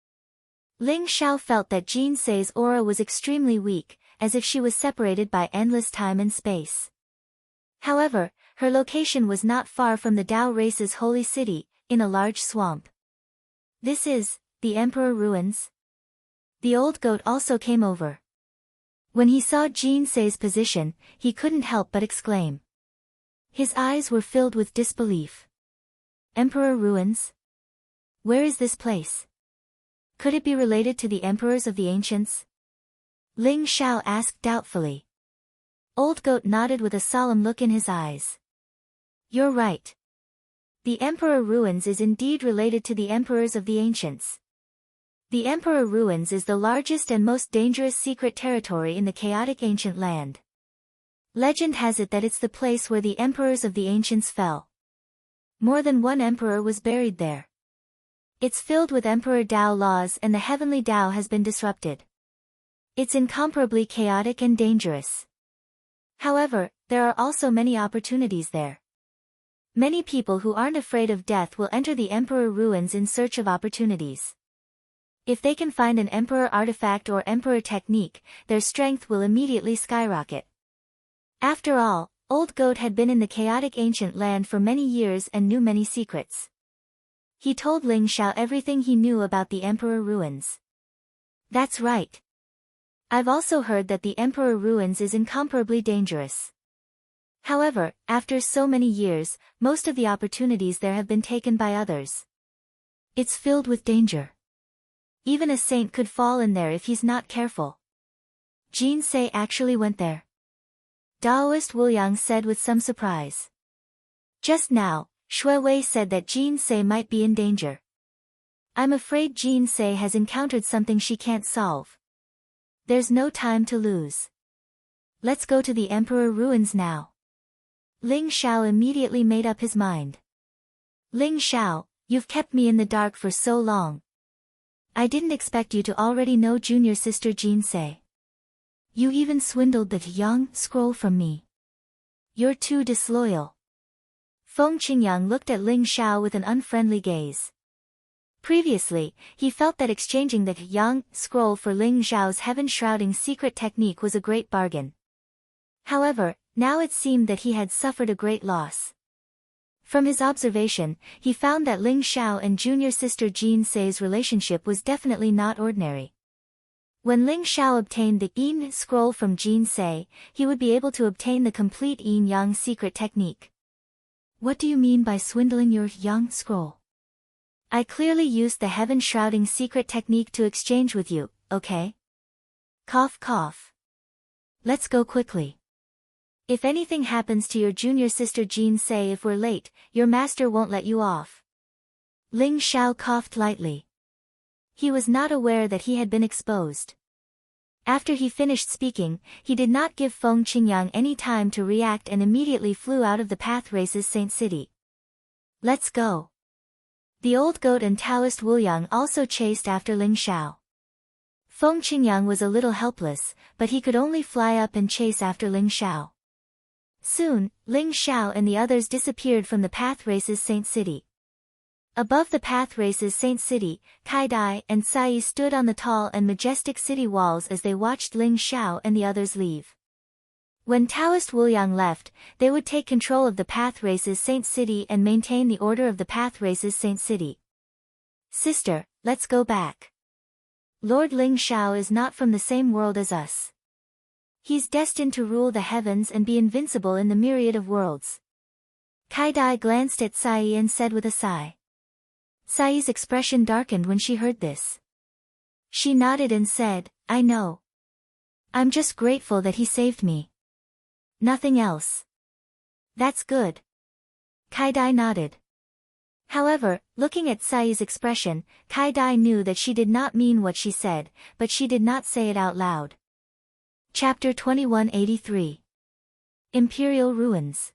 Ling Xiao felt that Jean Sei's aura was extremely weak, as if she was separated by endless time and space. However, her location was not far from the Dao race's holy city, in a large swamp. This is the Emperor Ruins. The old goat also came over. When he saw Jean Sei's position, he couldn't help but exclaim. His eyes were filled with disbelief. Emperor Ruins? Where is this place? Could it be related to the emperors of the ancients? Ling Xiao asked doubtfully. Old Goat nodded with a solemn look in his eyes. You're right. The Emperor Ruins is indeed related to the emperors of the ancients. The Emperor Ruins is the largest and most dangerous secret territory in the chaotic ancient land. Legend has it that it's the place where the emperors of the ancients fell. More than one emperor was buried there. It's filled with Emperor Dao laws and the heavenly Dao has been disrupted. It's incomparably chaotic and dangerous. However, there are also many opportunities there. Many people who aren't afraid of death will enter the Emperor Ruins in search of opportunities. If they can find an Emperor artifact or Emperor technique, their strength will immediately skyrocket. After all, Old Goat had been in the chaotic ancient land for many years and knew many secrets. He told Ling Xiao everything he knew about the Emperor Ruins. That's right. I've also heard that the Emperor Ruins is incomparably dangerous. However, after so many years, most of the opportunities there have been taken by others. It's filled with danger. Even a saint could fall in there if he's not careful. Jean Sei actually went there. Daoist Wu Yang said with some surprise. Just now, Shui Wei said that Jean Sei might be in danger. I'm afraid Jean Sei has encountered something she can't solve. There's no time to lose. Let's go to the Emperor Ruins now. Ling Xiao immediately made up his mind. Ling Xiao, you've kept me in the dark for so long. I didn't expect you to already know junior sister Jean Sei. You even swindled the young scroll from me. You're too disloyal. Feng Qingyang looked at Ling Xiao with an unfriendly gaze. Previously, he felt that exchanging the Yang scroll for Ling Xiao's heaven-shrouding secret technique was a great bargain. However, now it seemed that he had suffered a great loss. From his observation, he found that Ling Xiao and junior sister Jean Sei's relationship was definitely not ordinary. When Ling Xiao obtained the Yin scroll from Jean Sei, he would be able to obtain the complete Yin Yang secret technique. What do you mean by swindling your Yang scroll? I clearly used the heaven-shrouding secret technique to exchange with you, okay? Cough cough. Let's go quickly. If anything happens to your junior sister Jean Sei if we're late, your master won't let you off. Ling Xiao coughed lightly. He was not aware that he had been exposed. After he finished speaking, he did not give Feng Qingyang any time to react and immediately flew out of the Path Race's Saint City. Let's go. The old goat and Taoist Wu Yang also chased after Ling Xiao. Feng Qingyang was a little helpless, but he could only fly up and chase after Ling Xiao. Soon, Ling Xiao and the others disappeared from the Path Race's Saint City. Above the Path Race's Saint City, Kai Dai and Sai stood on the tall and majestic city walls as they watched Ling Xiao and the others leave. When Taoist Wu Yang left, they would take control of the Path Race's Saint City and maintain the order of the Path Race's Saint City. Sister, let's go back. Lord Ling Xiao is not from the same world as us. He's destined to rule the heavens and be invincible in the myriad of worlds. Kai Dai glanced at Sai and said with a sigh. Sai's expression darkened when she heard this. She nodded and said, I know. I'm just grateful that he saved me. Nothing else. That's good. Kai-dai nodded. However, looking at Sai's expression, Kai-dai knew that she did not mean what she said, but she did not say it out loud. Chapter 2183. Imperial Ruins.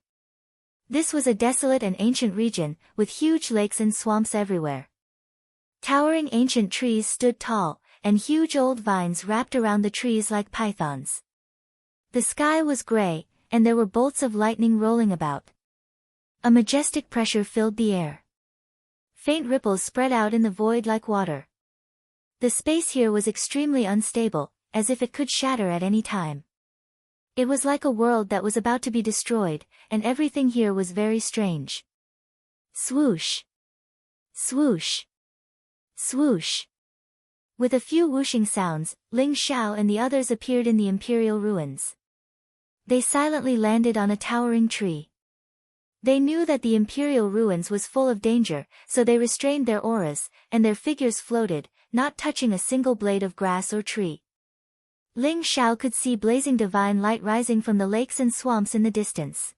This was a desolate and ancient region, with huge lakes and swamps everywhere. Towering ancient trees stood tall, and huge old vines wrapped around the trees like pythons. The sky was gray, and there were bolts of lightning rolling about. A majestic pressure filled the air. Faint ripples spread out in the void like water. The space here was extremely unstable, as if it could shatter at any time. It was like a world that was about to be destroyed, and everything here was very strange. Swoosh! Swoosh! Swoosh! With a few whooshing sounds, Ling Xiao and the others appeared in the imperial ruins. They silently landed on a towering tree. They knew that the imperial ruins was full of danger, so they restrained their auras, and their figures floated, not touching a single blade of grass or tree. Ling Xiao could see blazing divine light rising from the lakes and swamps in the distance.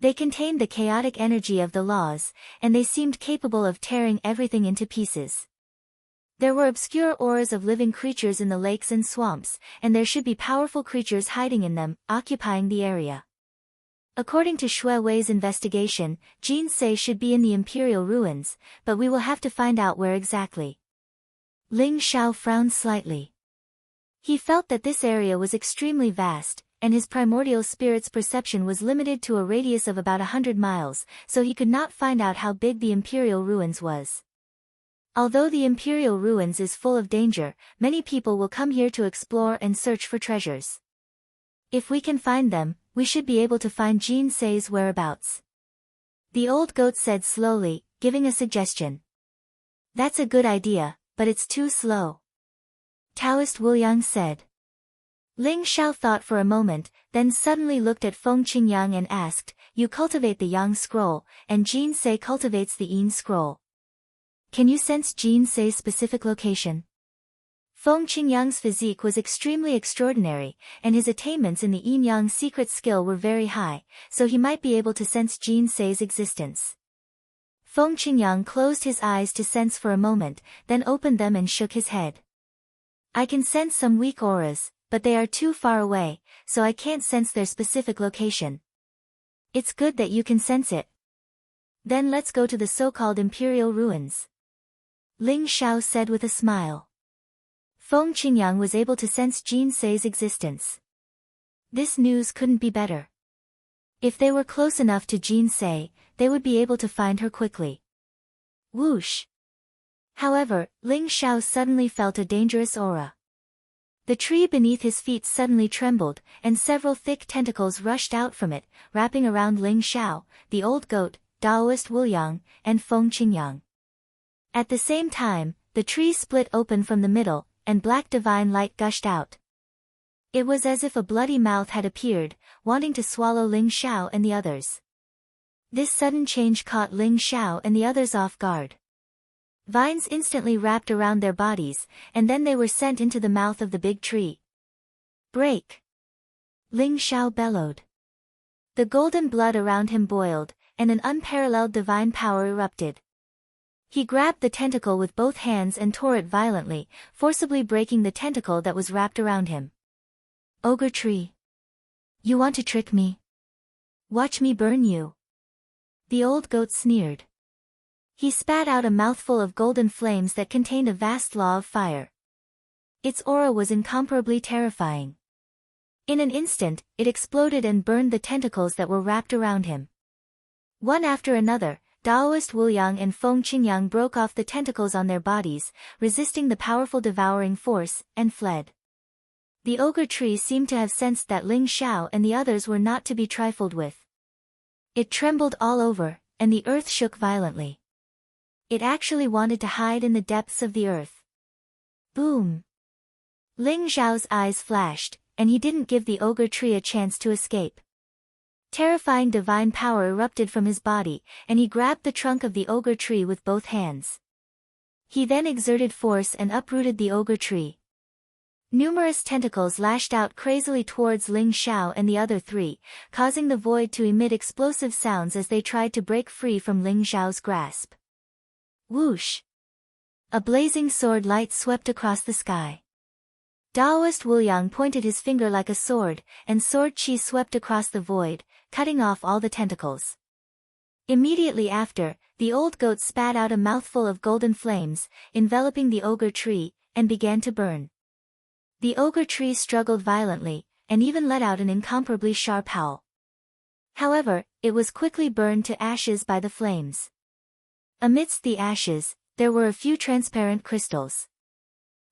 They contained the chaotic energy of the laws, and they seemed capable of tearing everything into pieces. There were obscure auras of living creatures in the lakes and swamps, and there should be powerful creatures hiding in them, occupying the area. According to Xue Wei's investigation, Jin Sei should be in the imperial ruins, but we will have to find out where exactly. Ling Xiao frowned slightly. He felt that this area was extremely vast, and his primordial spirit's perception was limited to a radius of about 100 miles, so he could not find out how big the imperial ruins was. Although the imperial ruins is full of danger, many people will come here to explore and search for treasures. If we can find them, we should be able to find Jin Sei's whereabouts. The old goat said slowly, giving a suggestion. That's a good idea, but it's too slow. Taoist Wu Yang said. Ling Xiao thought for a moment, then suddenly looked at Feng Qingyang and asked, You cultivate the Yang scroll, and Jin Sei cultivates the Yin scroll. Can you sense Jin Sei's specific location? Feng Qingyang's physique was extremely extraordinary, and his attainments in the yin-yang secret skill were very high, so he might be able to sense Jin Sei's existence. Feng Qingyang closed his eyes to sense for a moment, then opened them and shook his head. I can sense some weak auras, but they are too far away, so I can't sense their specific location. It's good that you can sense it. Then let's go to the so-called imperial ruins. Ling Xiao said with a smile. Feng Qingyang was able to sense Jin Sei's existence. This news couldn't be better. If they were close enough to Jin Sei, they would be able to find her quickly. Whoosh! However, Ling Xiao suddenly felt a dangerous aura. The tree beneath his feet suddenly trembled, and several thick tentacles rushed out from it, wrapping around Ling Xiao, the old goat, Taoist Wu Yang, and Feng Qingyang. At the same time, the tree split open from the middle, and black divine light gushed out. It was as if a bloody mouth had appeared, wanting to swallow Ling Xiao and the others. This sudden change caught Ling Xiao and the others off guard. Vines instantly wrapped around their bodies, and then they were sent into the mouth of the big tree. Break! Ling Xiao bellowed. The golden blood around him boiled, and an unparalleled divine power erupted. He grabbed the tentacle with both hands and tore it violently, forcibly breaking the tentacle that was wrapped around him. Ogre tree! You want to trick me? Watch me burn you! The old goat sneered. He spat out a mouthful of golden flames that contained a vast law of fire. Its aura was incomparably terrifying. In an instant, it exploded and burned the tentacles that were wrapped around him. One after another, Taoist Wu Yang and Feng Qingyang broke off the tentacles on their bodies, resisting the powerful devouring force, and fled. The ogre tree seemed to have sensed that Ling Xiao and the others were not to be trifled with. It trembled all over, and the earth shook violently. It actually wanted to hide in the depths of the earth. Boom! Ling Xiao's eyes flashed, and he didn't give the ogre tree a chance to escape. Terrifying divine power erupted from his body, and he grabbed the trunk of the ogre tree with both hands. He then exerted force and uprooted the ogre tree. Numerous tentacles lashed out crazily towards Ling Xiao and the other three, causing the void to emit explosive sounds as they tried to break free from Ling Xiao's grasp. Whoosh! A blazing sword light swept across the sky. Daoist Wuliang pointed his finger like a sword, and sword chi swept across the void, cutting off all the tentacles. Immediately after, the old goat spat out a mouthful of golden flames, enveloping the ogre tree, and began to burn. The ogre tree struggled violently, and even let out an incomparably sharp howl. However, it was quickly burned to ashes by the flames. Amidst the ashes, there were a few transparent crystals.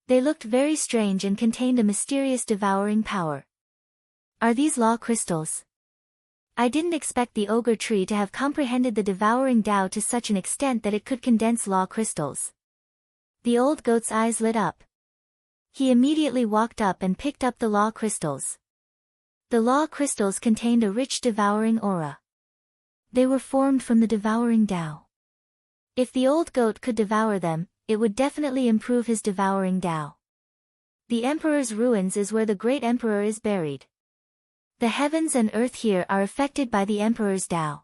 They looked very strange and contained a mysterious devouring power. Are these law crystals? I didn't expect the ogre tree to have comprehended the devouring Tao to such an extent that it could condense law crystals. The old goat's eyes lit up. He immediately walked up and picked up the law crystals. The law crystals contained a rich devouring aura. They were formed from the devouring Tao. If the old goat could devour them, it would definitely improve his devouring Tao. The Emperor's ruins is where the great Emperor is buried. The heavens and earth here are affected by the Emperor's Tao.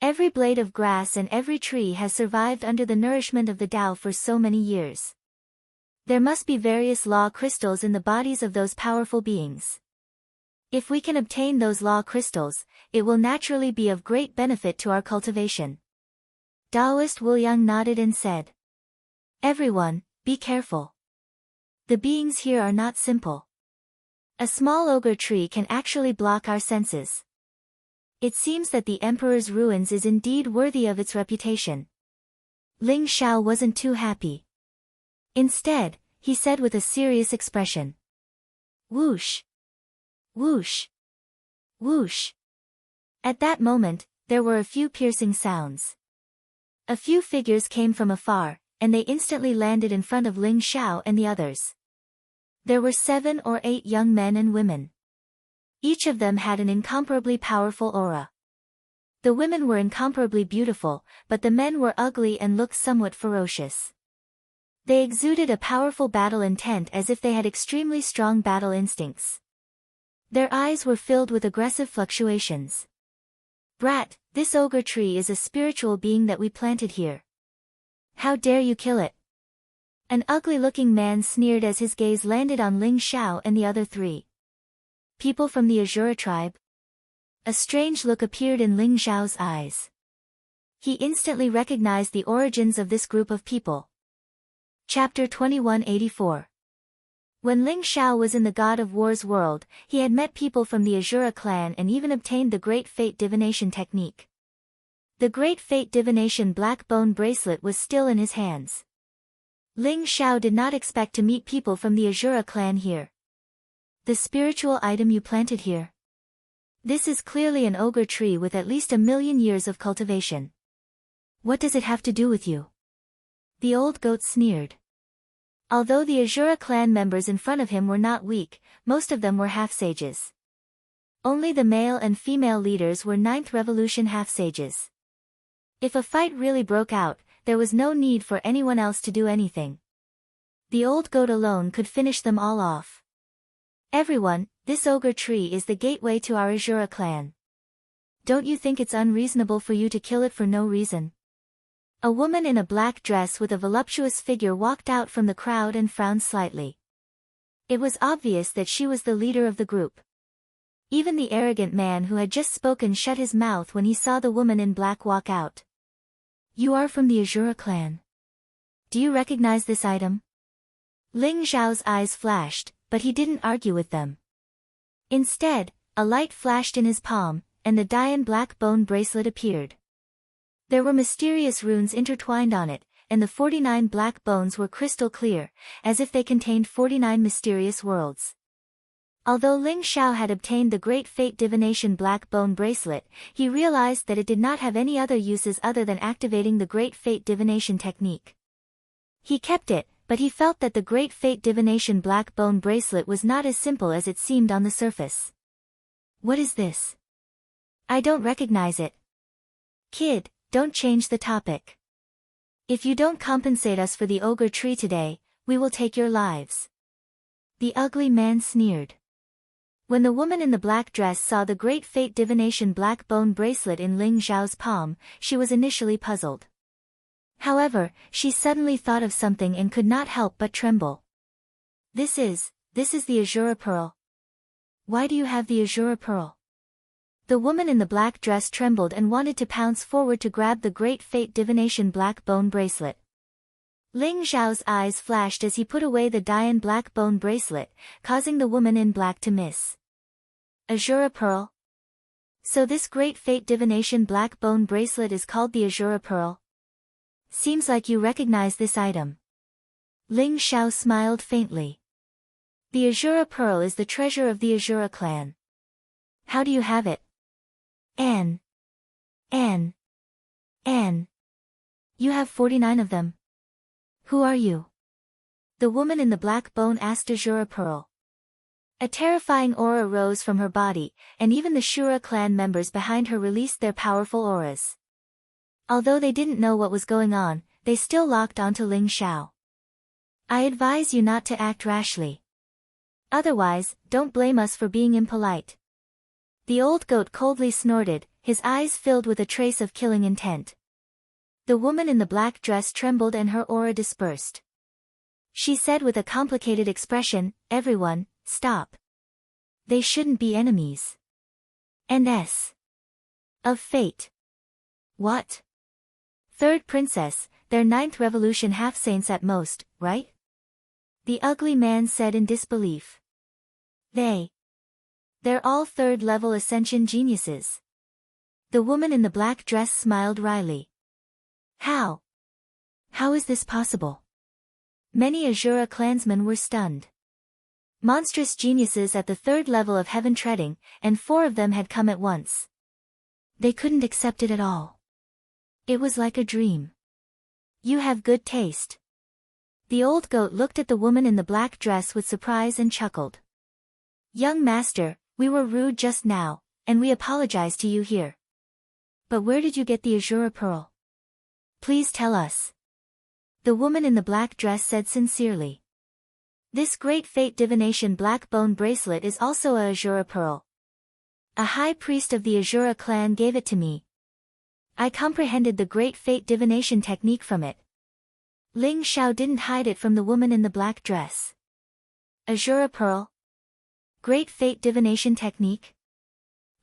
Every blade of grass and every tree has survived under the nourishment of the Tao for so many years. There must be various law crystals in the bodies of those powerful beings. If we can obtain those law crystals, it will naturally be of great benefit to our cultivation. Daoist Wuliang nodded and said, "Everyone, be careful. The beings here are not simple. A small ogre tree can actually block our senses. It seems that the Emperor's ruins is indeed worthy of its reputation." Ling Xiao wasn't too happy. Instead, he said with a serious expression, "Whoosh! Whoosh! Whoosh!" At that moment, there were a few piercing sounds. A few figures came from afar, and they instantly landed in front of Ling Xiao and the others. There were 7 or 8 young men and women. Each of them had an incomparably powerful aura. The women were incomparably beautiful, but the men were ugly and looked somewhat ferocious. They exuded a powerful battle intent as if they had extremely strong battle instincts. Their eyes were filled with aggressive fluctuations. "Brat, this ogre tree is a spiritual being that we planted here. How dare you kill it?" An ugly-looking man sneered as his gaze landed on Ling Xiao and the other 3. People from the Azura tribe? A strange look appeared in Ling Xiao's eyes. He instantly recognized the origins of this group of people. Chapter 2184. When Ling Xiao was in the God of War's world, he had met people from the Azura clan and even obtained the Great Fate Divination technique. The Great Fate Divination black bone bracelet was still in his hands. Ling Xiao did not expect to meet people from the Azura clan here. "The spiritual item you planted here? This is clearly an ogre tree with at least 1,000,000 years of cultivation. What does it have to do with you?" The old goat sneered. Although the Azura clan members in front of him were not weak, most of them were half-sages. Only the male and female leaders were 9th Revolution half-sages. If a fight really broke out, there was no need for anyone else to do anything. The old goat alone could finish them all off. "Everyone, this ogre tree is the gateway to our Azura clan. Don't you think it's unreasonable for you to kill it for no reason?" A woman in a black dress with a voluptuous figure walked out from the crowd and frowned slightly. It was obvious that she was the leader of the group. Even the arrogant man who had just spoken shut his mouth when he saw the woman in black walk out. "You are from the Azura clan. Do you recognize this item?" Ling Xiao's eyes flashed, but he didn't argue with them. Instead, a light flashed in his palm, and the Dian black bone bracelet appeared. There were mysterious runes intertwined on it, and the 49 black bones were crystal clear, as if they contained 49 mysterious worlds. Although Ling Xiao had obtained the Great Fate Divination black bone bracelet, he realized that it did not have any other uses other than activating the Great Fate Divination technique. He kept it, but he felt that the Great Fate Divination black bone bracelet was not as simple as it seemed on the surface. "What is this?" I don't recognize it. Kid, don't change the topic. If you don't compensate us for the ogre tree today, we will take your lives. The ugly man sneered. When the woman in the black dress saw the great fate divination black bone bracelet in Ling Xiao's palm, she was initially puzzled. However, she suddenly thought of something and could not help but tremble. This is the Azura pearl. Why do you have the Azura pearl? The woman in the black dress trembled and wanted to pounce forward to grab the great fate divination black bone bracelet. Ling Xiao's eyes flashed as he put away the Dian black bone bracelet, causing the woman in black to miss. Azura pearl? So this great fate divination black bone bracelet is called the Azura pearl? Seems like you recognize this item. Ling Xiao smiled faintly. The Azura pearl is the treasure of the Azura clan. How do you have it? Anne. You have 49 of them. Who are you? The woman in the black bone asked Azura pearl. A terrifying aura rose from her body, and even the Shura clan members behind her released their powerful auras. Although they didn't know what was going on, they still locked onto Ling Xiao. I advise you not to act rashly. Otherwise, don't blame us for being impolite. The old goat coldly snorted, his eyes filled with a trace of killing intent. The woman in the black dress trembled and her aura dispersed. She said with a complicated expression, "Everyone, stop. They shouldn't be enemies. And of fate. What? Third princess, they're 9th revolution half-saints at most, right?" The ugly man said in disbelief. They're all 3rd level ascension geniuses. The woman in the black dress smiled wryly. How is this possible? Many Azura clansmen were stunned. Monstrous geniuses at the 3rd level of heaven treading, and 4 of them had come at once. They couldn't accept it at all. It was like a dream. You have good taste. The old goat looked at the woman in the black dress with surprise and chuckled. Young master, we were rude just now, and we apologize to you here. But where did you get the Azura pearl? Please tell us. The woman in the black dress said sincerely. This great fate divination black bone bracelet is also a Azura pearl. A high priest of the Azura clan gave it to me. I comprehended the great fate divination technique from it. Ling Xiao didn't hide it from the woman in the black dress. Azura pearl? Great fate divination technique?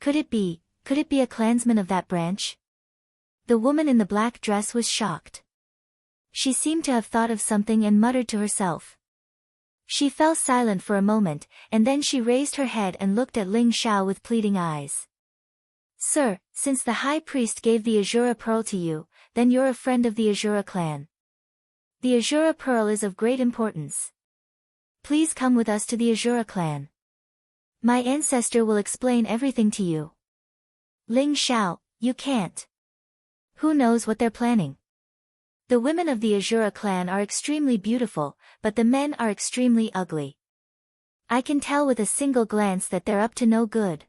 Could it be a clansman of that branch? The woman in the black dress was shocked. She seemed to have thought of something and muttered to herself. She fell silent for a moment, and then she raised her head and looked at Ling Xiao with pleading eyes. Sir, since the high priest gave the Azura pearl to you, then you're a friend of the Azura clan. The Azura pearl is of great importance. Please come with us to the Azura clan. My ancestor will explain everything to you. Ling Xiao, you can't. Who knows what they're planning? The women of the Azura clan are extremely beautiful, but the men are extremely ugly. I can tell with a single glance that they're up to no good.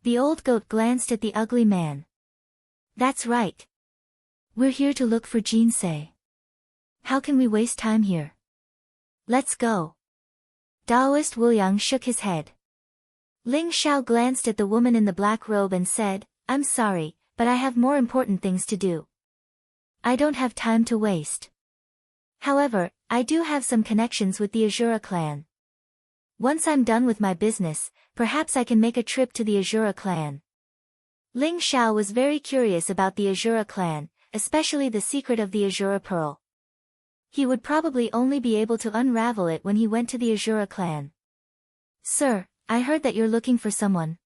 The old goat glanced at the ugly man. That's right. We're here to look for Jinsei. How can we waste time here? Let's go. Taoist Wuyang shook his head. Ling Xiao glanced at the woman in the black robe and said, I'm sorry, but I have more important things to do. I don't have time to waste. However, I do have some connections with the Azura clan. Once I'm done with my business, perhaps I can make a trip to the Azura clan. Ling Xiao was very curious about the Azura clan, especially the secret of the Azura pearl. He would probably only be able to unravel it when he went to the Azura clan. Sir, I heard that you're looking for someone.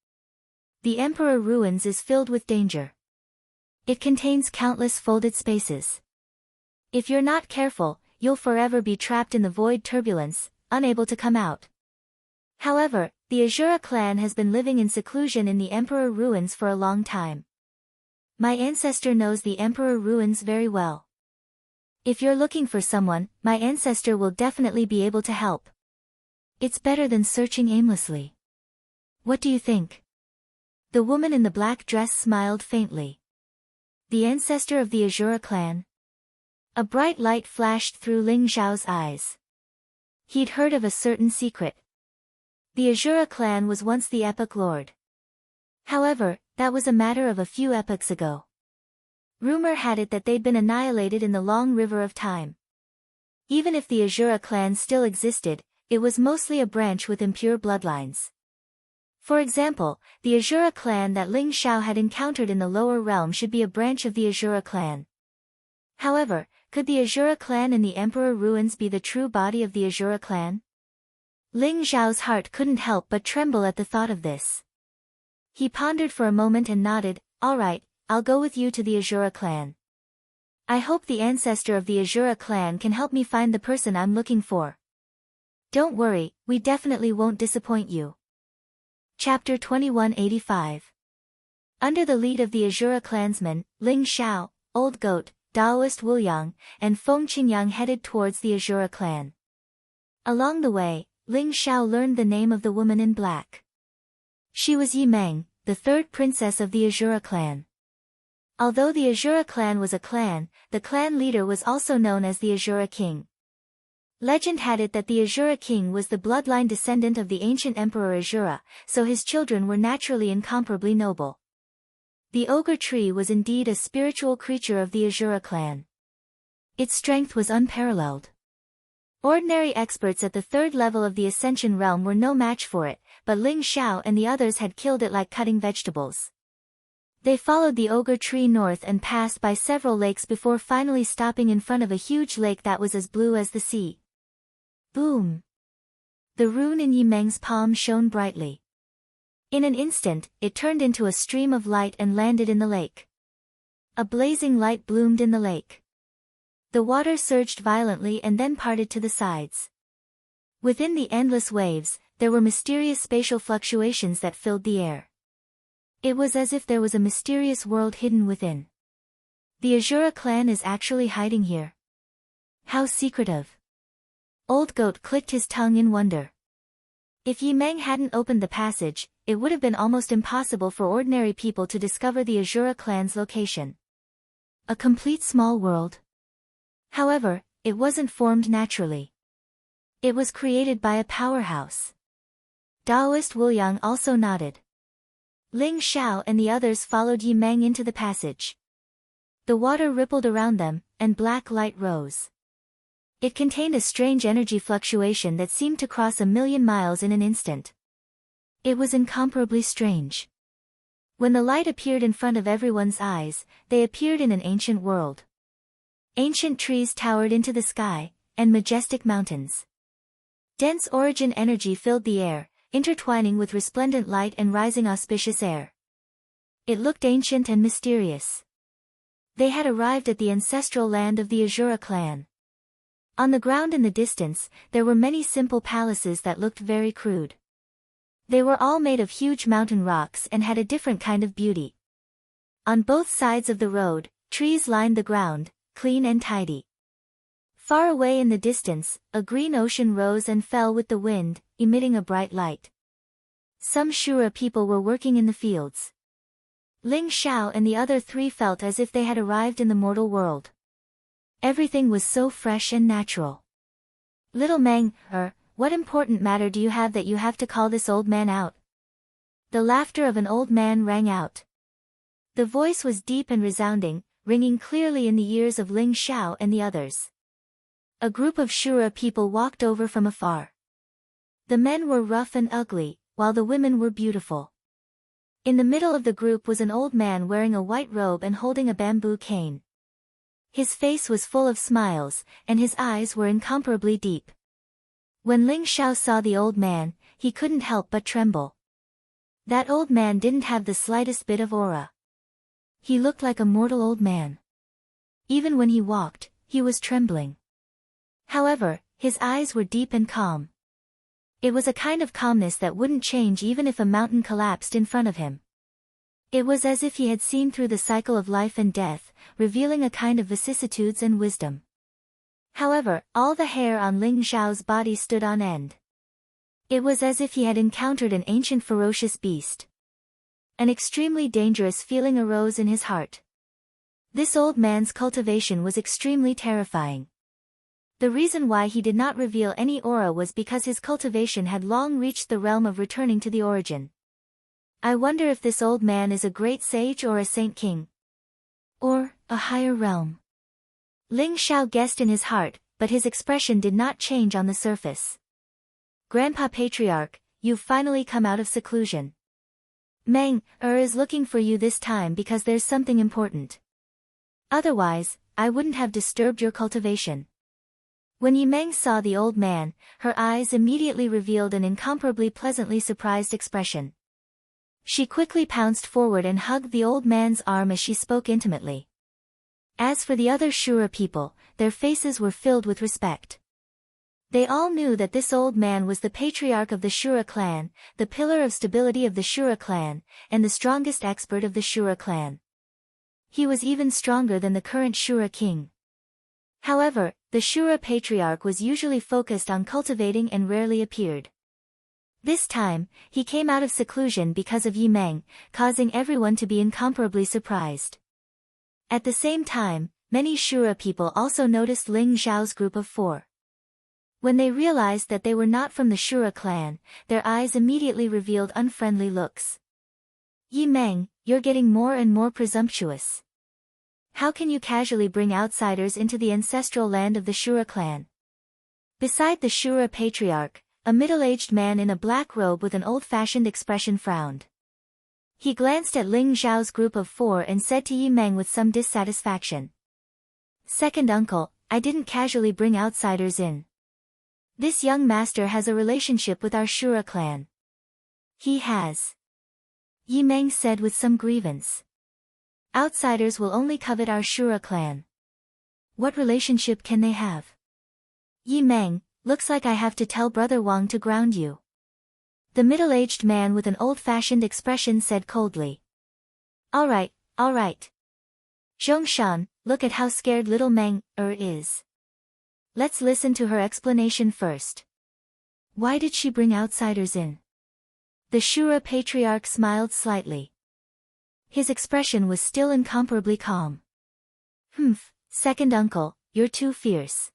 The Emperor Ruins is filled with danger. It contains countless folded spaces. If you're not careful, you'll forever be trapped in the void turbulence, unable to come out. However, the Azura clan has been living in seclusion in the Emperor Ruins for a long time. My ancestor knows the Emperor Ruins very well. If you're looking for someone, my ancestor will definitely be able to help. It's better than searching aimlessly. What do you think? The woman in the black dress smiled faintly. The ancestor of the Azura clan? A bright light flashed through Ling Xiao's eyes. He'd heard of a certain secret. The Azura clan was once the epoch lord. However, that was a matter of a few epochs ago. Rumor had it that they'd been annihilated in the long river of time. Even if the Azura clan still existed, it was mostly a branch with impure bloodlines. For example, the Azura clan that Ling Xiao had encountered in the lower realm should be a branch of the Azura clan. However, could the Azura clan in the Emperor ruins be the true body of the Azura clan? Ling Xiao's heart couldn't help but tremble at the thought of this. He pondered for a moment and nodded, "All right, I'll go with you to the Azura clan. I hope the ancestor of the Azura clan can help me find the person I'm looking for." "Don't worry, we definitely won't disappoint you." Chapter 2185. Under the lead of the Azura clansmen, Ling Xiao, Old Goat, Daoist Wuliang, and Feng Qingyang headed towards the Azura clan. Along the way, Ling Xiao learned the name of the woman in black. She was Yi Meng, the third princess of the Azura clan. Although the Azura clan was a clan, the clan leader was also known as the Azura king. Legend had it that the Azura king was the bloodline descendant of the ancient emperor Azura, so his children were naturally incomparably noble. The ogre tree was indeed a spiritual creature of the Azura clan. Its strength was unparalleled. Ordinary experts at the third level of the Ascension realm were no match for it, but Ling Xiao and the others had killed it like cutting vegetables. They followed the ogre tree north and passed by several lakes before finally stopping in front of a huge lake that was as blue as the sea. Boom! The rune in Yi Meng's palm shone brightly. In an instant, it turned into a stream of light and landed in the lake. A blazing light bloomed in the lake. The water surged violently and then parted to the sides. Within the endless waves, there were mysterious spatial fluctuations that filled the air. It was as if there was a mysterious world hidden within. The Azura clan is actually hiding here. How secretive. Old Goat clicked his tongue in wonder. If Yi Meng hadn't opened the passage, it would have been almost impossible for ordinary people to discover the Azura clan's location. A complete small world. However, it wasn't formed naturally. It was created by a powerhouse. Daoist Wuliang also nodded. Ling Xiao and the others followed Yi Meng into the passage. The water rippled around them, and black light rose. It contained a strange energy fluctuation that seemed to cross 1,000,000 miles in an instant. It was incomparably strange. When the light appeared in front of everyone's eyes, they appeared in an ancient world. Ancient trees towered into the sky, and majestic mountains. Dense origin energy filled the air, intertwining with resplendent light and rising auspicious air. It looked ancient and mysterious. They had arrived at the ancestral land of the Azura clan. On the ground in the distance, there were many simple palaces that looked very crude. They were all made of huge mountain rocks and had a different kind of beauty. On both sides of the road, trees lined the ground, clean and tidy. Far away in the distance, a green ocean rose and fell with the wind, emitting a bright light. Some Shura people were working in the fields. Ling Xiao and the other three felt as if they had arrived in the mortal world. Everything was so fresh and natural. "Little Meng, what important matter do you have that you have to call this old man out?" The laughter of an old man rang out. The voice was deep and resounding, ringing clearly in the ears of Ling Xiao and the others. A group of Shura people walked over from afar. The men were rough and ugly, while the women were beautiful. In the middle of the group was an old man wearing a white robe and holding a bamboo cane. His face was full of smiles, and his eyes were incomparably deep. When Ling Xiao saw the old man, he couldn't help but tremble. That old man didn't have the slightest bit of aura. He looked like a mortal old man. Even when he walked, he was trembling. However, his eyes were deep and calm. It was a kind of calmness that wouldn't change even if a mountain collapsed in front of him. It was as if he had seen through the cycle of life and death, revealing a kind of vicissitudes and wisdom. However, all the hair on Ling Xiao's body stood on end. It was as if he had encountered an ancient ferocious beast. An extremely dangerous feeling arose in his heart. This old man's cultivation was extremely terrifying. The reason why he did not reveal any aura was because his cultivation had long reached the realm of returning to the origin. I wonder if this old man is a great sage or a saint king. Or, a higher realm. Ling Xiao guessed in his heart, but his expression did not change on the surface. Grandpa Patriarch, you've finally come out of seclusion. Meng is looking for you this time because there's something important. Otherwise, I wouldn't have disturbed your cultivation. When Yi Meng saw the old man, her eyes immediately revealed an incomparably pleasantly surprised expression. She quickly pounced forward and hugged the old man's arm as she spoke intimately. As for the other Shura people, their faces were filled with respect. They all knew that this old man was the patriarch of the Shura clan, the pillar of stability of the Shura clan, and the strongest expert of the Shura clan. He was even stronger than the current Shura king. However, the Shura patriarch was usually focused on cultivating and rarely appeared. This time, he came out of seclusion because of Yi Meng, causing everyone to be incomparably surprised. At the same time, many Shura people also noticed Ling Xiao's group of 4. When they realized that they were not from the Shura clan, their eyes immediately revealed unfriendly looks. Yi Meng, you're getting more and more presumptuous. How can you casually bring outsiders into the ancestral land of the Shura clan? Beside the Shura patriarch, a middle-aged man in a black robe with an old-fashioned expression frowned. He glanced at Ling Xiao's group of 4 and said to Yi Meng with some dissatisfaction. Second uncle, I didn't casually bring outsiders in. This young master has a relationship with our Shura clan. He has. Yi Meng said with some grievance. Outsiders will only covet our Shura clan. What relationship can they have? Yi Meng, looks like I have to tell Brother Wang to ground you. The middle-aged man with an old-fashioned expression said coldly. All right. Zhongshan, look at how scared little Meng is. Let's listen to her explanation first. Why did she bring outsiders in? The Shura patriarch smiled slightly. His expression was still incomparably calm. Second uncle, you're too fierce.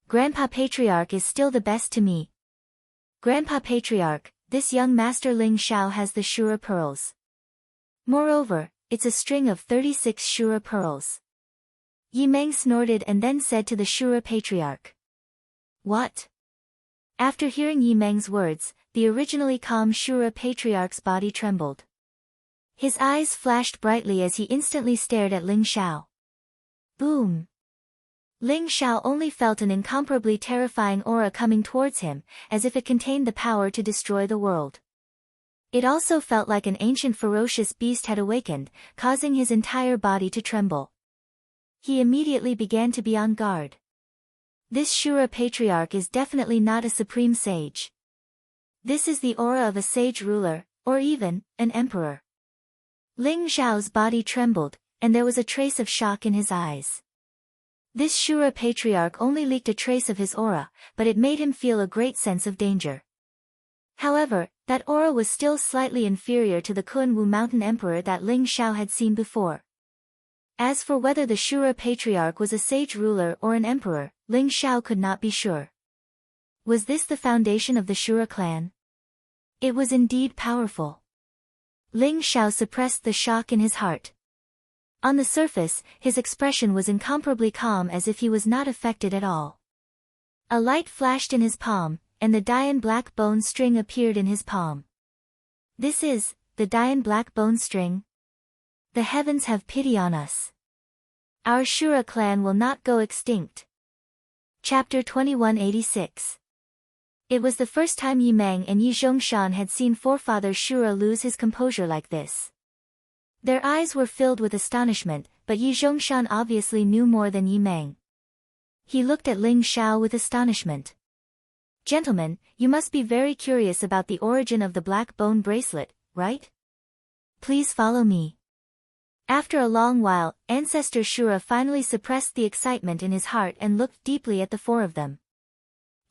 Grandpa Patriarch is still the best to me. Grandpa Patriarch, this young master Ling Xiao has the Shura pearls. Moreover, it's a string of 36 Shura pearls. Yi Meng snorted and then said to the Shura patriarch. What? After hearing Yi Meng's words, the originally calm Shura patriarch's body trembled. His eyes flashed brightly as he instantly stared at Ling Xiao. Boom! Ling Xiao only felt an incomparably terrifying aura coming towards him, as if it contained the power to destroy the world. It also felt like an ancient ferocious beast had awakened, causing his entire body to tremble. He immediately began to be on guard. This Shura patriarch is definitely not a supreme sage. This is the aura of a sage ruler, or even, an emperor. Ling Xiao's body trembled, and there was a trace of shock in his eyes. This Shura patriarch only leaked a trace of his aura, but it made him feel a great sense of danger. However, that aura was still slightly inferior to the Kunwu mountain emperor that Ling Xiao had seen before. As for whether the Shura patriarch was a sage ruler or an emperor, Ling Xiao could not be sure. Was this the foundation of the Shura clan? It was indeed powerful. Ling Xiao suppressed the shock in his heart. On the surface, his expression was incomparably calm as if he was not affected at all. A light flashed in his palm, and the Dian black bone string appeared in his palm. This is, the Dian black bone string? The heavens have pity on us. Our Shura clan will not go extinct. Chapter 2186. It was the first time Yi Meng and Yi Zhongshan had seen forefather Shura lose his composure like this. Their eyes were filled with astonishment, but Yi Zhongshan obviously knew more than Yi Meng. He looked at Ling Xiao with astonishment. Gentlemen, you must be very curious about the origin of the black bone bracelet, right? Please follow me. After a long while, Ancestor Shura finally suppressed the excitement in his heart and looked deeply at the 4 of them.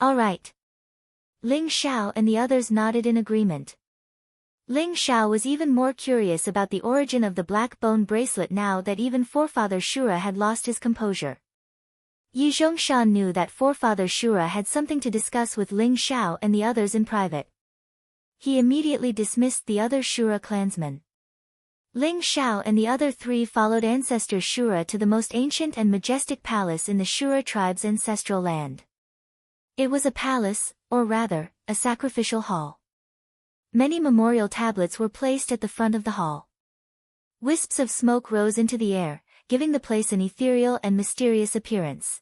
All right. Ling Xiao and the others nodded in agreement. Ling Xiao was even more curious about the origin of the black bone bracelet now that even forefather Shura had lost his composure. Yi Zhongshan knew that forefather Shura had something to discuss with Ling Xiao and the others in private. He immediately dismissed the other Shura clansmen. Ling Xiao and the other three followed ancestor Shura to the most ancient and majestic palace in the Shura tribe's ancestral land. It was a palace, or rather, a sacrificial hall. Many memorial tablets were placed at the front of the hall. Wisps of smoke rose into the air, giving the place an ethereal and mysterious appearance.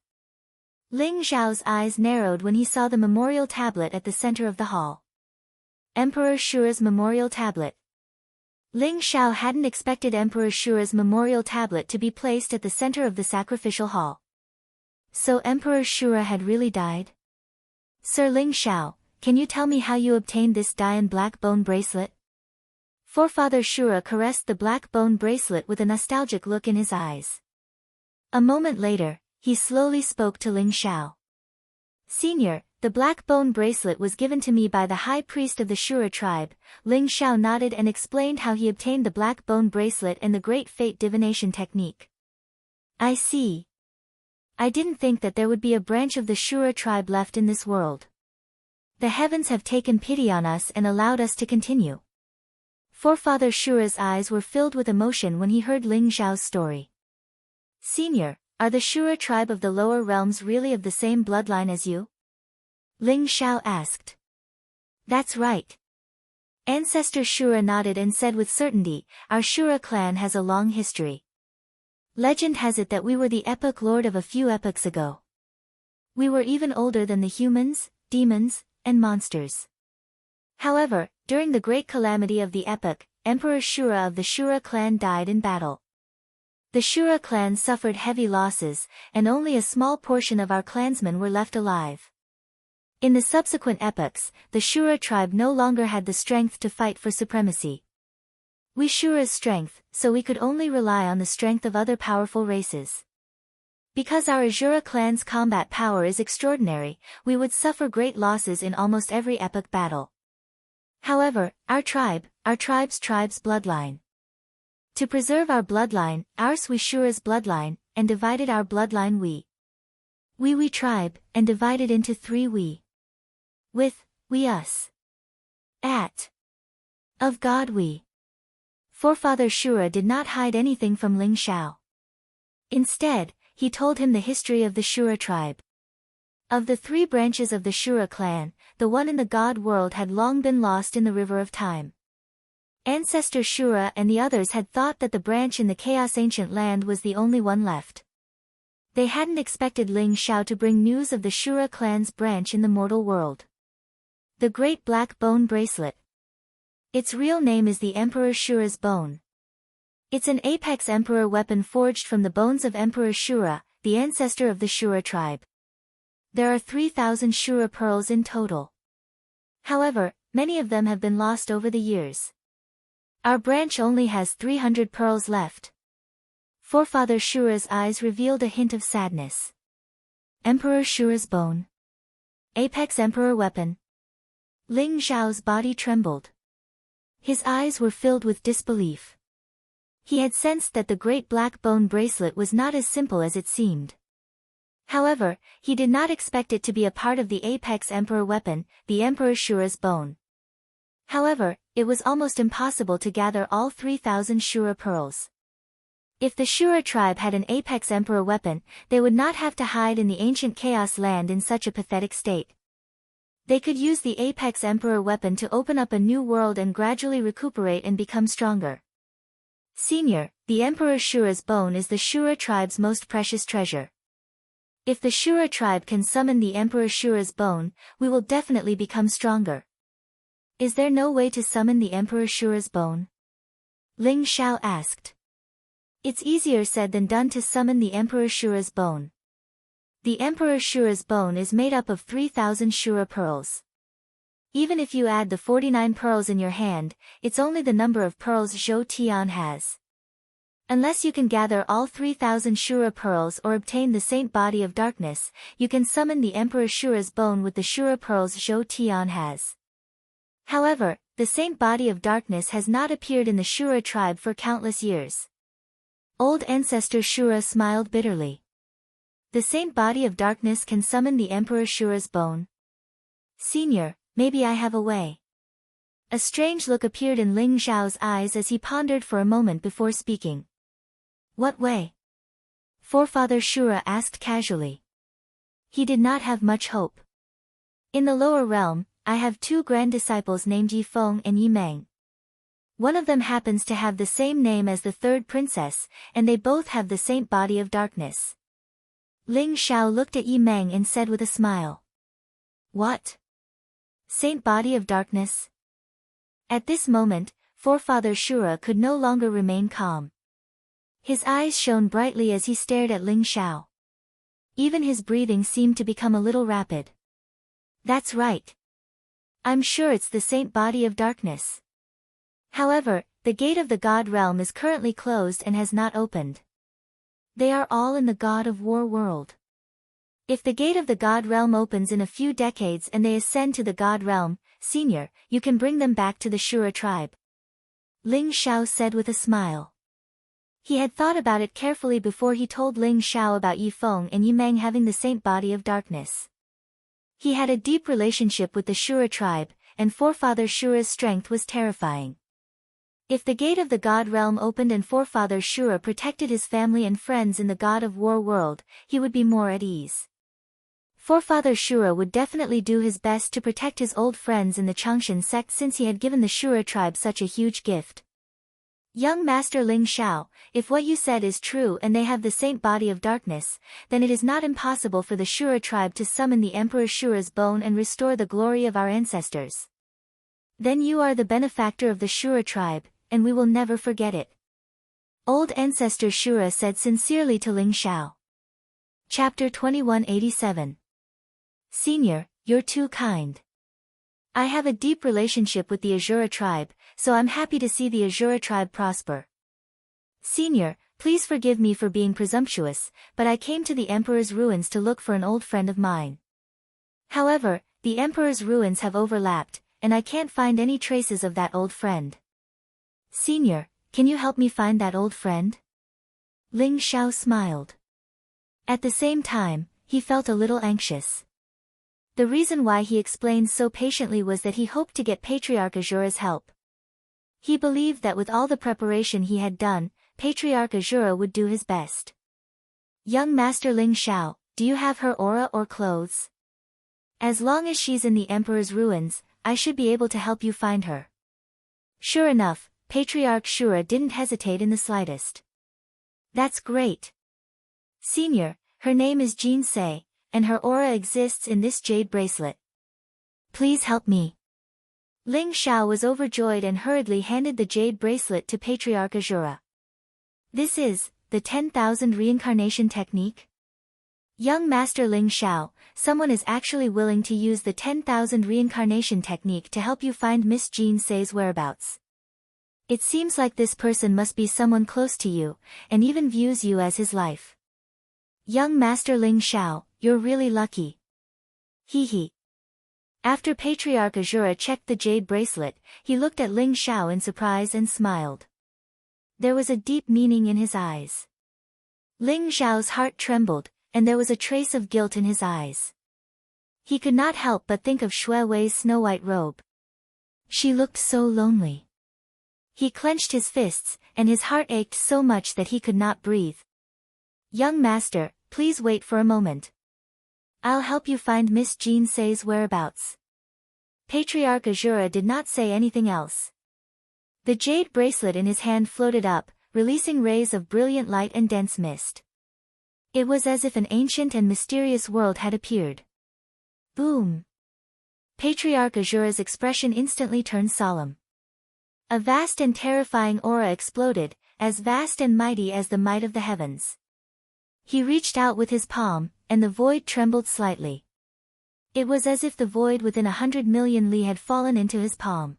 Ling Xiao's eyes narrowed when he saw the memorial tablet at the center of the hall. Emperor Shura's memorial tablet. Ling Xiao hadn't expected Emperor Shura's memorial tablet to be placed at the center of the sacrificial hall. So Emperor Shura had really died? Sir Ling Xiao, can you tell me how you obtained this Dian black bone bracelet? Forefather Shura caressed the black bone bracelet with a nostalgic look in his eyes. A moment later, he slowly spoke to Ling Xiao. Senior, the black bone bracelet was given to me by the high priest of the Shura tribe. Ling Xiao nodded and explained how he obtained the black bone bracelet and the great fate divination technique. I see. I didn't think that there would be a branch of the Shura tribe left in this world. The heavens have taken pity on us and allowed us to continue. Forefather Shura's eyes were filled with emotion when he heard Ling Xiao's story. Senior, are the Shura tribe of the lower realms really of the same bloodline as you? Ling Xiao asked. That's right. Ancestor Shura nodded and said with certainty, our Shura clan has a long history. Legend has it that we were the epoch lord of a few epochs ago. We were even older than the humans, demons, and monsters. However, during the great calamity of the epoch, Emperor Shura of the Shura clan died in battle. The Shura clan suffered heavy losses, and only a small portion of our clansmen were left alive. In the subsequent epochs, the Shura tribe no longer had the strength to fight for supremacy. We Shura's strength, so we could only rely on the strength of other powerful races. Because our Azura clan's combat power is extraordinary, we would suffer great losses in almost every epoch battle. However, our tribe's bloodline. To preserve our bloodline, ours we Shura's bloodline, and divided our bloodline we tribe, and divided into three we. With, we us. At. Of God we. Forefather Shura did not hide anything from Ling Xiao. Instead, he told him the history of the Shura tribe. Of the three branches of the Shura clan, the one in the God world had long been lost in the river of time. Ancestor Shura and the others had thought that the branch in the Chaos Ancient Land was the only one left. They hadn't expected Ling Xiao to bring news of the Shura clan's branch in the mortal world. The Great Black Bone Bracelet. Its real name is the Emperor Shura's Bone. It's an apex emperor weapon forged from the bones of Emperor Shura, the ancestor of the Shura tribe. There are 3,000 Shura pearls in total. However, many of them have been lost over the years. Our branch only has 300 pearls left. Forefather Shura's eyes revealed a hint of sadness. Emperor Shura's Bone. Apex Emperor Weapon. Ling Xiao's body trembled. His eyes were filled with disbelief. He had sensed that the Great Black Bone Bracelet was not as simple as it seemed. However, he did not expect it to be a part of the Apex Emperor Weapon, the Emperor Shura's Bone. However, it was almost impossible to gather all 3,000 Shura pearls. If the Shura tribe had an Apex Emperor Weapon, they would not have to hide in the ancient Chaos Land in such a pathetic state. They could use the Apex Emperor Weapon to open up a new world and gradually recuperate and become stronger. Senior, the Emperor Shura's Bone is the Shura tribe's most precious treasure. If the Shura tribe can summon the Emperor Shura's Bone, we will definitely become stronger. Is there no way to summon the Emperor Shura's Bone? Ling Xiao asked. It's easier said than done to summon the Emperor Shura's Bone. The Emperor Shura's Bone is made up of 3,000 Shura pearls. Even if you add the 49 pearls in your hand, it's only the number of pearls Zhou Tian has. Unless you can gather all 3,000 Shura pearls or obtain the Saint Body of Darkness, you can summon the Emperor Shura's Bone with the Shura pearls Zhou Tian has. However, the saint body of darkness has not appeared in the Shura tribe for countless years. Old ancestor Shura smiled bitterly. The saint body of darkness can summon the Emperor Shura's bone. Senior, maybe I have a way. A strange look appeared in Ling Xiao's eyes as he pondered for a moment before speaking. What way? Forefather Shura asked casually. He did not have much hope. In the lower realm, I have two grand disciples named Yi Feng and Yi Meng. One of them happens to have the same name as the third princess, and they both have the saint body of darkness. Ling Xiao looked at Yi Meng and said with a smile. What? Saint body of darkness? At this moment, Forefather Shura could no longer remain calm. His eyes shone brightly as he stared at Ling Xiao. Even his breathing seemed to become a little rapid. That's right. I'm sure it's the saint body of darkness. However, the gate of the God realm is currently closed and has not opened. They are all in the God of War world. If the gate of the God realm opens in a few decades and they ascend to the God realm, Senior, you can bring them back to the Shura tribe. Ling Xiao said with a smile. He had thought about it carefully before he told Ling Xiao about Yi Feng and Yi Meng having the saint body of darkness. He had a deep relationship with the Shura tribe, and Forefather Shura's strength was terrifying. If the gate of the God realm opened and Forefather Shura protected his family and friends in the God of War world, he would be more at ease. Forefather Shura would definitely do his best to protect his old friends in the Changshan sect since he had given the Shura tribe such a huge gift. Young Master Ling Xiao, if what you said is true and they have the saint body of darkness, then it is not impossible for the Shura tribe to summon the Emperor Shura's bone and restore the glory of our ancestors. Then you are the benefactor of the Shura tribe, and we will never forget it. Old Ancestor Shura said sincerely to Ling Xiao. Chapter 2187. Senior, you're too kind. I have a deep relationship with the Azura tribe, so I'm happy to see the Azura tribe prosper. Senior, please forgive me for being presumptuous, but I came to the Emperor's ruins to look for an old friend of mine. However, the Emperor's ruins have overlapped, and I can't find any traces of that old friend. Senior, can you help me find that old friend? Ling Xiao smiled. At the same time, he felt a little anxious. The reason why he explained so patiently was that he hoped to get Patriarch Azura's help. He believed that with all the preparation he had done, Patriarch Azura would do his best. Young Master Ling Xiao, do you have her aura or clothes? As long as she's in the Emperor's ruins, I should be able to help you find her. Sure enough, Patriarch Shura didn't hesitate in the slightest. That's great. Senior, her name is Jean Se, and her aura exists in this jade bracelet. Please help me. Ling Xiao was overjoyed and hurriedly handed the jade bracelet to Patriarch Azura. This is the 10,000 reincarnation technique? Young Master Ling Xiao, someone is actually willing to use the 10,000 reincarnation technique to help you find Miss Jean Se's whereabouts. It seems like this person must be someone close to you, and even views you as his life. Young Master Ling Xiao, you're really lucky. Hee hee. After Patriarch Azura checked the jade bracelet, he looked at Ling Xiao in surprise and smiled. There was a deep meaning in his eyes. Ling Xiao's heart trembled, and there was a trace of guilt in his eyes. He could not help but think of Shui Wei's snow-white robe. She looked so lonely. He clenched his fists, and his heart ached so much that he could not breathe. Young Master, please wait for a moment. I'll help you find Miss Jean Se's whereabouts. Patriarch Azura did not say anything else. The jade bracelet in his hand floated up, releasing rays of brilliant light and dense mist. It was as if an ancient and mysterious world had appeared. Boom! Patriarch Azura's expression instantly turned solemn. A vast and terrifying aura exploded, as vast and mighty as the might of the heavens. He reached out with his palm, and the void trembled slightly. It was as if the void within 100 million li had fallen into his palm.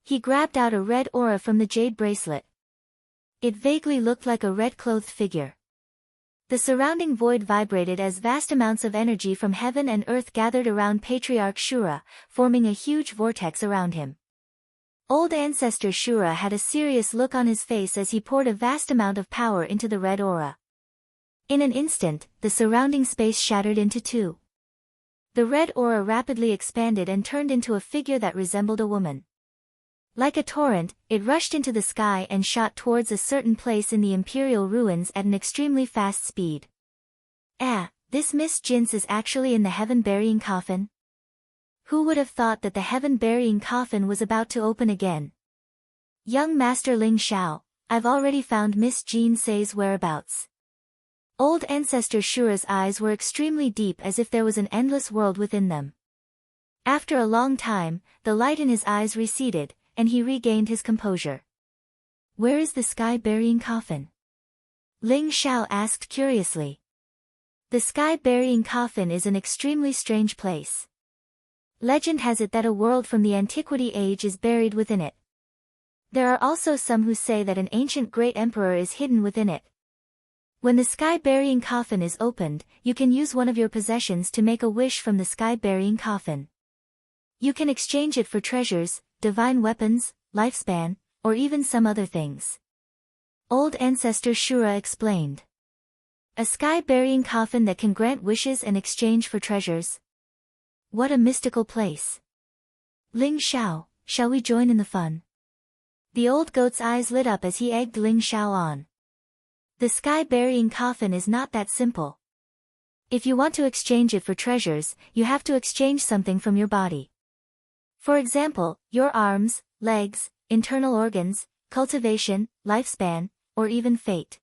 He grabbed out a red aura from the jade bracelet. It vaguely looked like a red-clothed figure. The surrounding void vibrated as vast amounts of energy from heaven and earth gathered around Patriarch Shura, forming a huge vortex around him. Old ancestor Shura had a serious look on his face as he poured a vast amount of power into the red aura. In an instant, the surrounding space shattered into two. The red aura rapidly expanded and turned into a figure that resembled a woman. Like a torrent, it rushed into the sky and shot towards a certain place in the imperial ruins at an extremely fast speed. This Miss Jinx is actually in the heaven-burying coffin? Who would have thought that the heaven-burying coffin was about to open again? Young Master Ling Xiao, I've already found Miss Jean Say's whereabouts. Old ancestor Shura's eyes were extremely deep as if there was an endless world within them. After a long time, the light in his eyes receded, and he regained his composure. Where is the sky-burying coffin? Ling Xiao asked curiously. The sky-burying coffin is an extremely strange place. Legend has it that a world from the Antiquity Age is buried within it. There are also some who say that an ancient great emperor is hidden within it. When the sky-burying coffin is opened, you can use one of your possessions to make a wish from the sky-burying coffin. You can exchange it for treasures, divine weapons, lifespan, or even some other things. Old ancestor Shura explained. A sky-burying coffin that can grant wishes and exchange for treasures. What a mystical place. Ling Xiao, shall we join in the fun? The old goat's eyes lit up as he egged Ling Xiao on. The sky-burying coffin is not that simple. If you want to exchange it for treasures, you have to exchange something from your body. For example, your arms, legs, internal organs, cultivation, lifespan, or even fate.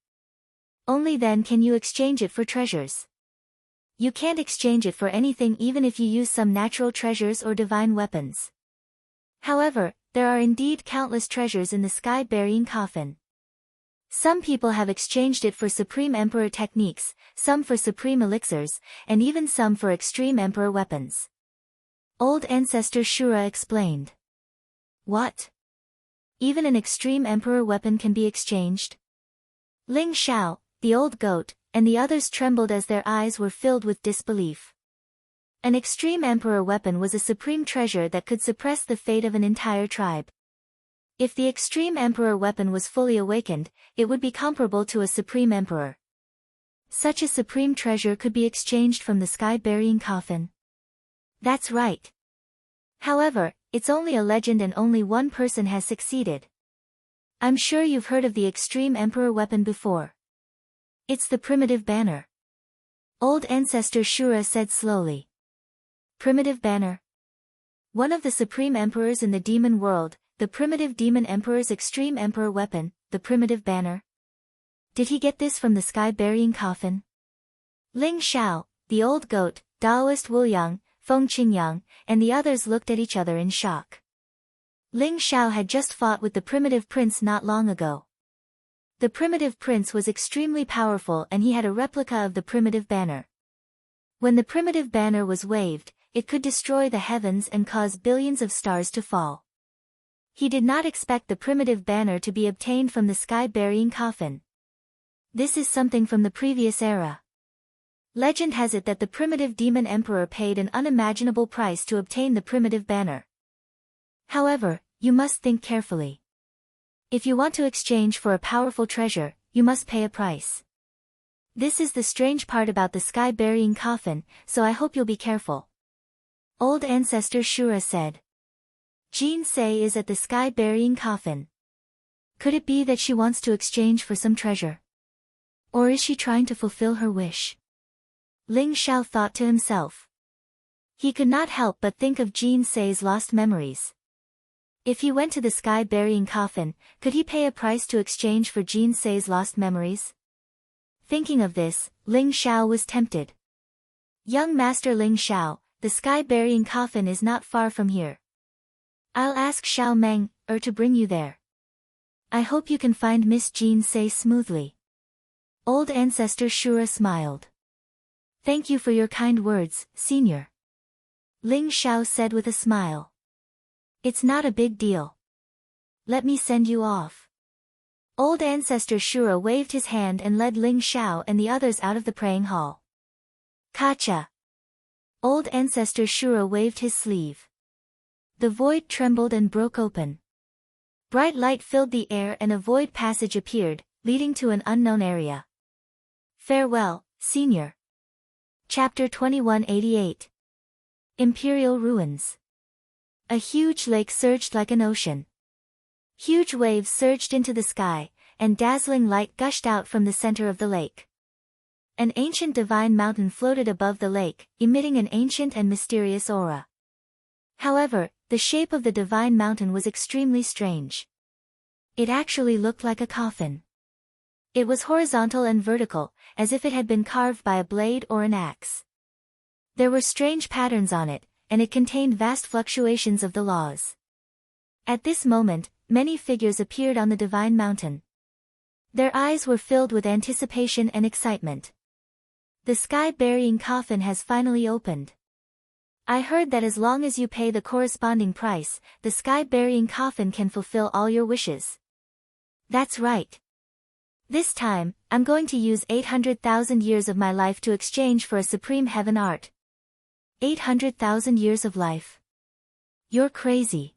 Only then can you exchange it for treasures. You can't exchange it for anything even if you use some natural treasures or divine weapons. However, there are indeed countless treasures in the sky-burying coffin. Some people have exchanged it for Supreme Emperor techniques, some for Supreme Elixirs, and even some for Extreme Emperor weapons. Old ancestor Shura explained. What? Even an Extreme Emperor weapon can be exchanged? Ling Xiao, the old goat, and the others trembled as their eyes were filled with disbelief. An Extreme Emperor weapon was a supreme treasure that could suppress the fate of an entire tribe. If the Extreme Emperor weapon was fully awakened, it would be comparable to a Supreme Emperor. Such a supreme treasure could be exchanged from the sky-burying coffin. That's right. However, it's only a legend and only one person has succeeded. I'm sure you've heard of the Extreme Emperor weapon before. It's the primitive banner. Old ancestor Shura said slowly. Primitive banner. One of the supreme emperors in the demon world, the primitive demon emperor's extreme emperor weapon, the primitive banner. Did he get this from the sky-burying coffin? Ling Xiao, the old goat, Daoist Wuyang, Feng Qingyang, and the others looked at each other in shock. Ling Xiao had just fought with the primitive prince not long ago. The primitive prince was extremely powerful and he had a replica of the primitive banner. When the primitive banner was waved, it could destroy the heavens and cause billions of stars to fall. He did not expect the primitive banner to be obtained from the sky-burying coffin. This is something from the previous era. Legend has it that the primitive demon emperor paid an unimaginable price to obtain the primitive banner. However, you must think carefully. If you want to exchange for a powerful treasure, you must pay a price. This is the strange part about the sky-burying coffin, so I hope you'll be careful. Old ancestor Shura said. Jean Say is at the sky-burying coffin. Could it be that she wants to exchange for some treasure? Or is she trying to fulfill her wish? Ling Xiao thought to himself. He could not help but think of Jean Say's lost memories. If he went to the sky-burying coffin, could he pay a price to exchange for Jean Say's lost memories? Thinking of this, Ling Xiao was tempted. Young Master Ling Xiao, the sky-burying coffin is not far from here. I'll ask Xiao Meng, to bring you there. I hope you can find Miss Jean Say smoothly. Old ancestor Shura smiled. Thank you for your kind words, senior. Ling Xiao said with a smile. It's not a big deal. Let me send you off. Old ancestor Shura waved his hand and led Ling Xiao and the others out of the praying hall. Kacha! Old ancestor Shura waved his sleeve. The void trembled and broke open. Bright light filled the air and a void passage appeared, leading to an unknown area. Farewell, Senior. Chapter 2188. Imperial Ruins. A huge lake surged like an ocean. Huge waves surged into the sky, and dazzling light gushed out from the center of the lake. An ancient divine mountain floated above the lake, emitting an ancient and mysterious aura. However, the shape of the divine mountain was extremely strange. It actually looked like a coffin. It was horizontal and vertical, as if it had been carved by a blade or an axe. There were strange patterns on it, and it contained vast fluctuations of the laws. At this moment, many figures appeared on the divine mountain. Their eyes were filled with anticipation and excitement. The sky-burying coffin has finally opened. I heard that as long as you pay the corresponding price, the sky-burying coffin can fulfill all your wishes. That's right. This time, I'm going to use 800,000 years of my life to exchange for a supreme heaven art. 800,000 years of life. You're crazy.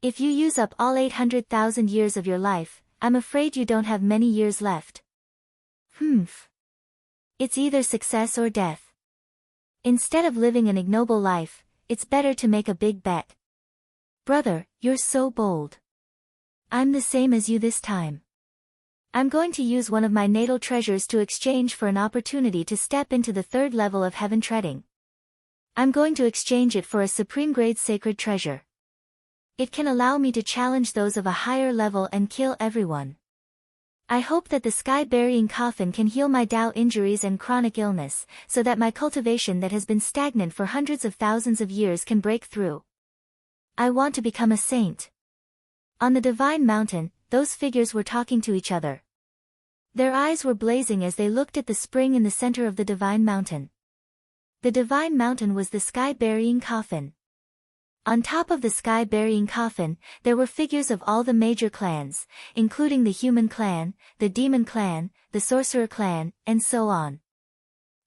If you use up all 800,000 years of your life, I'm afraid you don't have many years left. It's either success or death. Instead of living an ignoble life, it's better to make a big bet. Brother, you're so bold. I'm the same as you this time. I'm going to use one of my natal treasures to exchange for an opportunity to step into the third level of heaven treading. I'm going to exchange it for a supreme grade sacred treasure. It can allow me to challenge those of a higher level and kill everyone. I hope that the sky-burying coffin can heal my Tao injuries and chronic illness, so that my cultivation that has been stagnant for hundreds of thousands of years can break through. I want to become a saint. On the divine mountain, those figures were talking to each other. Their eyes were blazing as they looked at the spring in the center of the divine mountain. The divine mountain was the sky-burying coffin. On top of the sky-burying coffin, there were figures of all the major clans, including the human clan, the demon clan, the sorcerer clan, and so on.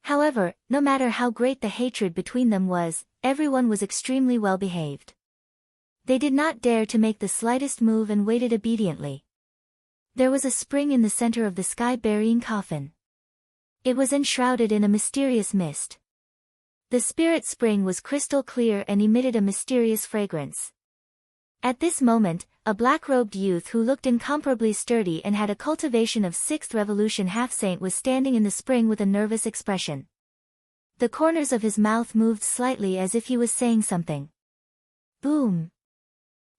However, no matter how great the hatred between them was, everyone was extremely well behaved. They did not dare to make the slightest move and waited obediently. There was a spring in the center of the sky-burying coffin. It was enshrouded in a mysterious mist. The spirit spring was crystal clear and emitted a mysterious fragrance. At this moment, a black-robed youth who looked incomparably sturdy and had a cultivation of 6th Revolution half-saint was standing in the spring with a nervous expression. The corners of his mouth moved slightly as if he was saying something. Boom!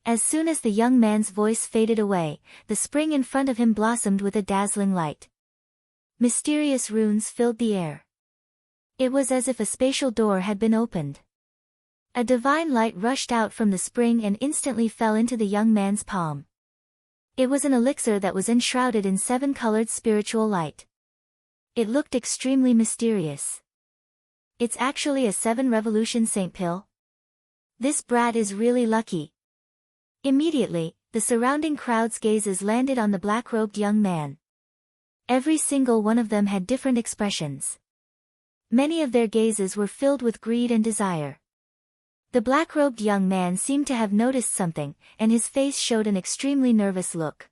As soon as the young man's voice faded away, the spring in front of him blossomed with a dazzling light. Mysterious runes filled the air. It was as if a spatial door had been opened. A divine light rushed out from the spring and instantly fell into the young man's palm. It was an elixir that was enshrouded in 7-colored spiritual light. It looked extremely mysterious. It's actually a 7-revolution saint pill. This brat is really lucky. Immediately, the surrounding crowd's gazes landed on the black-robed young man. Every single one of them had different expressions. Many of their gazes were filled with greed and desire. The black-robed young man seemed to have noticed something, and his face showed an extremely nervous look.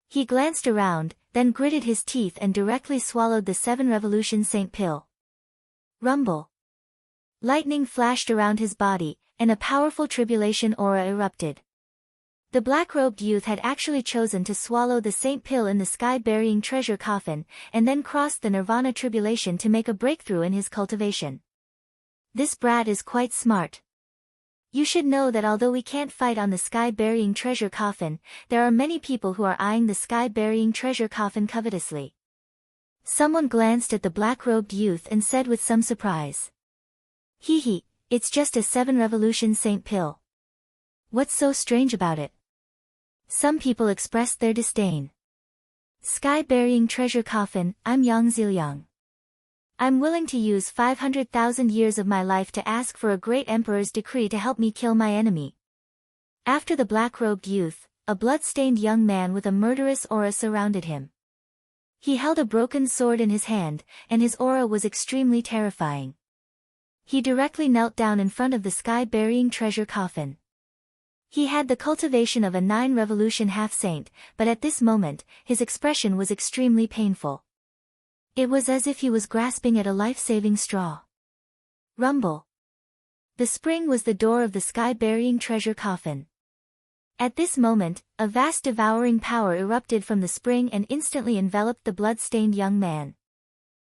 He glanced around, then gritted his teeth and directly swallowed the 7-revolution saint pill. Rumble. Lightning flashed around his body, and a powerful tribulation aura erupted. The black-robed youth had actually chosen to swallow the saint pill in the sky-burying treasure coffin, and then crossed the nirvana tribulation to make a breakthrough in his cultivation. This brat is quite smart. You should know that although we can't fight on the sky-burying treasure coffin, there are many people who are eyeing the sky-burying treasure coffin covetously. Someone glanced at the black-robed youth and said with some surprise. Hee, it's just a 7-revolution saint pill. What's so strange about it? Some people expressed their disdain. Sky-burying treasure coffin, I'm Yang Ziliang. I'm willing to use 500,000 years of my life to ask for a great emperor's decree to help me kill my enemy. After the black-robed youth, a blood-stained young man with a murderous aura surrounded him. He held a broken sword in his hand, and his aura was extremely terrifying. He directly knelt down in front of the sky-burying treasure coffin. He had the cultivation of a 9-revolution half-saint, but at this moment, his expression was extremely painful. It was as if he was grasping at a life-saving straw. Rumble. The spring was the door of the sky-burying treasure coffin. At this moment, a vast devouring power erupted from the spring and instantly enveloped the blood-stained young man.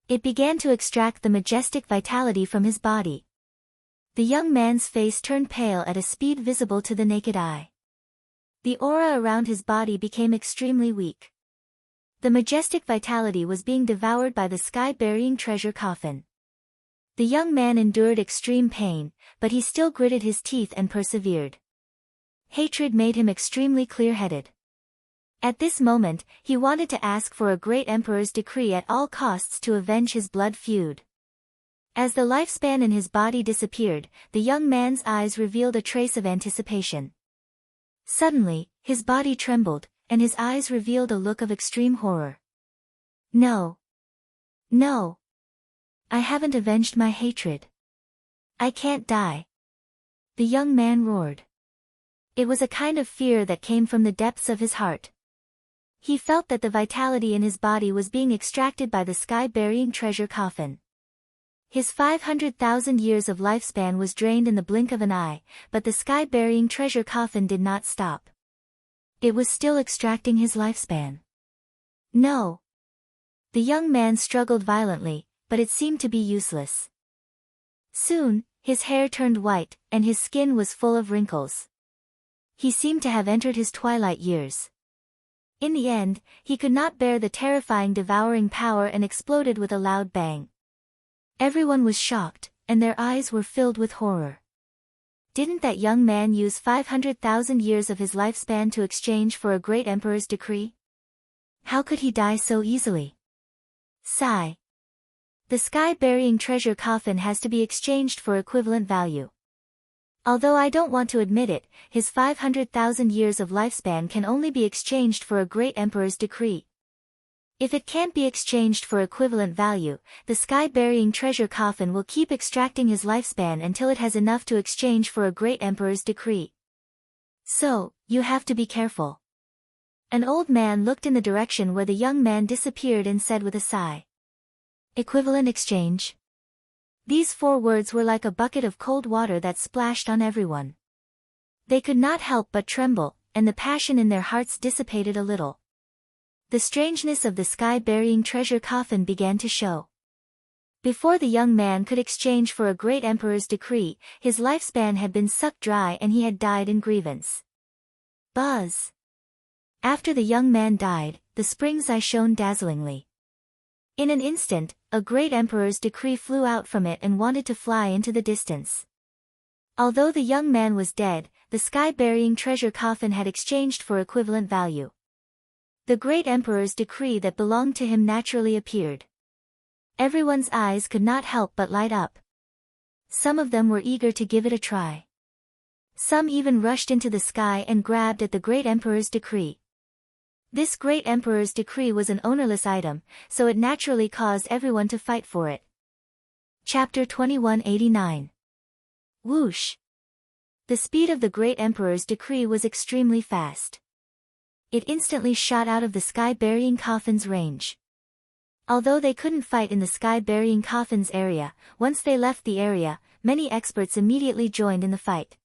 It began to extract the majestic vitality from his body. The young man's face turned pale at a speed visible to the naked eye. The aura around his body became extremely weak. The majestic vitality was being devoured by the sky-burying treasure coffin. The young man endured extreme pain, but he still gritted his teeth and persevered. Hatred made him extremely clear-headed. At this moment, he wanted to ask for a great emperor's decree at all costs to avenge his blood feud. As the lifespan in his body disappeared, the young man's eyes revealed a trace of anticipation. Suddenly, his body trembled, and his eyes revealed a look of extreme horror. No. No. I haven't avenged my hatred. I can't die. The young man roared. It was a kind of fear that came from the depths of his heart. He felt that the vitality in his body was being extracted by the sky-burying treasure coffin. His 500,000 years of lifespan was drained in the blink of an eye, but the sky-burying treasure coffin did not stop. It was still extracting his lifespan. No. The young man struggled violently, but it seemed to be useless. Soon, his hair turned white, and his skin was full of wrinkles. He seemed to have entered his twilight years. In the end, he could not bear the terrifying devouring power and exploded with a loud bang. Everyone was shocked, and their eyes were filled with horror. Didn't that young man use 500,000 years of his lifespan to exchange for a great emperor's decree? How could he die so easily? Sigh. The sky-burying treasure coffin has to be exchanged for equivalent value. Although I don't want to admit it, his 500,000 years of lifespan can only be exchanged for a great emperor's decree. If it can't be exchanged for equivalent value, the sky-burying treasure coffin will keep extracting his lifespan until it has enough to exchange for a great emperor's decree. So, you have to be careful. An old man looked in the direction where the young man disappeared and said with a sigh. Equivalent exchange? These 4 words were like a bucket of cold water that splashed on everyone. They could not help but tremble, and the passion in their hearts dissipated a little. The strangeness of the sky-burying treasure coffin began to show. Before the young man could exchange for a great emperor's decree, his lifespan had been sucked dry and he had died in grievance. Buzz! After the young man died, the spring's eye shone dazzlingly. In an instant, a great emperor's decree flew out from it and wanted to fly into the distance. Although the young man was dead, the sky-burying treasure coffin had exchanged for equivalent value. The great emperor's decree that belonged to him naturally appeared. Everyone's eyes could not help but light up. Some of them were eager to give it a try. Some even rushed into the sky and grabbed at the great emperor's decree. This great emperor's decree was an ownerless item, so it naturally caused everyone to fight for it. Chapter 2189. Whoosh! The speed of the great emperor's decree was extremely fast. It instantly shot out of the sky-burying coffin's range. Although they couldn't fight in the sky-burying coffin's area, once they left the area, many experts immediately joined in the fight.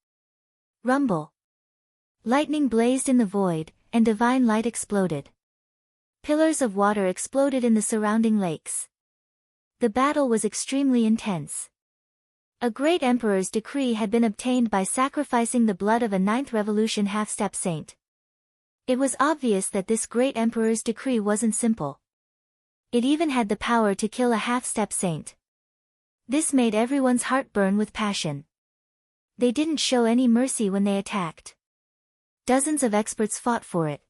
Rumble! Lightning blazed in the void, and divine light exploded. Pillars of water exploded in the surrounding lakes. The battle was extremely intense. A great emperor's decree had been obtained by sacrificing the blood of a 9th revolution half-step saint. It was obvious that this great emperor's decree wasn't simple. It even had the power to kill a half-step saint. This made everyone's heart burn with passion. They didn't show any mercy when they attacked. Dozens of experts fought for it.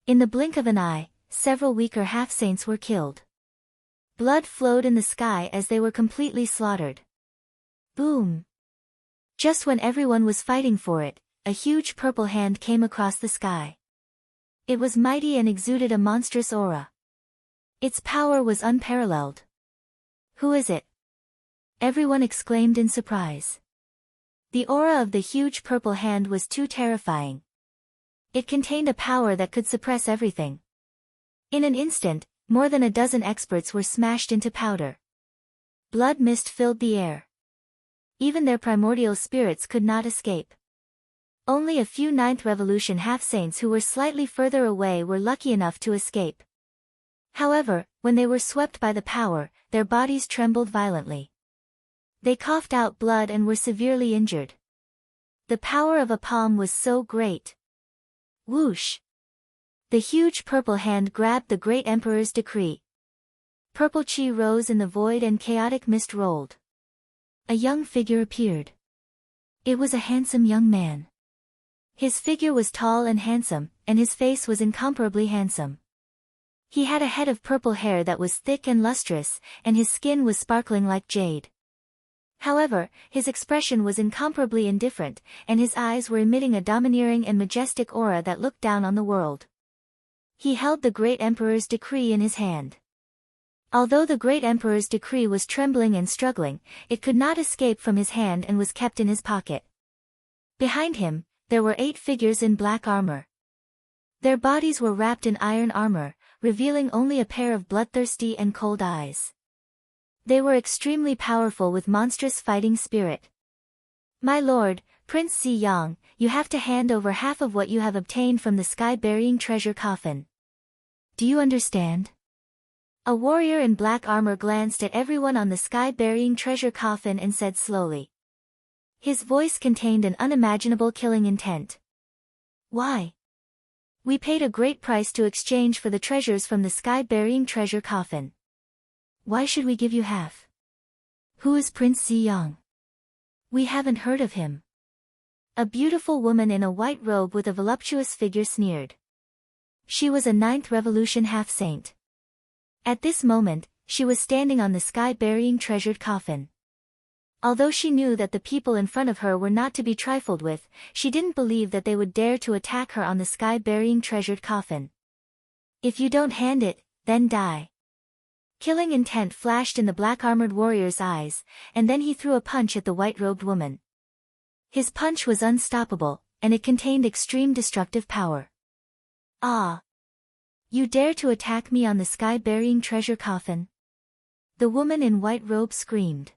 In the blink of an eye, several weaker half-saints were killed. Blood flowed in the sky as they were completely slaughtered. Boom! Just when everyone was fighting for it, a huge purple hand came across the sky. It was mighty and exuded a monstrous aura. Its power was unparalleled. Who is it? Everyone exclaimed in surprise. The aura of the huge purple hand was too terrifying. It contained a power that could suppress everything. In an instant, more than a dozen experts were smashed into powder. Blood mist filled the air. Even their primordial spirits could not escape. Only a few Ninth Revolution half-saints who were slightly further away were lucky enough to escape. However, when they were swept by the power, their bodies trembled violently. They coughed out blood and were severely injured. The power of a palm was so great. Whoosh! The huge purple hand grabbed the great emperor's decree. Purple chi rose in the void and chaotic mist rolled. A young figure appeared. It was a handsome young man. His figure was tall and handsome, and his face was incomparably handsome. He had a head of purple hair that was thick and lustrous, and his skin was sparkling like jade. However, his expression was incomparably indifferent, and his eyes were emitting a domineering and majestic aura that looked down on the world. He held the great emperor's decree in his hand. Although the great emperor's decree was trembling and struggling, it could not escape from his hand and was kept in his pocket. Behind him, there were 8 figures in black armor. Their bodies were wrapped in iron armor, revealing only a pair of bloodthirsty and cold eyes. They were extremely powerful with monstrous fighting spirit. "My lord, Prince Si Yang, you have to hand over half of what you have obtained from the sky-burying treasure coffin. Do you understand?" A warrior in black armor glanced at everyone on the sky-burying treasure coffin and said slowly. His voice contained an unimaginable killing intent. "Why? We paid a great price to exchange for the treasures from the sky-burying treasure coffin. Why should we give you half? Who is Prince Si Yang? We haven't heard of him." A beautiful woman in a white robe with a voluptuous figure sneered. She was a Ninth Revolution half-saint. At this moment, she was standing on the sky-burying treasured coffin. Although she knew that the people in front of her were not to be trifled with, she didn't believe that they would dare to attack her on the sky-burying treasured coffin. "If you don't hand it, then die." Killing intent flashed in the black-armored warrior's eyes, and then he threw a punch at the white-robed woman. His punch was unstoppable, and it contained extreme destructive power. "Ah! You dare to attack me on the sky-burying treasure coffin?" The woman in white robe screamed.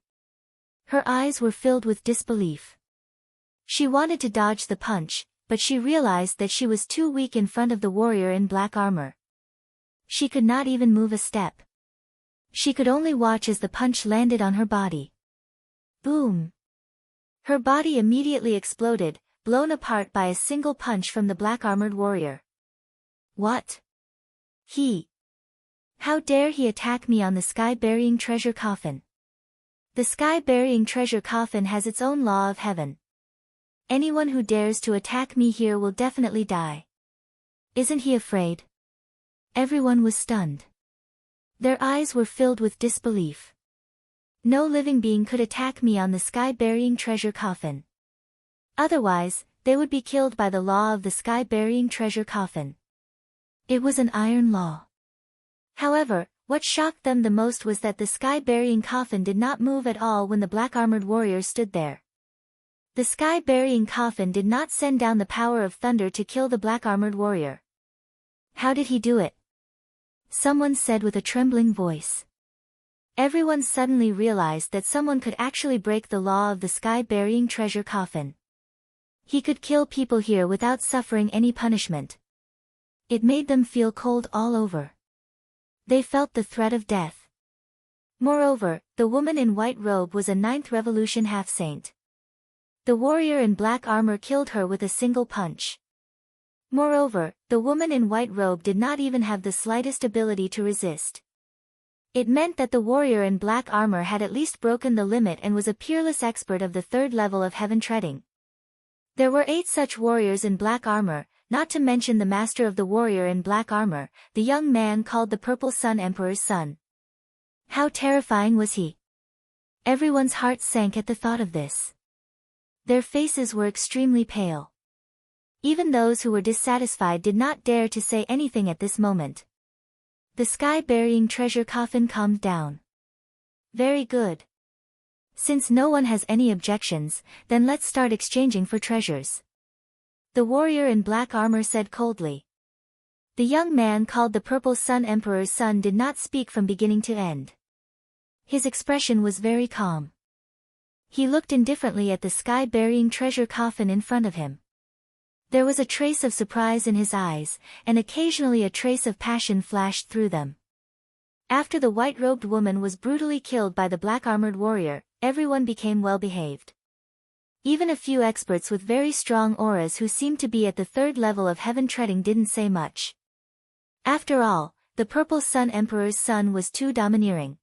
Her eyes were filled with disbelief. She wanted to dodge the punch, but she realized that she was too weak in front of the warrior in black armor. She could not even move a step. She could only watch as the punch landed on her body. Boom! Her body immediately exploded, blown apart by a single punch from the black-armored warrior. "What? How dare he attack me on the sky-burying treasure coffin? The sky-burying treasure coffin has its own law of heaven. Anyone who dares to attack me here will definitely die. Isn't he afraid?" Everyone was stunned. Their eyes were filled with disbelief. No living being could attack me on the sky-burying treasure coffin. Otherwise, they would be killed by the law of the sky-burying treasure coffin. It was an iron law. However, what shocked them the most was that the sky-burying coffin did not move at all when the black-armored warrior stood there. The sky-burying coffin did not send down the power of thunder to kill the black-armored warrior. How did he do it? Someone said with a trembling voice. Everyone suddenly realized that someone could actually break the law of the sky-burying treasure coffin. He could kill people here without suffering any punishment. It made them feel cold all over. They felt the threat of death. Moreover, the woman in white robe was a Ninth Revolution half-saint. The warrior in black armor killed her with a single punch. Moreover, the woman in white robe did not even have the slightest ability to resist. It meant that the warrior in black armor had at least broken the limit and was a peerless expert of the 3rd level of heaven treading. There were 8 such warriors in black armor, not to mention the master of the warrior in black armor, the young man called the Purple Sun Emperor's son. How terrifying was he? Everyone's heart sank at the thought of this. Their faces were extremely pale. Even those who were dissatisfied did not dare to say anything at this moment. The sky-burying treasure coffin calmed down. Very good. Since no one has any objections, then let's start exchanging for treasures. The warrior in black armor said coldly. The young man called the Purple Sun Emperor's son did not speak from beginning to end. His expression was very calm. He looked indifferently at the sky-burying treasure coffin in front of him. There was a trace of surprise in his eyes, and occasionally a trace of passion flashed through them. After the white-robed woman was brutally killed by the black-armored warrior, everyone became well-behaved. Even a few experts with very strong auras who seemed to be at the third level of heaven treading didn't say much. After all, the Purple Sun Emperor's son was too domineering.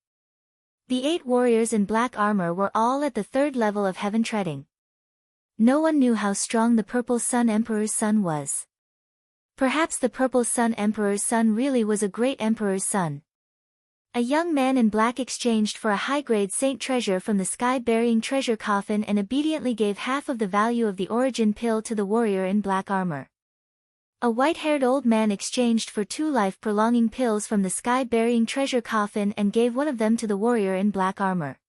The 8 warriors in black armor were all at the third level of heaven treading. No one knew how strong the Purple Sun Emperor's son was. Perhaps the Purple Sun Emperor's son really was a great emperor's son. A young man in black exchanged for a high-grade saint treasure from the sky-burying treasure coffin and obediently gave half of the value of the origin pill to the warrior in black armor. A white-haired old man exchanged for 2 life-prolonging pills from the sky-burying treasure coffin and gave one of them to the warrior in black armor.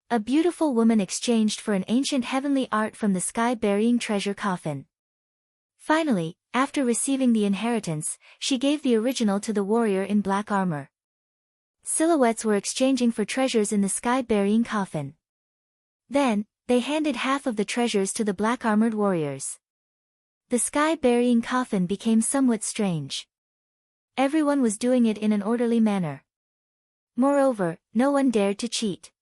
A beautiful woman exchanged for an ancient heavenly art from the sky-burying treasure coffin. Finally, after receiving the inheritance, she gave the original to the warrior in black armor. Silhouettes were exchanging for treasures in the sky-burying coffin. Then, they handed half of the treasures to the black-armored warriors. The sky-burying coffin became somewhat strange. Everyone was doing it in an orderly manner. Moreover, no one dared to cheat.